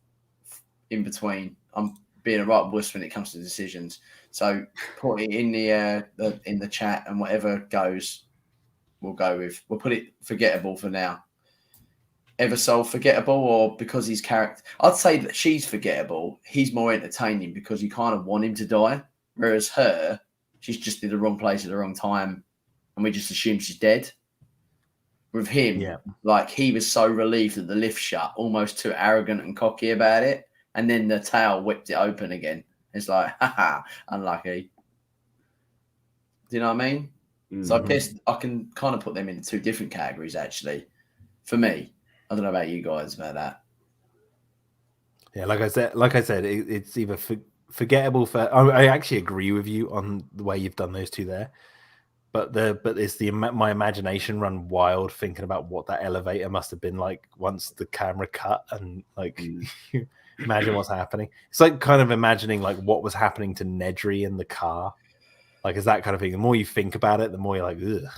in between. I'm being a right wuss when it comes to decisions. So put it in the chat, and whatever goes, we'll go with. We'll put it forgettable for now. Eversoul forgettable, or because his character? I'd say that she's forgettable. He's more entertaining because you kind of want him to die, whereas her, she's just in the wrong place at the wrong time, and we just assume she's dead. With him, like he was so relieved that the lift shut, almost too arrogant and cocky about it, and then the tail whipped it open again. It's like, haha, unlucky. Do you know what I mean? Mm-hmm. So I guess I can kind of put them into two different categories, actually. For me, I don't know about you guys about that. Yeah, like I said, it's either forgettable. I actually agree with you on the way you've done those two there. But it's my imagination run wild thinking about what that elevator must have been like once the camera cut, and like imagine what's happening. It's like kind of imagining like what was happening to Nedry in the car. Like, it's that kind of thing. The more you think about it, the more you're like, ugh,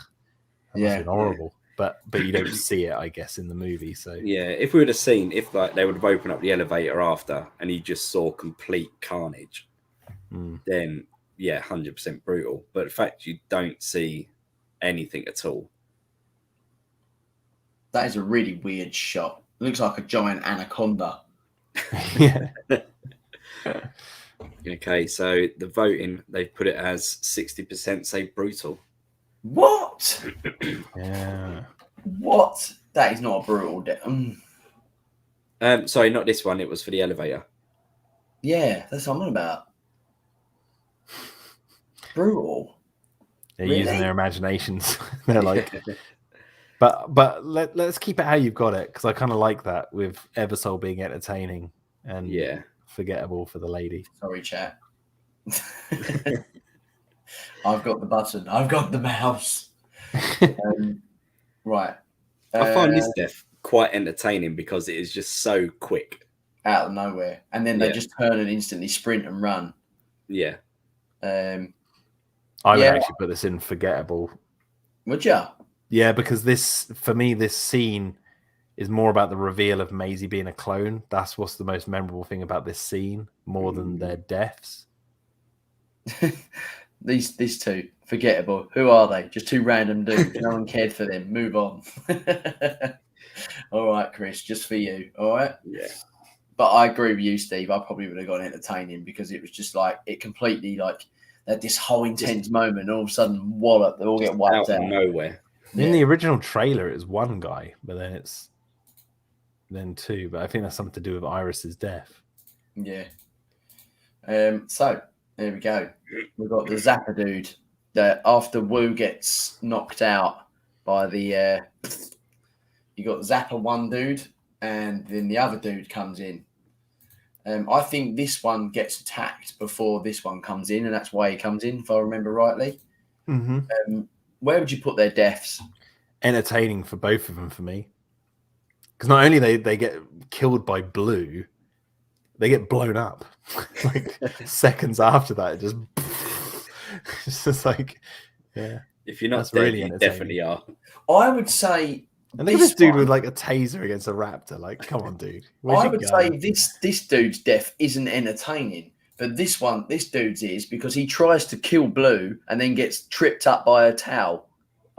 that must have been horrible. But you don't see it, I guess, in the movie. So yeah, if we would have seen, if like they would have opened up the elevator after and you just saw complete carnage, then yeah, 100% brutal. But the fact you don't see anything at all. That is a really weird shot. It looks like a giant anaconda. Yeah. Okay, so the voting, they've put it as 60% say brutal. What? Yeah. What? That is not a brutal death. Sorry, not this one. It was for the elevator. Yeah, that's what I'm on about. Brutal. They're using their imaginations. They're like, but let's keep it how you've got it, because I kind of like that with Eversoul being entertaining and forgettable for the lady. Sorry, chat. I've got the button. I've got the mouse. Right. I find this death quite entertaining because it is just so quick. Out of nowhere. And then they just turn and instantly sprint and run. Yeah. I would actually put this in forgettable. Would you? Yeah, because for me, this scene is more about the reveal of Maisie being a clone. That's what's the most memorable thing about this scene, more than their deaths. These two, forgettable. Who are they? Just two random dudes. No one cared for them. Move on. All right, Chris, just for you. All right? Yeah. But I agree with you, Steve. I probably would have gone entertaining because it was just like, it completely like, that this whole intense moment, all of a sudden, wallop, they all get wiped out. Of nowhere. In the original trailer, it's one guy, but then it's two. But I think that's something to do with Iris's death. Yeah. So there we go. We've got the Zapper dude that after Wu gets knocked out by the you got Zapper one dude, and then the other dude comes in. I think this one gets attacked before this one comes in, and that's why he comes in, if I remember rightly. Mm-hmm. Where would you put their deaths? Entertaining for both of them for me. Because not only they get killed by Blue, they get blown up. Like seconds after that, it's just like Yeah. If you're not That's dead, really you entertaining. definitely are. I would say And look at this dude one- with like a taser against a raptor. Like, come on, dude. I Where's would say this dude's death isn't entertaining, but this dude's is because he tries to kill Blue and then gets tripped up by a towel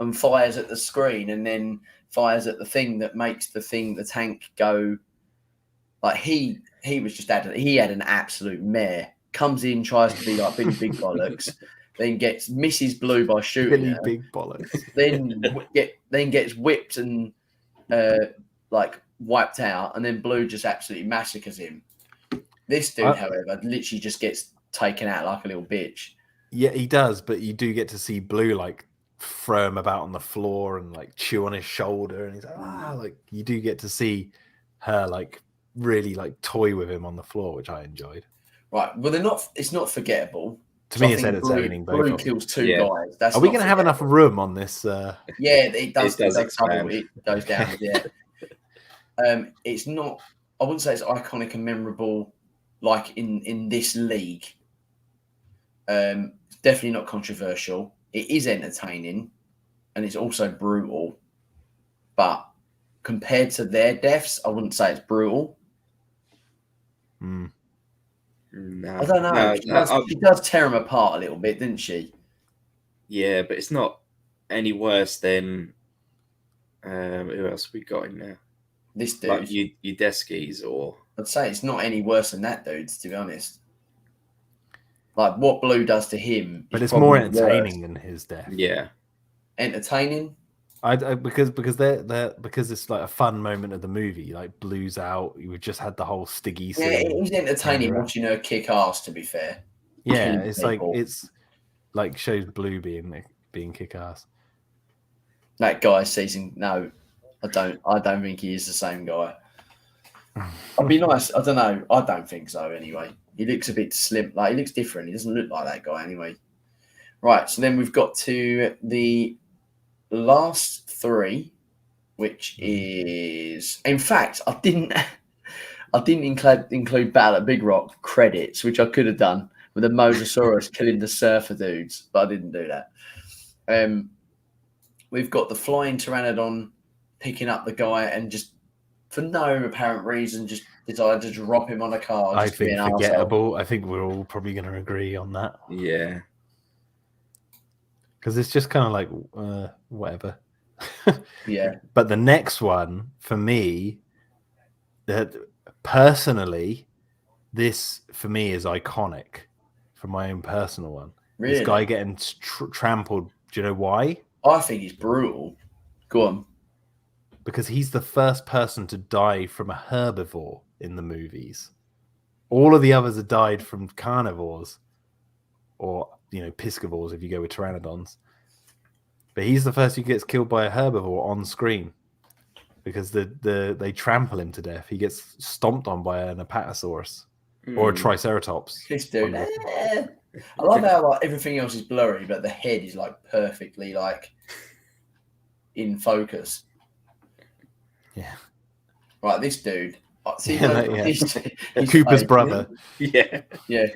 and fires at the screen and then fires at the thing that makes the tank go. Like he was just he had an absolute mare. Comes in, tries to be like Billy Big Bollocks, then misses Blue by shooting Billy her, Big Bollocks. then gets whipped and like wiped out, and then Blue just absolutely massacres him. This dude, however, literally just gets taken out like a little bitch. Yeah, he does, but you do get to see Blue like throw him about on the floor and like chew on his shoulder, and he's like, like you do get to see her like really like toy with him on the floor, which I enjoyed. Right. Well, it's not forgettable. To me, it's entertaining. Blue kills two guys. That's Are we going to have enough room on this? Yeah, it does. It does expand. It goes down. Yeah. It's not. I wouldn't say it's iconic and memorable like in this league. It's definitely not controversial. It is entertaining, and it's also brutal. But compared to their deaths, I wouldn't say it's brutal. Hmm. No, I don't know. She does tear him apart a little bit, didn't she? Yeah, but it's not any worse than who else we got in there? This dude. Like Udesky's or... I'd say it's not any worse than that dude's, to be honest. Like what Blue does to him, but it's more entertaining than his death. Yeah, entertaining. Because it's like a fun moment of the movie. Like Blue's out, we've just had the whole Stiggy scene. Yeah, it was entertaining watching her kick ass. To be fair. Yeah, it's like shows Blue being kick ass. That guy season. No, I don't think he is the same guy. I'd be nice. I don't know. I don't think so. Anyway, he looks a bit slim. Like he looks different. He doesn't look like that guy anyway. Right. So then we've got to the last three, which is, in fact, I didn't include Battle at Big Rock credits, which I could have done with the Mosasaurus killing the surfer dudes, but I didn't do that. We've got the flying pteranodon picking up the guy and just for no apparent reason just decided to drop him on a car. I think forgettable. I think we're all probably going to agree on that. Yeah. Because it's just kind of like, whatever. Yeah. But the next one, for me, that personally, this, for me, is iconic for my own personal one. Really? This guy getting trampled. Do you know why? I think he's brutal. Go on. Because he's the first person to die from a herbivore in the movies. All of the others have died from carnivores or, piscivores if you go with pteranodons. But he's the first who gets killed by a herbivore on screen because they trample him to death. He gets stomped on by an apatosaurus or a triceratops. This dude. I love how everything else is blurry, but the head is perfectly in focus. Yeah. Right, this dude. See, he's Cooper's brother. Yeah. Yeah.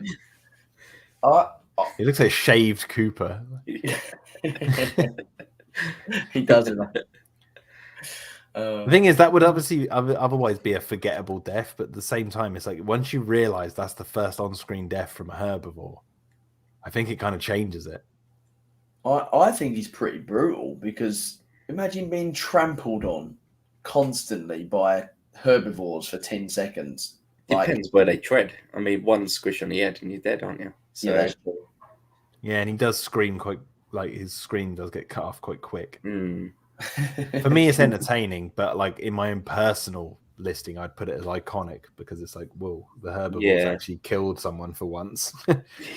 He looks like shaved Cooper. He doesn't. The thing is, that would obviously otherwise be a forgettable death, but at the same time, it's like once you realize that's the first on-screen death from a herbivore, I think it kind of changes it. I think he's pretty brutal because imagine being trampled on constantly by herbivores for 10 seconds. Depends where they tread. I mean, one squish on the head and you're dead, aren't you? So, yeah, that's true. Yeah, and he does scream quite, his scream does get cut off quite quick. Mm. For me, it's entertaining, but in my own personal listing, I'd put it as iconic because it's whoa, the herbivores actually killed someone for once,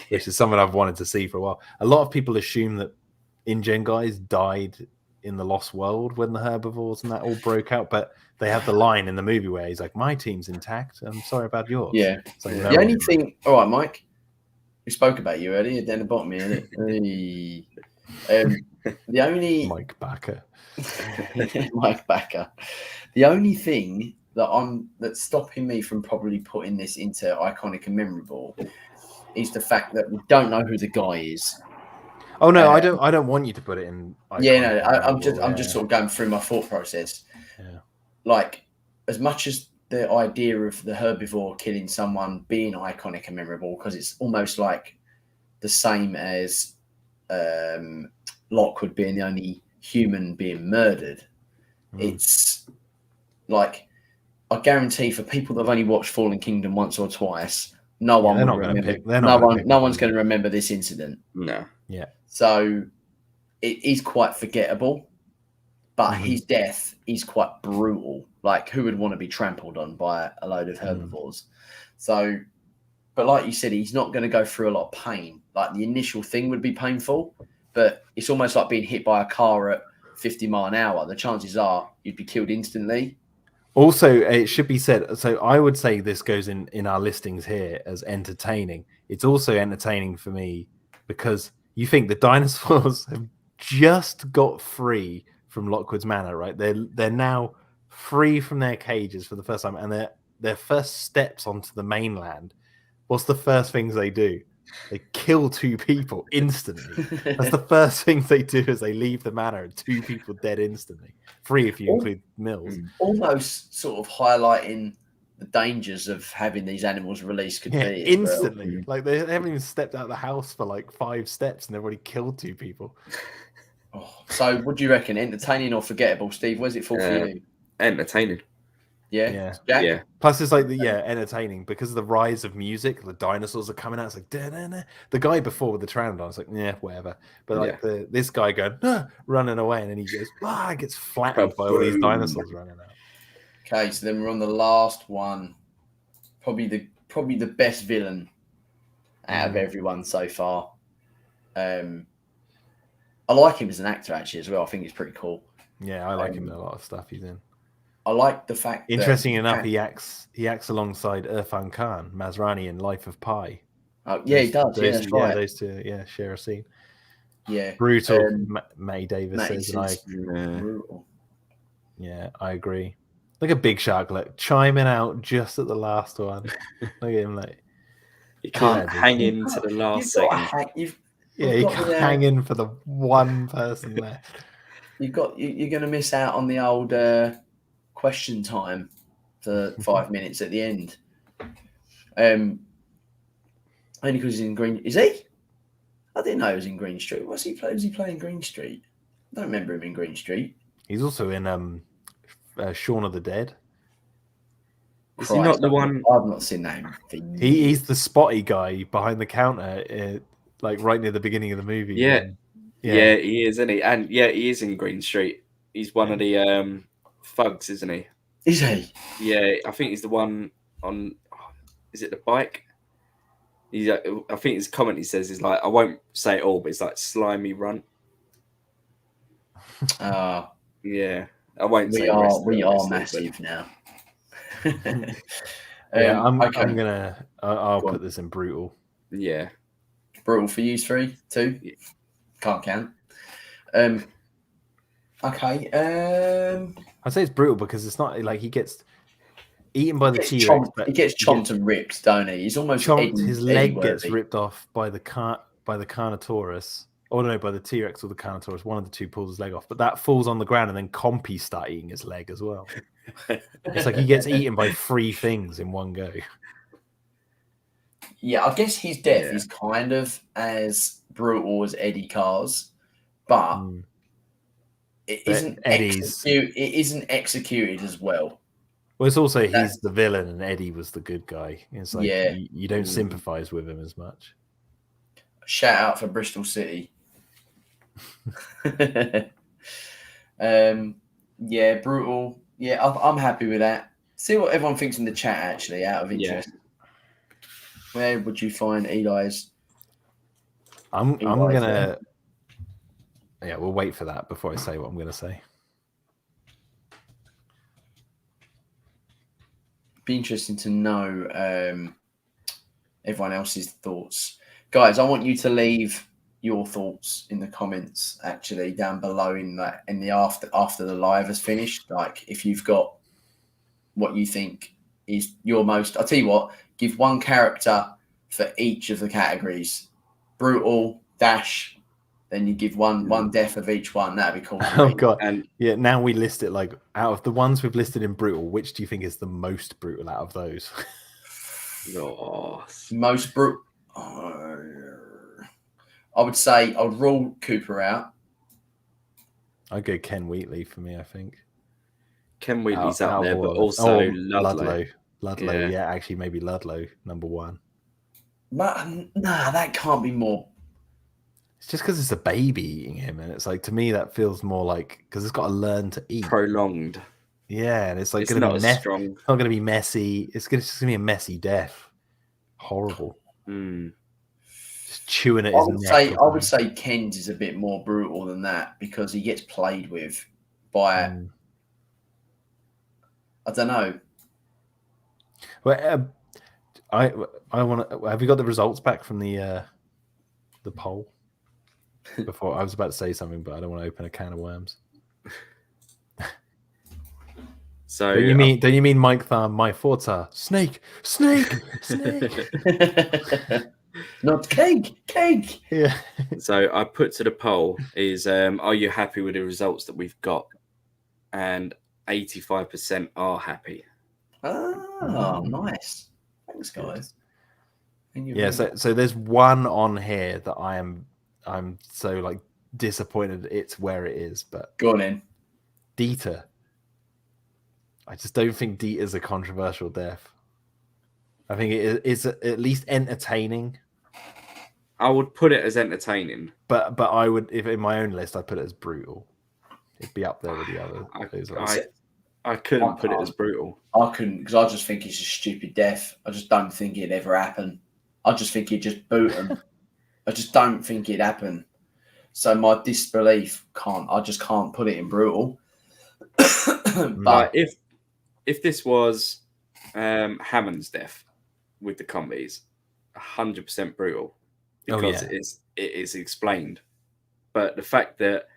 which is something I've wanted to see for a while. A lot of people assume that InGen guys died in the Lost World when the herbivores and that all broke out, but they have the line in the movie where he's like, "My team's intact. I'm sorry about yours." Yeah. No, the only thing, all right, Mike, we spoke about you earlier down the bottom here. The only Mike Backer. Mike Backer. The only thing that's stopping me from probably putting this into iconic and memorable is the fact that we don't know who the guy is. Oh no, I don't want you to put it in. Yeah, no, iconic I'm memorable, just sort of going through my thought process. Yeah. Like, as much as the idea of the herbivore killing someone being iconic and memorable, because it's almost like the same as Lockwood being the only human being murdered. It's like, I guarantee for people that have only watched Fallen Kingdom once or twice, no one will remember. No one's going to remember this incident. No. Yeah. So it is quite forgettable, but his death is quite brutal. Like, who would want to be trampled on by a load of herbivores? So, but like you said, he's not going to go through a lot of pain. Like, the initial thing would be painful, but it's almost like being hit by a car at 50 miles an hour. The chances are you'd be killed instantly. Also, it should be said, so I would say this goes in our listings here as entertaining. It's also entertaining for me because you think the dinosaurs have just got free from Lockwood's Manor, right? They're now free from their cages for the first time, and their first steps onto the mainland. What's the first things they do? They kill 2 people instantly. That's the first thing they do as they leave the manor, and 2 people dead instantly. 3 if you include Mills. Almost sort of highlighting the dangers of having these animals released could be instantly. Well. Like, they haven't even stepped out of the house for like 5 steps and they've already killed 2 people. So what do you reckon? Entertaining or forgettable, Steve? Where's it fall for you? Entertaining. Yeah. Yeah. Jack? Plus, it's like entertaining because of the rise of music. The dinosaurs are coming out. It's like da-da-da. The guy before with the pteranodon, it's like whatever. But like this guy going running away, and then he goes gets flattened by all these dinosaurs running out. Okay, so then we're on the last one. Probably the best villain out of everyone so far. I like him as an actor actually as well. I think he's pretty cool. Yeah, I like him in a lot of stuff he's in. I like the fact. Interesting enough, he acts alongside Irfan Khan, Masrani in Life of Pi. Oh yeah, he does. Yeah, that's right. Those two, share a scene. Yeah, brutal. Matty Davis says, brutal. Yeah, I agree. Look at Big Shark, chiming out just at the last one. Look at him, you can't hang in to the last second. You can't hang in for the one person left. You're going to miss out on the old question time for 5 minutes at the end. Only because he's in Green. Is he? I didn't know he was in Green Street. Was he playing Green Street? I don't remember him in Green Street. He's also in Shaun of the Dead. Is he not the one? I've not seen that. He's the spotty guy behind the counter, right near the beginning of the movie. Yeah, he is, isn't he? And he is in Green Street. He's one of the thugs, isn't he? Is he? Yeah, I think he's the one on. Is it the bike? I think his comment he says is I won't say it all, but it's slimy runt. Yeah, I won't say. We are massive now. I'll put this in brutal. Yeah, brutal for you 3, 2. Yeah. Can't count. Okay. I'd say it's brutal because it's not like he gets eaten by the T-Rex. He gets chomped and ripped, don't he? He's almost chomped. His leg gets ripped off by the Carnotaurus. Or no, by the T-Rex or the Carnotaurus. One of the two pulls his leg off, but that falls on the ground, and then Compy start eating his leg as well. It's like he gets eaten by 3 things in one go. Yeah, I guess his death is kind of as brutal as Eddie Carr's, but it isn't executed as well. Well, it's also he's the villain and Eddie was the good guy. It's like you don't sympathize with him as much. Shout out for Bristol City. Brutal. Yeah, I'm happy with that. See what everyone thinks in the chat, actually, out of interest. Where would you find Eli's? I'm gonna. Yeah, we'll wait for that before I say what I'm gonna say. Be interesting to know everyone else's thoughts, guys. I want you to leave your thoughts in the comments, actually, down below in the after the live has finished. Like, if you've got what you think is your most, I'll tell you what, give one character for each of the categories: brutal, dash, then you give one death of each one. That'd be cool. Oh god. And Yeah, now we list it like out of the ones we've listed in brutal, which do you think is the most brutal out of those? oh, Most brutal. I would say I would rule Cooper out. I'd go Ken Wheatley for me, I think. Ken Wheatley's Out up of there, all but of them. also Oh, Ludlow. Ludlow, yeah, actually maybe Ludlow, number 1. But, nah, that can't be more. It's just because it's a baby eating him, and it's like, to me that feels more like, because it's got to learn to eat. Prolonged. Yeah, and it's like It's going to not be as strong. It's not going to be messy. It's just going to be a messy death. Horrible. Mm. Just chewing at I his would neck. say I would say Ken's is a bit more brutal than that because he gets played with by I don't know. Well, I want to. Have you got the results back from the poll? Before I was about to say something, but I don't want to open a can of worms. So Don't you mean Mike Thurm? My thoughts are snake. Not cake. Yeah. So I put to the poll is are you happy with the results that we've got? And 85% are happy. Oh, nice. Thanks, guys. Yeah. So there's one on here that I'm so like disappointed it's where it is, but go on in. Dieter. I just don't think Dieter's a controversial death. I think it is at least entertaining. I would put it as entertaining. But I would, if in my own list, I'd put it as brutal. It'd be up there with the other. I couldn't put it as brutal. I couldn't because I just think it's a stupid death. I just don't think it'd ever happen. I just think he'd just boot him. I just don't think it'd happen. So my disbelief I just can't put it in brutal. But if this was Hammond's death with the comedies, 100% brutal because it is explained. But the fact that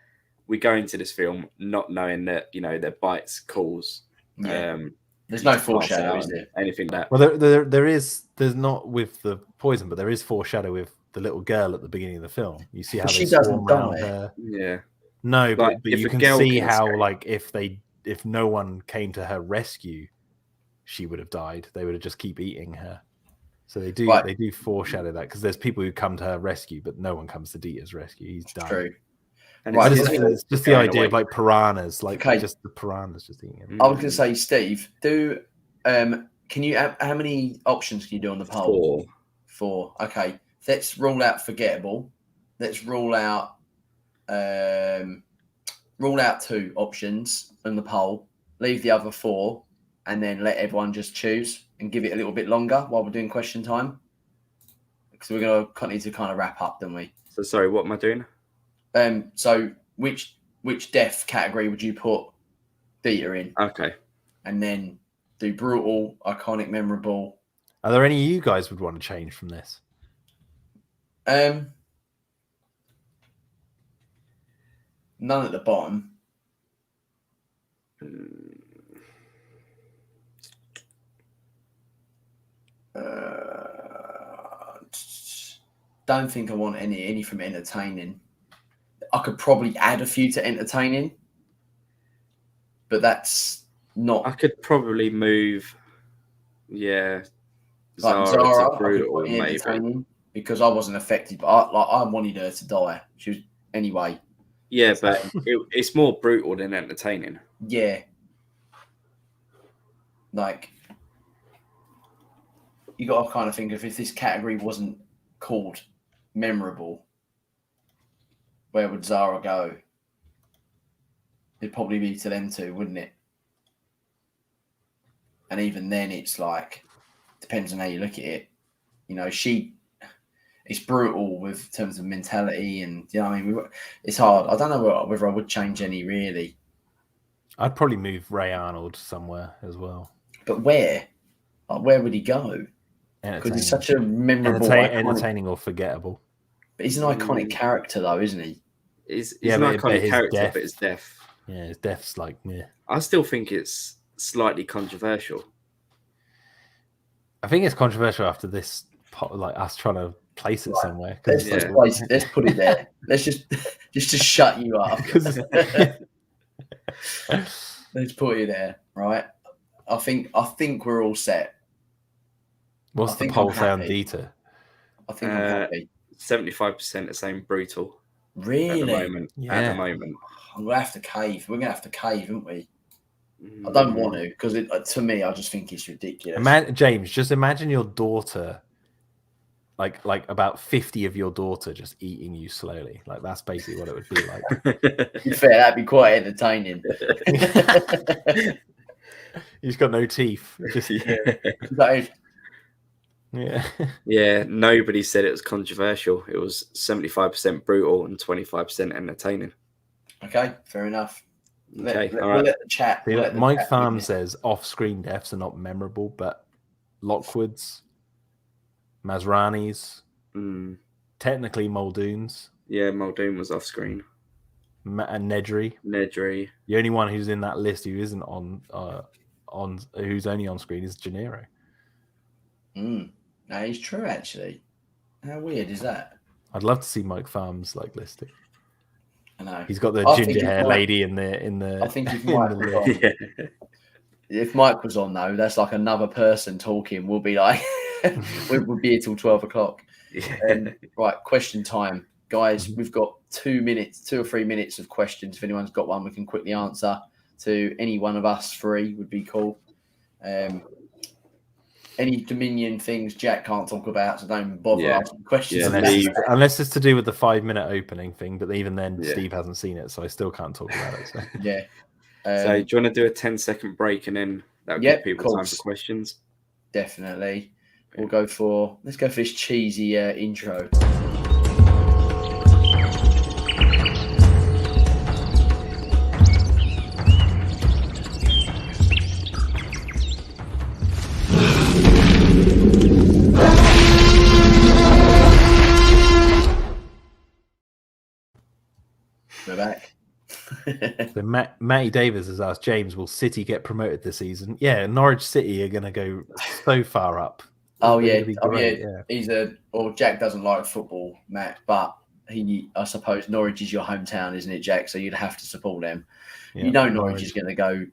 we go into this film not knowing that their bites cause there's no foreshadow, is there? Anything that well there's not with the poison, but there is foreshadow with the little girl at the beginning of the film. You see how she they doesn't around die. her. Yeah. No, Like, but you can see how like if no one came to her rescue, she would have died. They would have just keep eating her. So they do foreshadow that because there's people who come to her rescue, but no one comes to Dieter's rescue. He's dying. True. And It's just the idea of like piranhas, like just the piranhas just eating him. I was going to say, Steve, can you how many options can you do on the poll? 4. Okay, let's rule out forgettable. Let's rule out 2 options on the poll. Leave the other 4, and then let everyone just choose and give it a little bit longer while we're doing question time. Because we're going to need to kind of wrap up, don't we? So sorry, what am I doing? So which death category would you put Dieter in? Okay. And then do brutal, iconic, memorable. Are there any you guys would want to change from this? None at the bottom. Don't think I want any from entertaining. I could probably add a few to entertaining, but that's not. I could probably move. Yeah, Like Zara to brutal, maybe, because I wasn't affected, but I wanted her to die. She was anyway. Yeah, but it's more brutal than entertaining. Yeah, like you got to kind of think of if this category wasn't called memorable, where would Zara go? It'd probably be to them two, wouldn't it? And even then, it's like depends on how you look at it. It's brutal with terms of mentality, and what I mean, it's hard. I don't know whether I would change any really. I'd probably move Ray Arnold somewhere as well. But where? Like, where would he go? Because he's such a memorable, entertaining or forgettable. But he's an iconic character, though, isn't he? He's an iconic character, but his death. Yeah, his death's like, yeah. I still think it's slightly controversial. I think it's controversial after this, like us trying to place it Right. somewhere. Let's, It's let's put it there. Let's just to shut you up. Let's put it there, right? I think we're all set. What's I the think poll I'm say on happy. Dieter? I think I'm happy. 75% are saying brutal at the Really? moment. Yeah. At the moment. I'm gonna have to cave. We're gonna have to cave, aren't we? Mm. I don't want to because to me, I just think it's ridiculous. James, just imagine your daughter, like about 50 of your daughter just eating you slowly. Like that's basically what it would be like. To be fair, that'd be quite entertaining. He's got no teeth. Just Yeah. Yeah, nobody said it was controversial. It was 75% brutal and 25% entertaining. Okay, fair enough. Okay, all We'll right. let the chat. See, we'll let the Mike chat Farm give it. says off-screen deaths are not memorable, but Lockwood's, Masrani's, Mm. technically Muldoon's, Yeah, Muldoon was off screen. and Nedry. Nedry. The only one who's in that list who isn't on who's only on screen is Gennaro. That is true, actually. How weird is that? I'd love to see Mike Farm's listing. I know. He's got the I think ginger if hair Mike- lady in the. I think if in Mike the was list. on, if Mike was on though, that's like another person talking. We'll be like, we'll be here till 12 o'clock. Right, question time, guys. We've got 2 or 3 minutes of questions. If anyone's got one, we can quickly answer to any one of us three. Would be cool. Any Dominion things Jack can't talk about, so don't bother asking questions. Unless it's to do with the 5-minute opening thing, but even then, Steve hasn't seen it, so I still can't talk about it. So. Yeah. So do you want to do a 10-second break and then that'll give people time for questions? Definitely. Let's go for this cheesy intro. We're back. So Matty Davis has asked James, will City get promoted this season? Yeah, Norwich City are going to go so far up. Jack doesn't like football, Matt, but I suppose Norwich is your hometown, isn't it, Jack? So you'd have to support them. Yep, Norwich is going to go.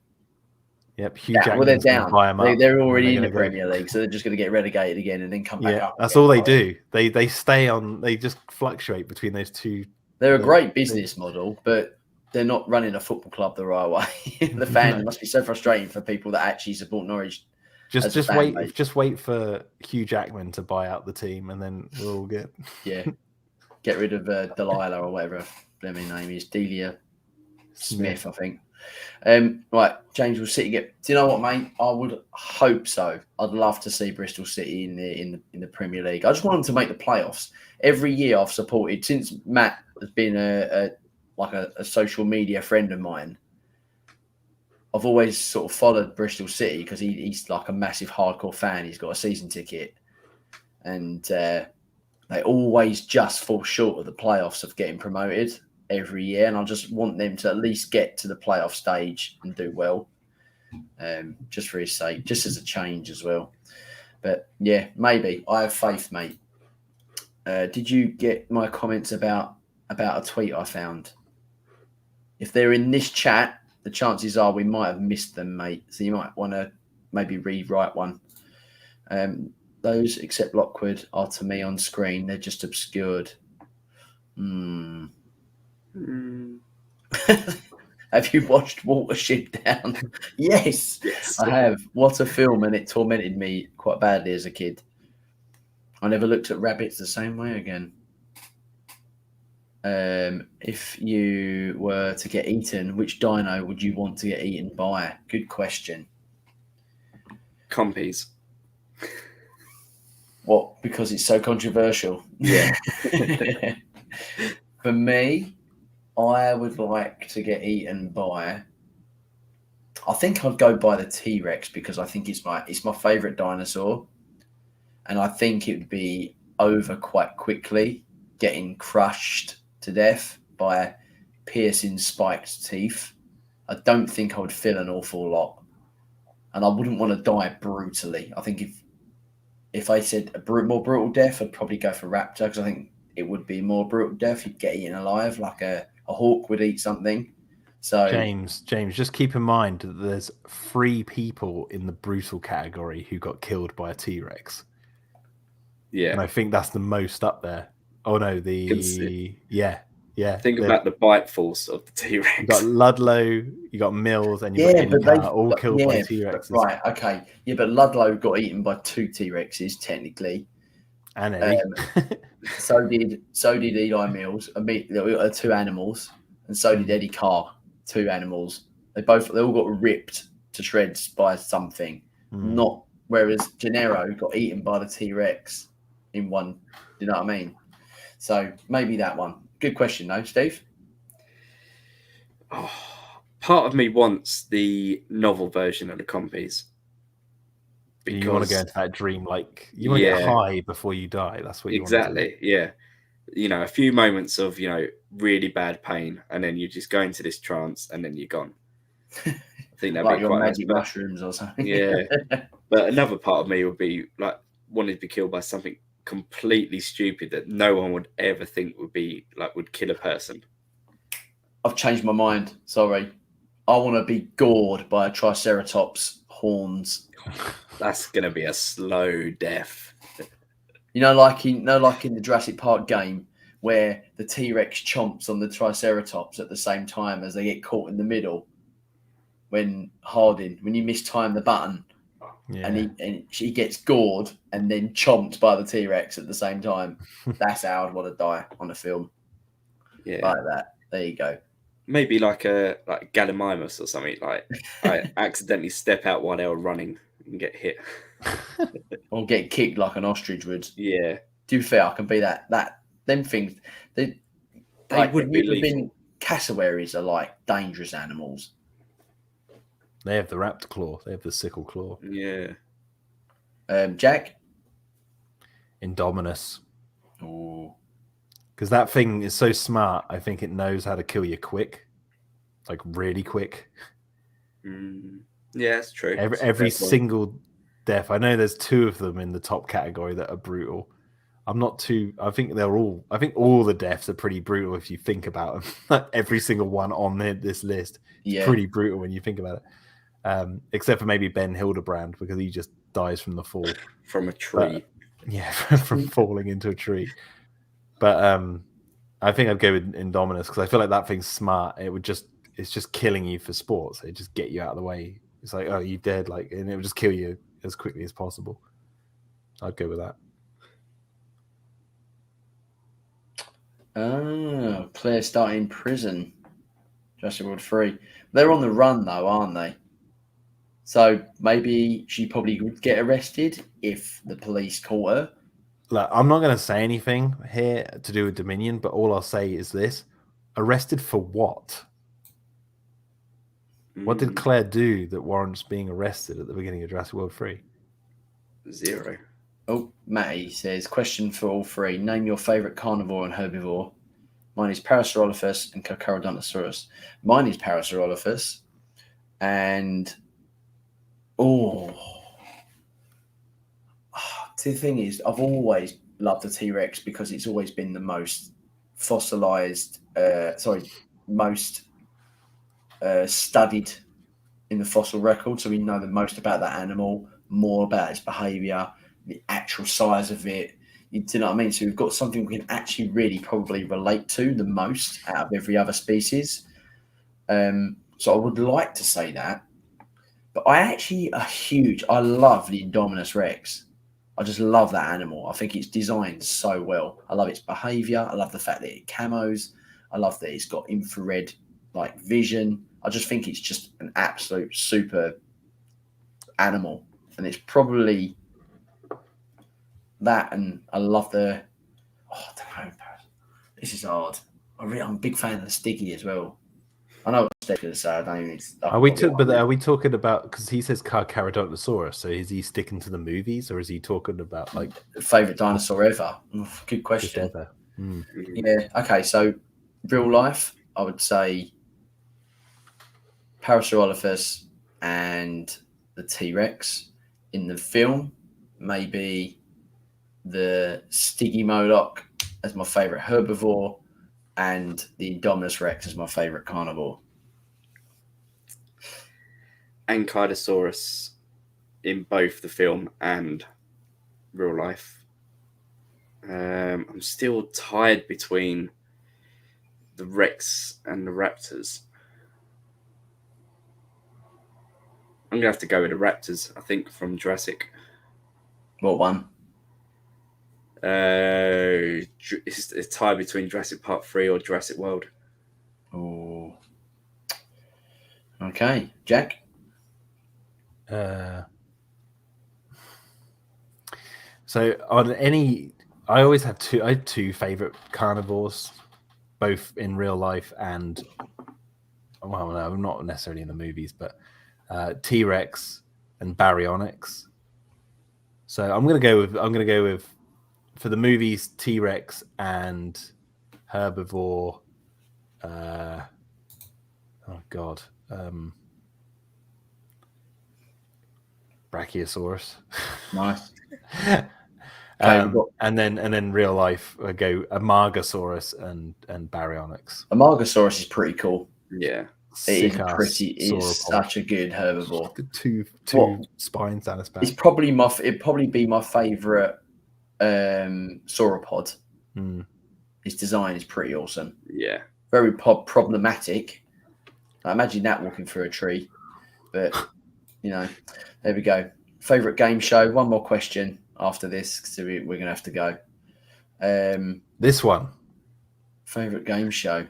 Yep, Hugh Jackman's well, they're down. Buy them up, they're already in the Premier League, so they're just going to get relegated again and then come back up. That's all they do. They stay on. They just fluctuate between those two. They're a great business model, but they're not running a football club the right way. The fans must be so frustrating for people that actually support Norwich. Just wait for Hugh Jackman to buy out the team, and then we'll all get get rid of Delilah or whatever their name is, Delia Smith, I think. Right, James, will City get? Do you know what, mate? I would hope so. I'd love to see Bristol City in the Premier League. I just want them to make the playoffs. Every year I've supported since Matt has been a social media friend of mine. I've always sort of followed Bristol City because he's like a massive hardcore fan. He's got a season ticket, and they always just fall short of the playoffs of getting promoted every year. And I just want them to at least get to the playoff stage and do well, just for his sake, just as a change as well. But yeah, maybe I have faith, mate. Did you get my comments about a tweet I found? If they're in this chat, the chances are we might have missed them, mate. So you might want to maybe rewrite one. Those except Lockwood are to me on screen. They're just obscured. Have you watched Watership Down? Yes, I have. What a film, and it tormented me quite badly as a kid. I never looked at rabbits the same way again. If you were to get eaten, which dino would you want to get eaten by? Good question. Compies. What? Because it's so controversial? Yeah. For me, I would like to get eaten by. I think I'd go by the T-Rex because I think it's my favorite dinosaur, and I think it would be over quite quickly, getting crushed to death by piercing spiked teeth. I don't think I would feel an awful lot, and I wouldn't want to die brutally. I think if I said more brutal death, I'd probably go for raptor because I think it would be more brutal death. You'd get eaten alive like a hawk would eat something. So James, just keep in mind that there's 3 people in the brutal category who got killed by a T-Rex. Yeah. And I think that's the most up there. Oh no, yeah. Think about the bite force of the T-Rex. You got Ludlow, you got Mills, and you got Eddie Carr, all killed by T-Rexes. Right, okay. Yeah, but Ludlow got eaten by 2 T-Rexes, technically. And Eddie. So did Eli Mills, 2 animals, and so did Eddie Carr, 2 animals. They all got ripped to shreds by something. Not whereas Gennaro got eaten by the T-Rex in one. You know what I mean? So maybe that one. Good question, though, Steve. Oh, part of me wants the novel version of the compies. Because you want to go into that dream, like you want to get high before you die. That's what you want to do. Yeah. A few moments of really bad pain, and then you just go into this trance, and then you're gone. I think that'd like be your quite magic mushrooms or something. Yeah, but another part of me would be like wanting to be killed by something completely stupid that no one would ever think would kill a person. I've changed my mind. Sorry, I want to be gored by a Triceratops horns. That's gonna be a slow death. Like in the Jurassic Park game where the T-Rex chomps on the Triceratops at the same time as they get caught in the middle. When you mistime the button, and she gets gored and then chomped by the T-Rex at the same time. That's how I'd want to die on a film. Yeah, like that. There you go. Maybe like Gallimimus or something. Like I accidentally step out while they were running and get hit, or get kicked like an ostrich would. Yeah. To be fair, I can be that. Them things. They would be lethal. Cassowaries are like dangerous animals. They have the raptor claw. They have the sickle claw. Yeah. Jack? Indominus. Oh. Because that thing is so smart, I think it knows how to kill you quick. Like, really quick. Yeah, that's true. Every single death. I know there's 2 of them in the top category that are brutal. I think all the deaths are pretty brutal if you think about them. Every single one on this list is pretty brutal when you think about it. Except for maybe Ben Hildebrand, because he just dies from the fall. From a tree. From falling into a tree. But I think I'd go with Indominus because I feel like that thing's smart. It's just killing you for sports. It just get you out of the way. It's like, oh, you're dead, and it would just kill you as quickly as possible. I'd go with that. Oh, Claire starting prison. Jurassic World 3. They're on the run though, aren't they? So maybe she probably would get arrested if the police caught her. Look, I'm not going to say anything here to do with Dominion, but all I'll say is this. Arrested for what? What did Claire do that warrants being arrested at the beginning of Jurassic World 3? 0. Oh, Matty says, question for all 3. Name your favourite carnivore and herbivore. Mine is Parasaurolophus and Carcharodontosaurus. Mine is Parasaurolophus. And, the thing is, I've always loved the T-Rex because it's always been the most fossilized, most studied in the fossil record. So we know the most about that animal, more about its behavior, the actual size of it. You know what I mean? So we've got something we can actually really probably relate to the most out of every other species. So I would like to say that. But I love the Indominus Rex. I just love that animal. I think it's designed so well. I love its behavior. I love the fact that it camos. I love that it's got infrared vision. I just think it's just an absolute super animal. And it's probably that, and I love I don't know. This is hard. I'm a big fan of the Stiggy as well. I know what Steve's going to say. I don't even. Are we talking about, because he says Carcharodontosaurus, so is he sticking to the movies, or is he talking about favorite dinosaur ever? Good question. Ever. Yeah. Okay. So real life, I would say Parasaurolophus and the T-Rex. In the film, maybe the Stygimoloch as my favourite herbivore, and the Indominus Rex as my favourite carnivore. Ankylosaurus in both the film and real life. I'm still tied between the Rex and the Raptors. I'm going to have to go with the Raptors, I think, from Jurassic. What one? It's tied between Jurassic Park 3 or Jurassic World. Oh. Okay. Jack? So on any, I always have two. I have two favorite carnivores, both in real life and, well, no, not necessarily in the movies, but T-Rex and Baryonyx. So I'm gonna go with for the movies T-Rex and herbivore. Oh God. Brachiosaurus. Nice. And then real life, I go Amargasaurus and Baryonyx. Amargasaurus is pretty cool. Yeah. It's such a good herbivore. Two spines down his back. It'd probably be my favourite sauropod. His design is pretty awesome. Yeah. Very problematic. I imagine that walking through a tree. But, there we go. Favourite game show? One more question after this, so we're going to have to go. This one. Favourite game show?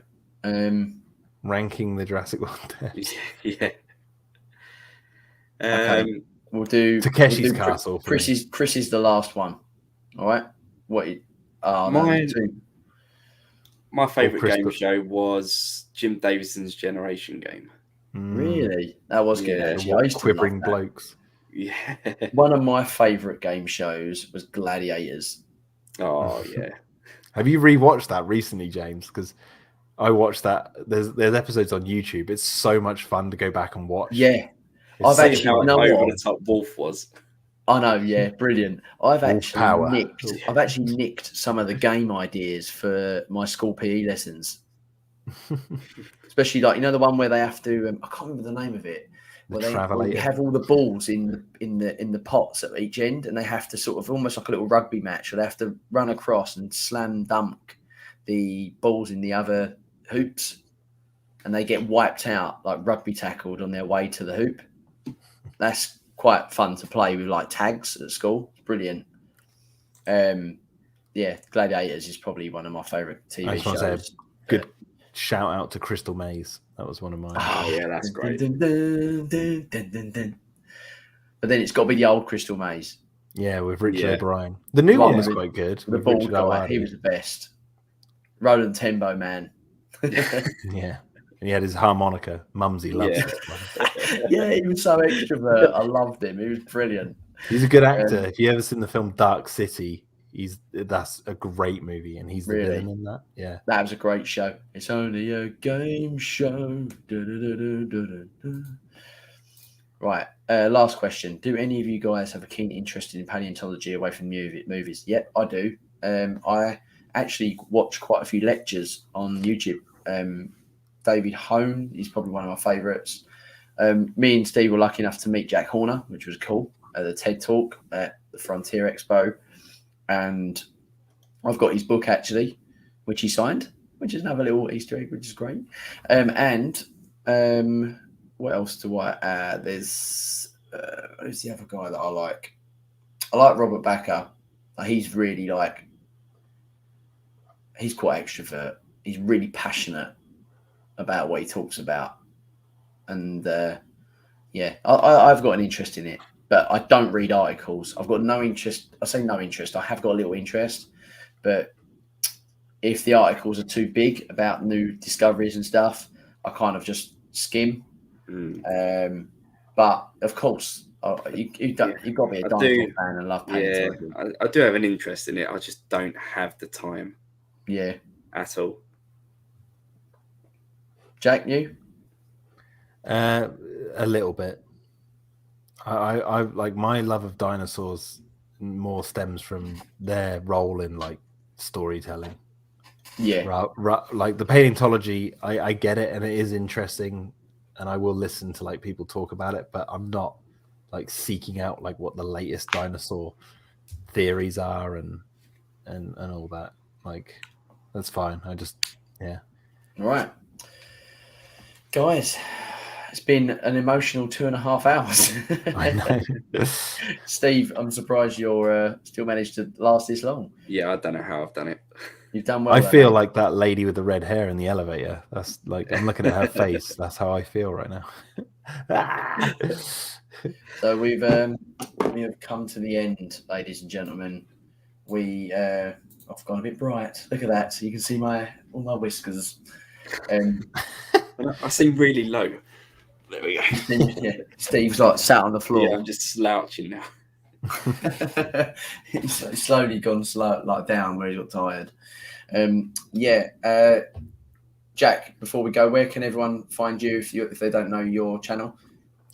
Ranking the Jurassic World. Yeah. Okay. We'll do Takeshi's Castle. Chris is the last one. All right. My favourite game show was Jim Davison's Generation game. Really? That was good, actually. I used to Quivering love that. Blokes. Yeah. One of my favourite game shows was Gladiators. Oh, yeah. Have you rewatched that recently, James? Because I watched that. There's episodes on YouTube. It's so much fun to go back and watch. Yeah. I've actually how over the top Wolf was. I know, yeah, brilliant. I've actually nicked some of the game ideas for my school PE lessons. Especially the one where they have to I can't remember the name of it. Where they have all the balls in the pots at each end, and they have to sort of almost like a little rugby match, where they have to run across and slam dunk the balls in the other hoops, and they get wiped out, like rugby tackled on their way to the hoop. That's quite fun to play with, like tags at school. Brilliant. Gladiators is probably one of my favourite TV shows. Good shout out to Crystal Maze. That was one of mine. Oh yeah, that's great. But then it's got to be the old Crystal Maze. Yeah, with Richard O'Brien. The new one was quite good. The bald guy, he was the best. Roland Tembo, man. Yeah. And he had his harmonica. Mumsy loves it. Yeah, he was so extrovert. I loved him. He was brilliant. He's a good actor. If you ever seen the film Dark City, that's a great movie, and he's the villain in that. Yeah, that was a great show. It's only a game show. Right. Last question. Do any of you guys have a keen interest in paleontology away from movies? Yep, I do. I actually watch quite a few lectures on YouTube. David Hone is probably one of my favourites. Me and Steve were lucky enough to meet Jack Horner, which was cool, at the TED Talk at the Frontier Expo. And I've got his book, actually, which he signed, which is another little Easter egg, which is great. What else do I add? There's who's the other guy that I like? I like Robert Backer. He's really he's quite extrovert. He's really passionate about what he talks about. And I've got an interest in it, but I don't read articles. I've got no interest. I say no interest. I have got a little interest, but if the articles are too big about new discoveries and stuff, I kind of just skim. But of course, you've got to be a dinosaur fan and love paleontology. Yeah, I do have an interest in it. I just don't have the time. Yeah, at all. Jack, you? A little bit. I like my love of dinosaurs more stems from their role in like storytelling. Yeah. Like the paleontology, I get it, and it is interesting, and I will listen to like people talk about it, but I'm not like seeking out like what the latest dinosaur theories are and all that. Like, that's fine. I just, yeah. All right, guys, it's been an emotional 2.5 hours. I know. Steve, I'm surprised you're still managed to last this long. Yeah, I don't know how I've done it. You've done well. I though, feel mate. like that lady with the red hair in the elevator. That's like, I'm looking at her face. That's how I feel right now. So we have come to the end, ladies and gentlemen. I've gone a bit bright. Look at that. So you can see all my whiskers. I seem really low. There we go. Yeah, Steve's like sat on the floor. Yeah, I'm just slouching now. He's slowly gone like down where he got tired. Jack, before we go, where can everyone find you if they don't know your channel?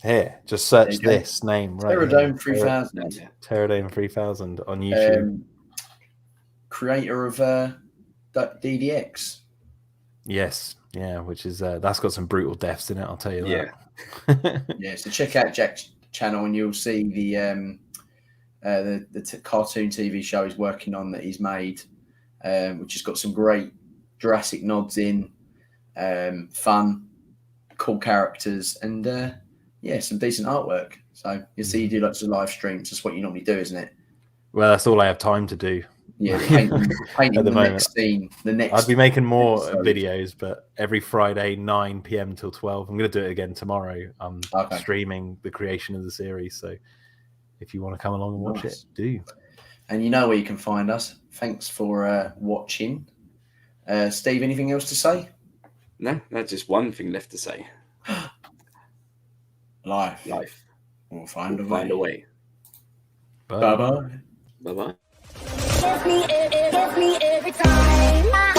Here, just search There you go. this name right Terrordome3000. here. Terrordome3000 on YouTube. Creator of DDX. Yes, yeah, which is that's got some brutal deaths in it. I'll tell you that. Yeah, so check out Jack's channel and you'll see the cartoon TV show he's working on that he's made, which has got some great Jurassic nods in, fun, cool characters, and some decent artwork. So you see, you do lots of live streams. That's what you normally do, isn't it? Well, that's all I have time to do. Yeah, painting At the moment. next scene. I'd be making more episode. videos, but every Friday, 9 p.m. till 12. I'm going to do it again tomorrow. I'm streaming the creation of the series. So if you want to come along and watch it, do. And you know where you can find us. Thanks for watching. Steve, anything else to say? No, that's just one thing left to say. Life. We'll find a way. Bye. Bye-bye. Bye-bye. Give me every time.